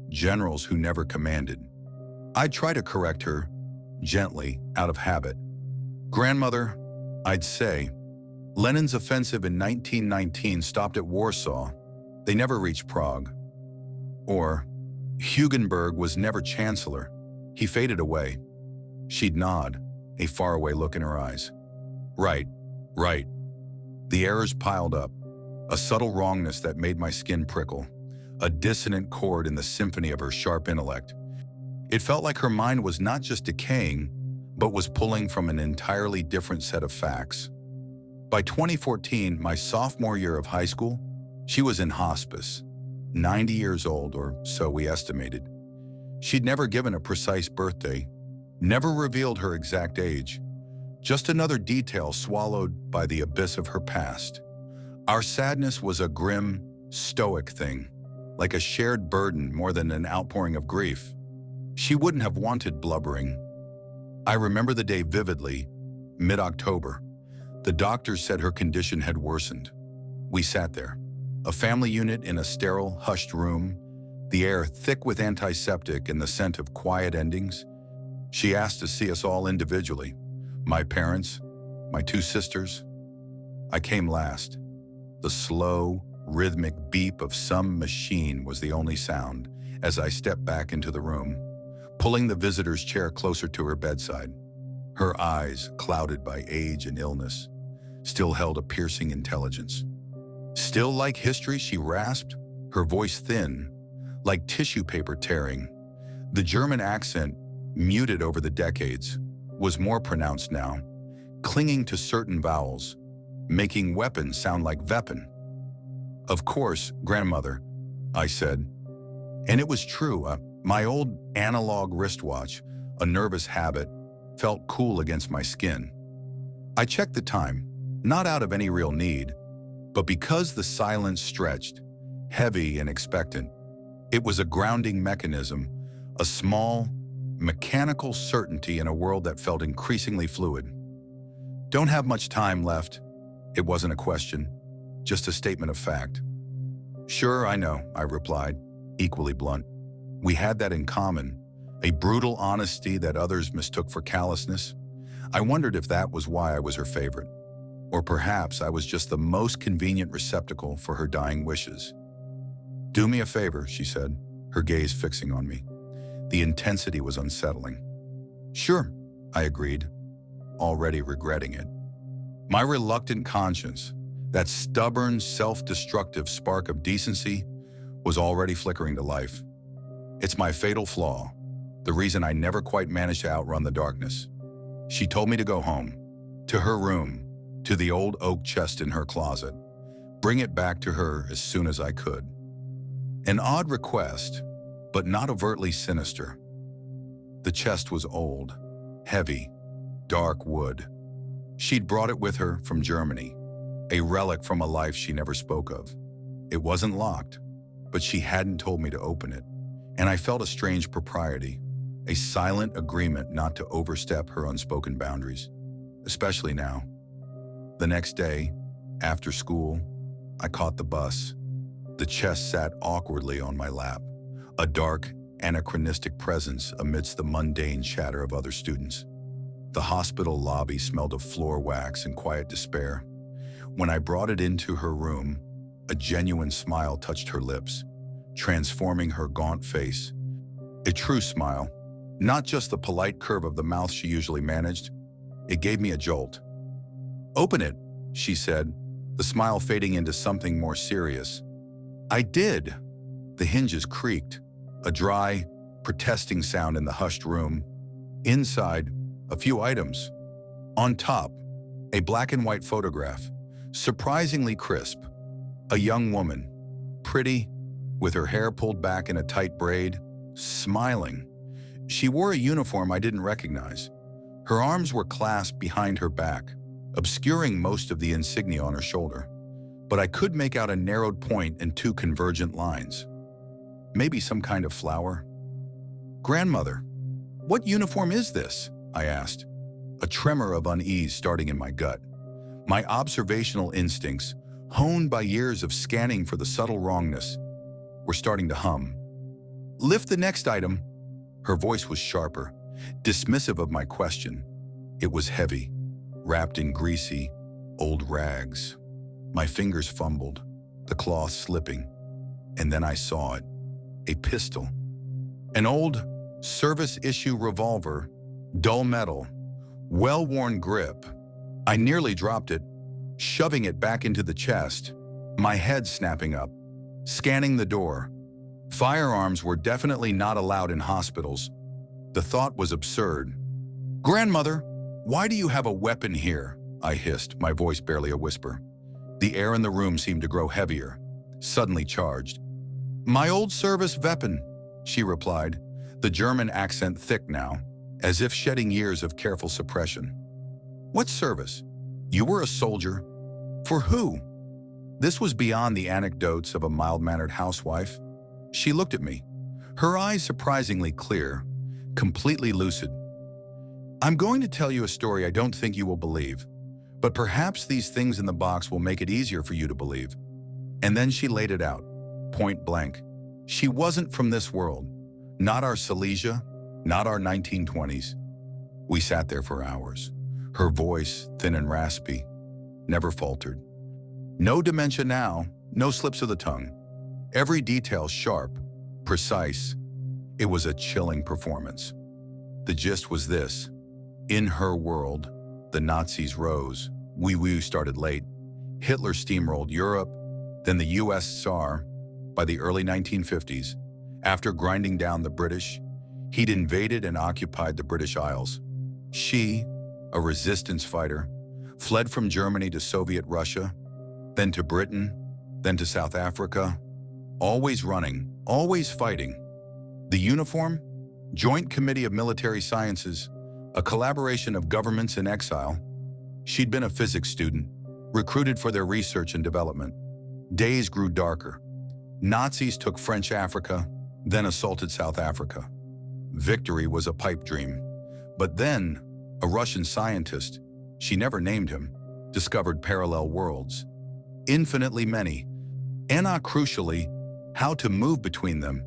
generals who never commanded. I'd try to correct her, gently, out of habit. "Grandmother," I'd say, "Lenin's offensive in 1919 stopped at Warsaw. They never reached Prague." Or, "Hugenberg was never chancellor. He faded away." She'd nod, a faraway look in her eyes. Right. The errors piled up, a subtle wrongness that made my skin prickle, a dissonant chord in the symphony of her sharp intellect. It felt like her mind was not just decaying, but was pulling from an entirely different set of facts. By 2014, my sophomore year of high school, she was in hospice, 90 years old, or so we estimated. She'd never given a precise birthday, never revealed her exact age, just another detail swallowed by the abyss of her past. Our sadness was a grim, stoic thing, like a shared burden more than an outpouring of grief. She wouldn't have wanted blubbering. I remember the day vividly, mid-October. The doctors said her condition had worsened. We sat there, a family unit in a sterile, hushed room, the air thick with antiseptic and the scent of quiet endings. She asked to see us all individually, my parents, my two sisters. I came last. The slow, rhythmic beep of some machine was the only sound as I stepped back into the room, pulling the visitor's chair closer to her bedside. Her eyes, clouded by age and illness, still held a piercing intelligence. Still like history, she rasped, her voice thin, like tissue paper tearing. The German accent, muted over the decades, was more pronounced now, clinging to certain vowels, making weapon sound like weapon. "Of course, grandmother," I said. And it was true. My old analog wristwatch, a nervous habit, felt cool against my skin. I checked the time, not out of any real need, but because the silence stretched, heavy and expectant. It was a grounding mechanism, a small, mechanical certainty in a world that felt increasingly fluid. "Don't have much time left." It wasn't a question, just a statement of fact. "Sure, I know," I replied, equally blunt. We had that in common, a brutal honesty that others mistook for callousness. I wondered if that was why I was her favorite. Or perhaps I was just the most convenient receptacle for her dying wishes. "Do me a favor," she said, her gaze fixing on me. The intensity was unsettling. "Sure," I agreed, already regretting it. My reluctant conscience, that stubborn, self-destructive spark of decency, was already flickering to life. It's my fatal flaw, the reason I never quite managed to outrun the darkness. She told me to go home, to her room, to the old oak chest in her closet, bring it back to her as soon as I could. An odd request, but not overtly sinister. The chest was old, heavy, dark wood. She'd brought it with her from Germany, a relic from a life she never spoke of. It wasn't locked, but she hadn't told me to open it, and I felt a strange propriety, a silent agreement not to overstep her unspoken boundaries, especially now. The next day, after school, I caught the bus. The chest sat awkwardly on my lap, a dark, anachronistic presence amidst the mundane chatter of other students. The hospital lobby smelled of floor wax and quiet despair. When I brought it into her room, a genuine smile touched her lips, transforming her gaunt face. A true smile, not just the polite curve of the mouth she usually managed. It gave me a jolt. "Open it," she said, the smile fading into something more serious. I did. The hinges creaked, a dry, protesting sound in the hushed room. Inside, a few items. On top, a black and white photograph, surprisingly crisp. A young woman, pretty, with her hair pulled back in a tight braid, smiling. She wore a uniform I didn't recognize. Her arms were clasped behind her back, obscuring most of the insignia on her shoulder, but I could make out a narrowed point and two convergent lines. Maybe some kind of flower? "Grandmother, what uniform is this?" I asked, a tremor of unease starting in my gut. My observational instincts, honed by years of scanning for the subtle wrongness, were starting to hum. "Lift the next item." Her voice was sharper, dismissive of my question. It was heavy, wrapped in greasy, old rags. My fingers fumbled, the cloth slipping, and then I saw it. A pistol. An old, service-issue revolver, dull metal, well-worn grip. I nearly dropped it, shoving it back into the chest, my head snapping up, scanning the door. Firearms were definitely not allowed in hospitals. The thought was absurd. "Grandmother, why do you have a weapon here?" I hissed, my voice barely a whisper. The air in the room seemed to grow heavier, suddenly charged. "My old service weapon," she replied, the German accent thick now, as if shedding years of careful suppression. "What service? You were a soldier. For who?" This was beyond the anecdotes of a mild-mannered housewife. She looked at me, her eyes surprisingly clear, completely lucid. "I'm going to tell you a story I don't think you will believe, but perhaps these things in the box will make it easier for you to believe." And then she laid it out, point blank. She wasn't from this world, not our Silesia, not our 1920s. We sat there for hours. Her voice, thin and raspy, never faltered. No dementia now, no slips of the tongue. Every detail sharp, precise. It was a chilling performance. The gist was this. In her world, the Nazis rose. We started late. Hitler steamrolled Europe, then the USSR. By the early 1950s, after grinding down the British, he'd invaded and occupied the British Isles. She, a resistance fighter, fled from Germany to Soviet Russia, then to Britain, then to South Africa, always running, always fighting. The uniform? Joint Committee of Military Sciences, a collaboration of governments in exile. She'd been a physics student, recruited for their research and development. Days grew darker. Nazis took French Africa, then assaulted South Africa. Victory was a pipe dream. But then, a Russian scientist, she never named him, discovered parallel worlds. Infinitely many, and crucially, how to move between them.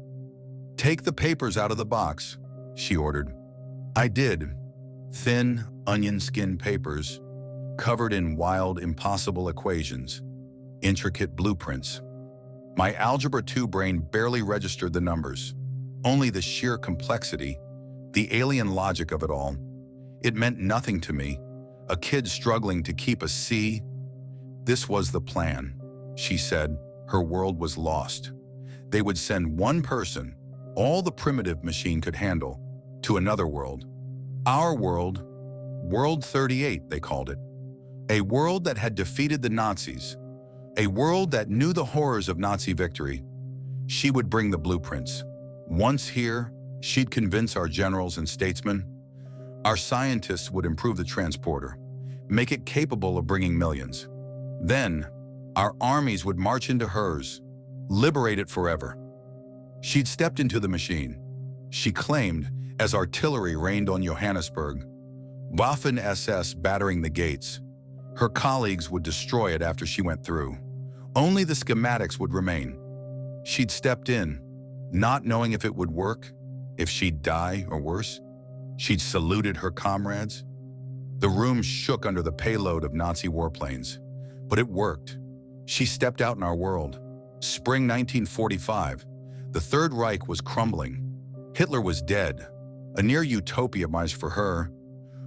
"Take the papers out of the box," she ordered. I did. Thin, onion-skin papers, covered in wild, impossible equations, intricate blueprints. My Algebra 2 brain barely registered the numbers. Only the sheer complexity, the alien logic of it all. It meant nothing to me, a kid struggling to keep a C. This was the plan, she said. Her world was lost. They would send one person, all the primitive machine could handle, to another world. Our world, World 38, they called it. A world that had defeated the Nazis. A world that knew the horrors of Nazi victory. She would bring the blueprints. Once here, she'd convince our generals and statesmen. Our scientists would improve the transporter, make it capable of bringing millions. Then, our armies would march into hers, liberate it forever. She'd stepped into the machine, she claimed, as artillery rained on Johannesburg, Waffen-SS battering the gates. Her colleagues would destroy it after she went through. Only the schematics would remain. She'd stepped in, not knowing if it would work, if she'd die or worse. She'd saluted her comrades. The room shook under the payload of Nazi warplanes. But it worked. She stepped out in our world. Spring 1945. The Third Reich was crumbling. Hitler was dead. A near utopia for her.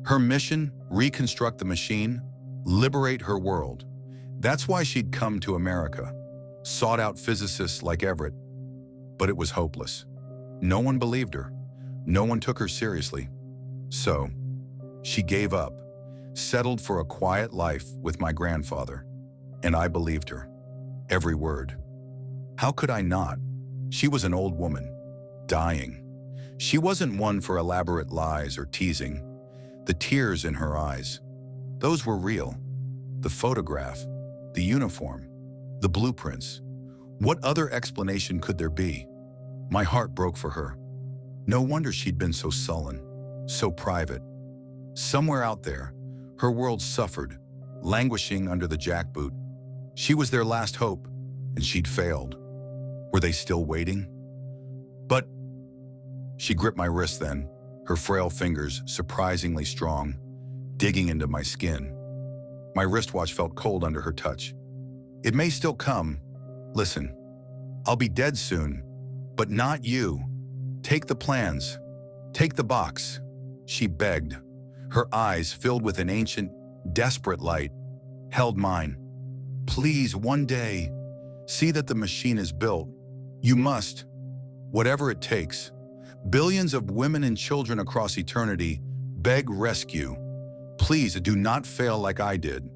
Her mission, reconstruct the machine, liberate her world. That's why she'd come to America. Sought out physicists like Everett. But it was hopeless. No one believed her. No one took her seriously. So, she gave up, settled for a quiet life with my grandfather. And I believed her. Every word. How could I not? She was an old woman, dying. She wasn't one for elaborate lies or teasing. The tears in her eyes, those were real. The photograph, the uniform, the blueprints. What other explanation could there be? My heart broke for her. No wonder she'd been so sullen, so private. Somewhere out there, her world suffered, languishing under the jackboot. She was their last hope, and she'd failed. Were they still waiting? But she gripped my wrist then, her frail fingers surprisingly strong, digging into my skin. My wristwatch felt cold under her touch. It may still come. Listen, I'll be dead soon, but not you. Take the plans. Take the box. She begged. Her eyes, filled with an ancient, desperate light, held mine. Please, one day, see that the machine is built. You must, whatever it takes. Billions of women and children across eternity beg rescue. Please do not fail like I did.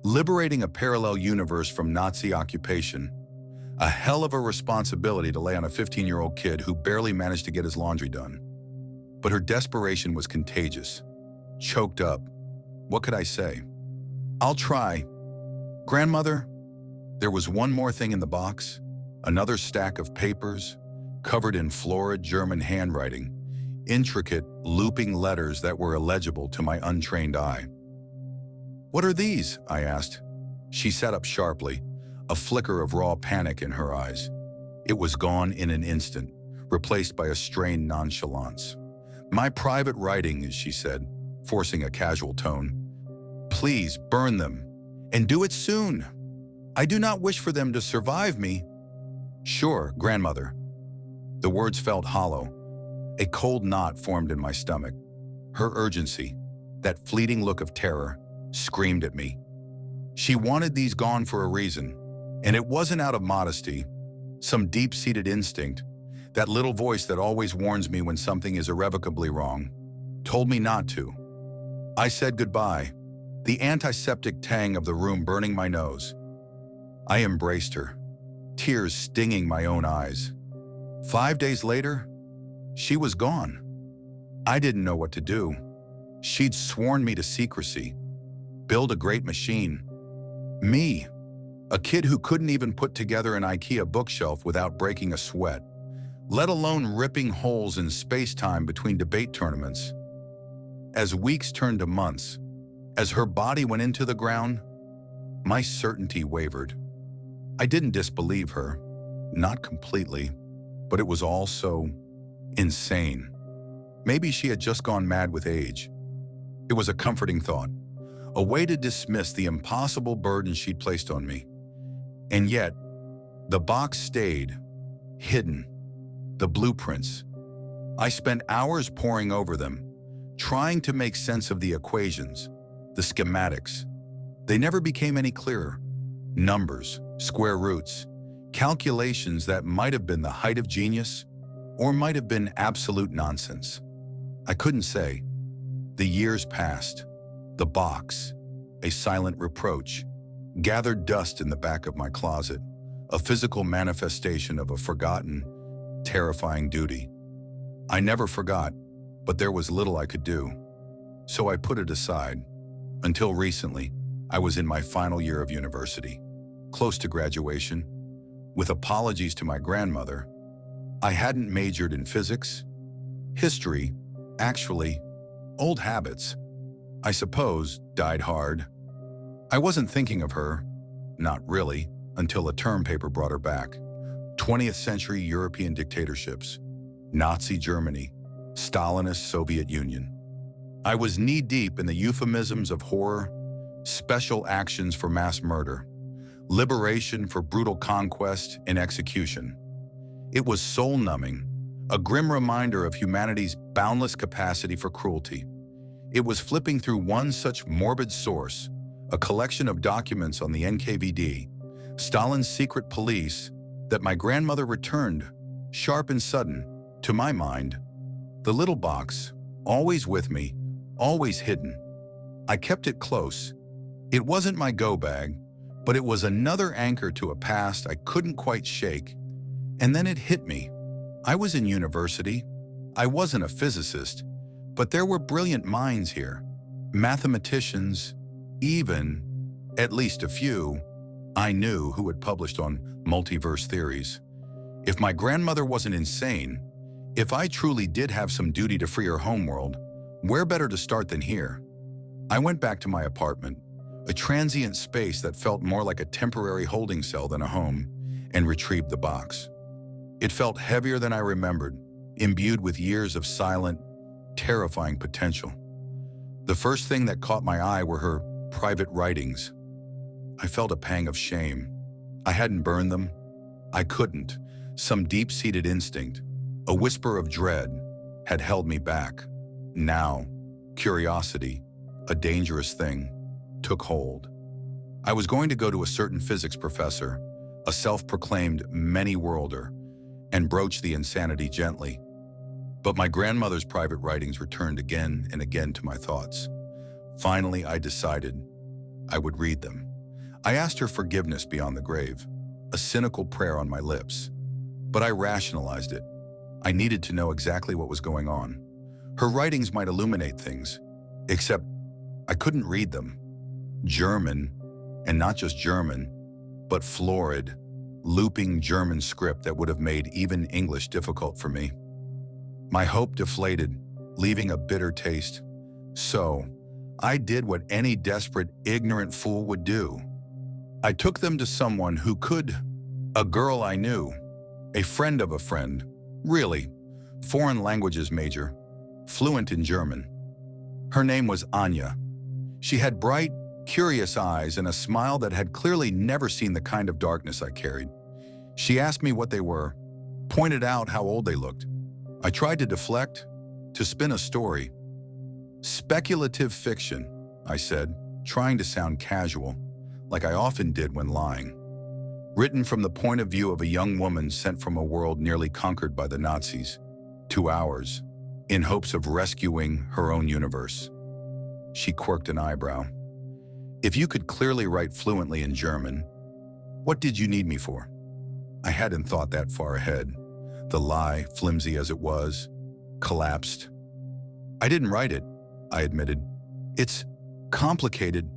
Liberating a parallel universe from Nazi occupation. A hell of a responsibility to lay on a 15-year-old kid who barely managed to get his laundry done. But her desperation was contagious. Choked up. What could I say? I'll try. Grandmother, there was one more thing in the box. Another stack of papers, covered in florid German handwriting, intricate, looping letters that were illegible to my untrained eye. What are these? I asked. She sat up sharply, a flicker of raw panic in her eyes. It was gone in an instant, replaced by a strained nonchalance. My private writing, she said, forcing a casual tone. Please burn them, and do it soon. I do not wish for them to survive me. Sure, grandmother. The words felt hollow. A cold knot formed in my stomach. Her urgency, that fleeting look of terror, screamed at me. She wanted these gone for a reason, and it wasn't out of modesty, some deep-seated instinct, that little voice that always warns me when something is irrevocably wrong, told me not to. I said goodbye, the antiseptic tang of the room burning my nose. I embraced her, tears stinging my own eyes. 5 days later, she was gone. I didn't know what to do. She'd sworn me to secrecy, build a great machine. Me, a kid who couldn't even put together an IKEA bookshelf without breaking a sweat, let alone ripping holes in space-time between debate tournaments. As weeks turned to months, as her body went into the ground, my certainty wavered. I didn't disbelieve her, not completely, but it was all so insane. Maybe she had just gone mad with age. It was a comforting thought, a way to dismiss the impossible burden she'd placed on me. And yet, the box stayed, hidden. The blueprints. I spent hours poring over them, trying to make sense of the equations, the schematics. They never became any clearer. Numbers, square roots, calculations that might have been the height of genius or might have been absolute nonsense. I couldn't say. The years passed. The box, a silent reproach, gathered dust in the back of my closet, a physical manifestation of a forgotten, terrifying duty. I never forgot, but there was little I could do. So I put it aside. Until recently, I was in my final year of university, close to graduation. With apologies to my grandmother, I hadn't majored in physics, history, actually, old habits, I suppose, died hard. I wasn't thinking of her, not really, until a term paper brought her back. 20th century European dictatorships, Nazi Germany, Stalinist Soviet Union. I was knee-deep in the euphemisms of horror, special actions for mass murder, liberation for brutal conquest and execution. It was soul-numbing, a grim reminder of humanity's boundless capacity for cruelty. It was flipping through one such morbid source, a collection of documents on the NKVD, Stalin's secret police, that my grandmother returned, sharp and sudden, to my mind. The little box, always with me, always hidden. I kept it close. It wasn't my go bag, but it was another anchor to a past I couldn't quite shake. And then it hit me. I was in university. I wasn't a physicist, but there were brilliant minds here. Mathematicians, even, at least a few, I knew who had published on multiverse theories. If my grandmother wasn't insane, if I truly did have some duty to free her homeworld, where better to start than here? I went back to my apartment, a transient space that felt more like a temporary holding cell than a home, and retrieved the box. It felt heavier than I remembered, imbued with years of silent, terrifying potential. The first thing that caught my eye were her private writings. I felt a pang of shame. I hadn't burned them. I couldn't. Some deep-seated instinct, a whisper of dread, had held me back. Now, curiosity, a dangerous thing, took hold. I was going to go to a certain physics professor, a self-proclaimed many-worlder, and broach the insanity gently. But my grandmother's private writings returned again and again to my thoughts. Finally, I decided I would read them. I asked her forgiveness beyond the grave, a cynical prayer on my lips. But I rationalized it. I needed to know exactly what was going on. Her writings might illuminate things, except I couldn't read them. German, and not just German, but florid, looping German script that would have made even English difficult for me. My hope deflated, leaving a bitter taste. So, I did what any desperate, ignorant fool would do. I took them to someone who could, a girl I knew, a friend of a friend, really, foreign languages major, fluent in German. Her name was Anya. She had bright, curious eyes and a smile that had clearly never seen the kind of darkness I carried. She asked me what they were, pointed out how old they looked. I tried to deflect, to spin a story. Speculative fiction, I said, trying to sound casual, like I often did when lying. Written from the point of view of a young woman sent from a world nearly conquered by the Nazis, to ours, in hopes of rescuing her own universe. She quirked an eyebrow. If you could clearly write fluently in German, what did you need me for? I hadn't thought that far ahead. The lie, flimsy as it was, collapsed. I didn't write it, I admitted. It's complicated.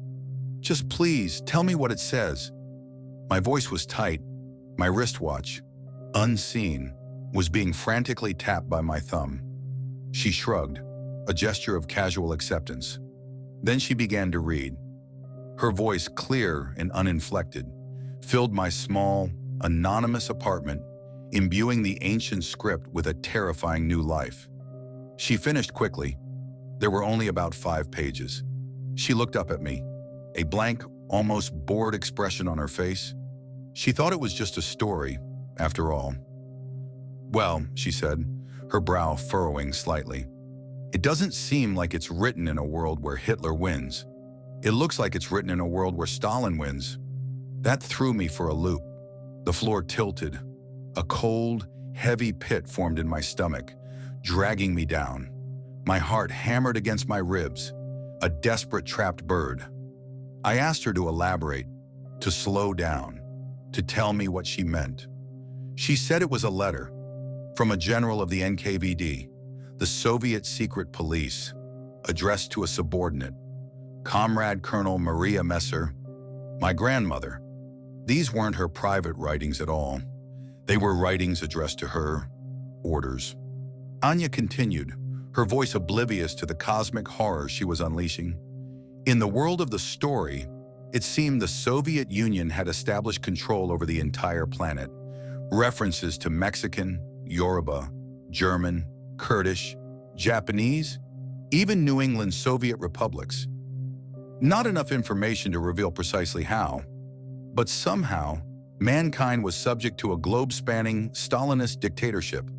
Just please, tell me what it says. My voice was tight. My wristwatch, unseen, was being frantically tapped by my thumb. She shrugged, a gesture of casual acceptance. Then she began to read. Her voice, clear and uninflected, filled my small, anonymous apartment, imbuing the ancient script with a terrifying new life. She finished quickly. There were only about 5 pages. She looked up at me, a blank, almost bored expression on her face. She thought it was just a story, after all. Well, she said, her brow furrowing slightly, it doesn't seem like it's written in a world where Hitler wins. It looks like it's written in a world where Stalin wins. That threw me for a loop. The floor tilted. A cold, heavy pit formed in my stomach, dragging me down. My heart hammered against my ribs, a desperate trapped bird. I asked her to elaborate, to slow down, to tell me what she meant. She said it was a letter from a general of the NKVD, the Soviet secret police, addressed to a subordinate. Comrade Colonel Maria Messer, my grandmother. These weren't her private writings at all. They were writings addressed to her, orders. Anya continued, her voice oblivious to the cosmic horror she was unleashing. In the world of the story, it seemed the Soviet Union had established control over the entire planet. References to Mexican, Yoruba, German, Kurdish, Japanese, even New England Soviet republics. Not enough information to reveal precisely how, but somehow, mankind was subject to a globe-spanning Stalinist dictatorship.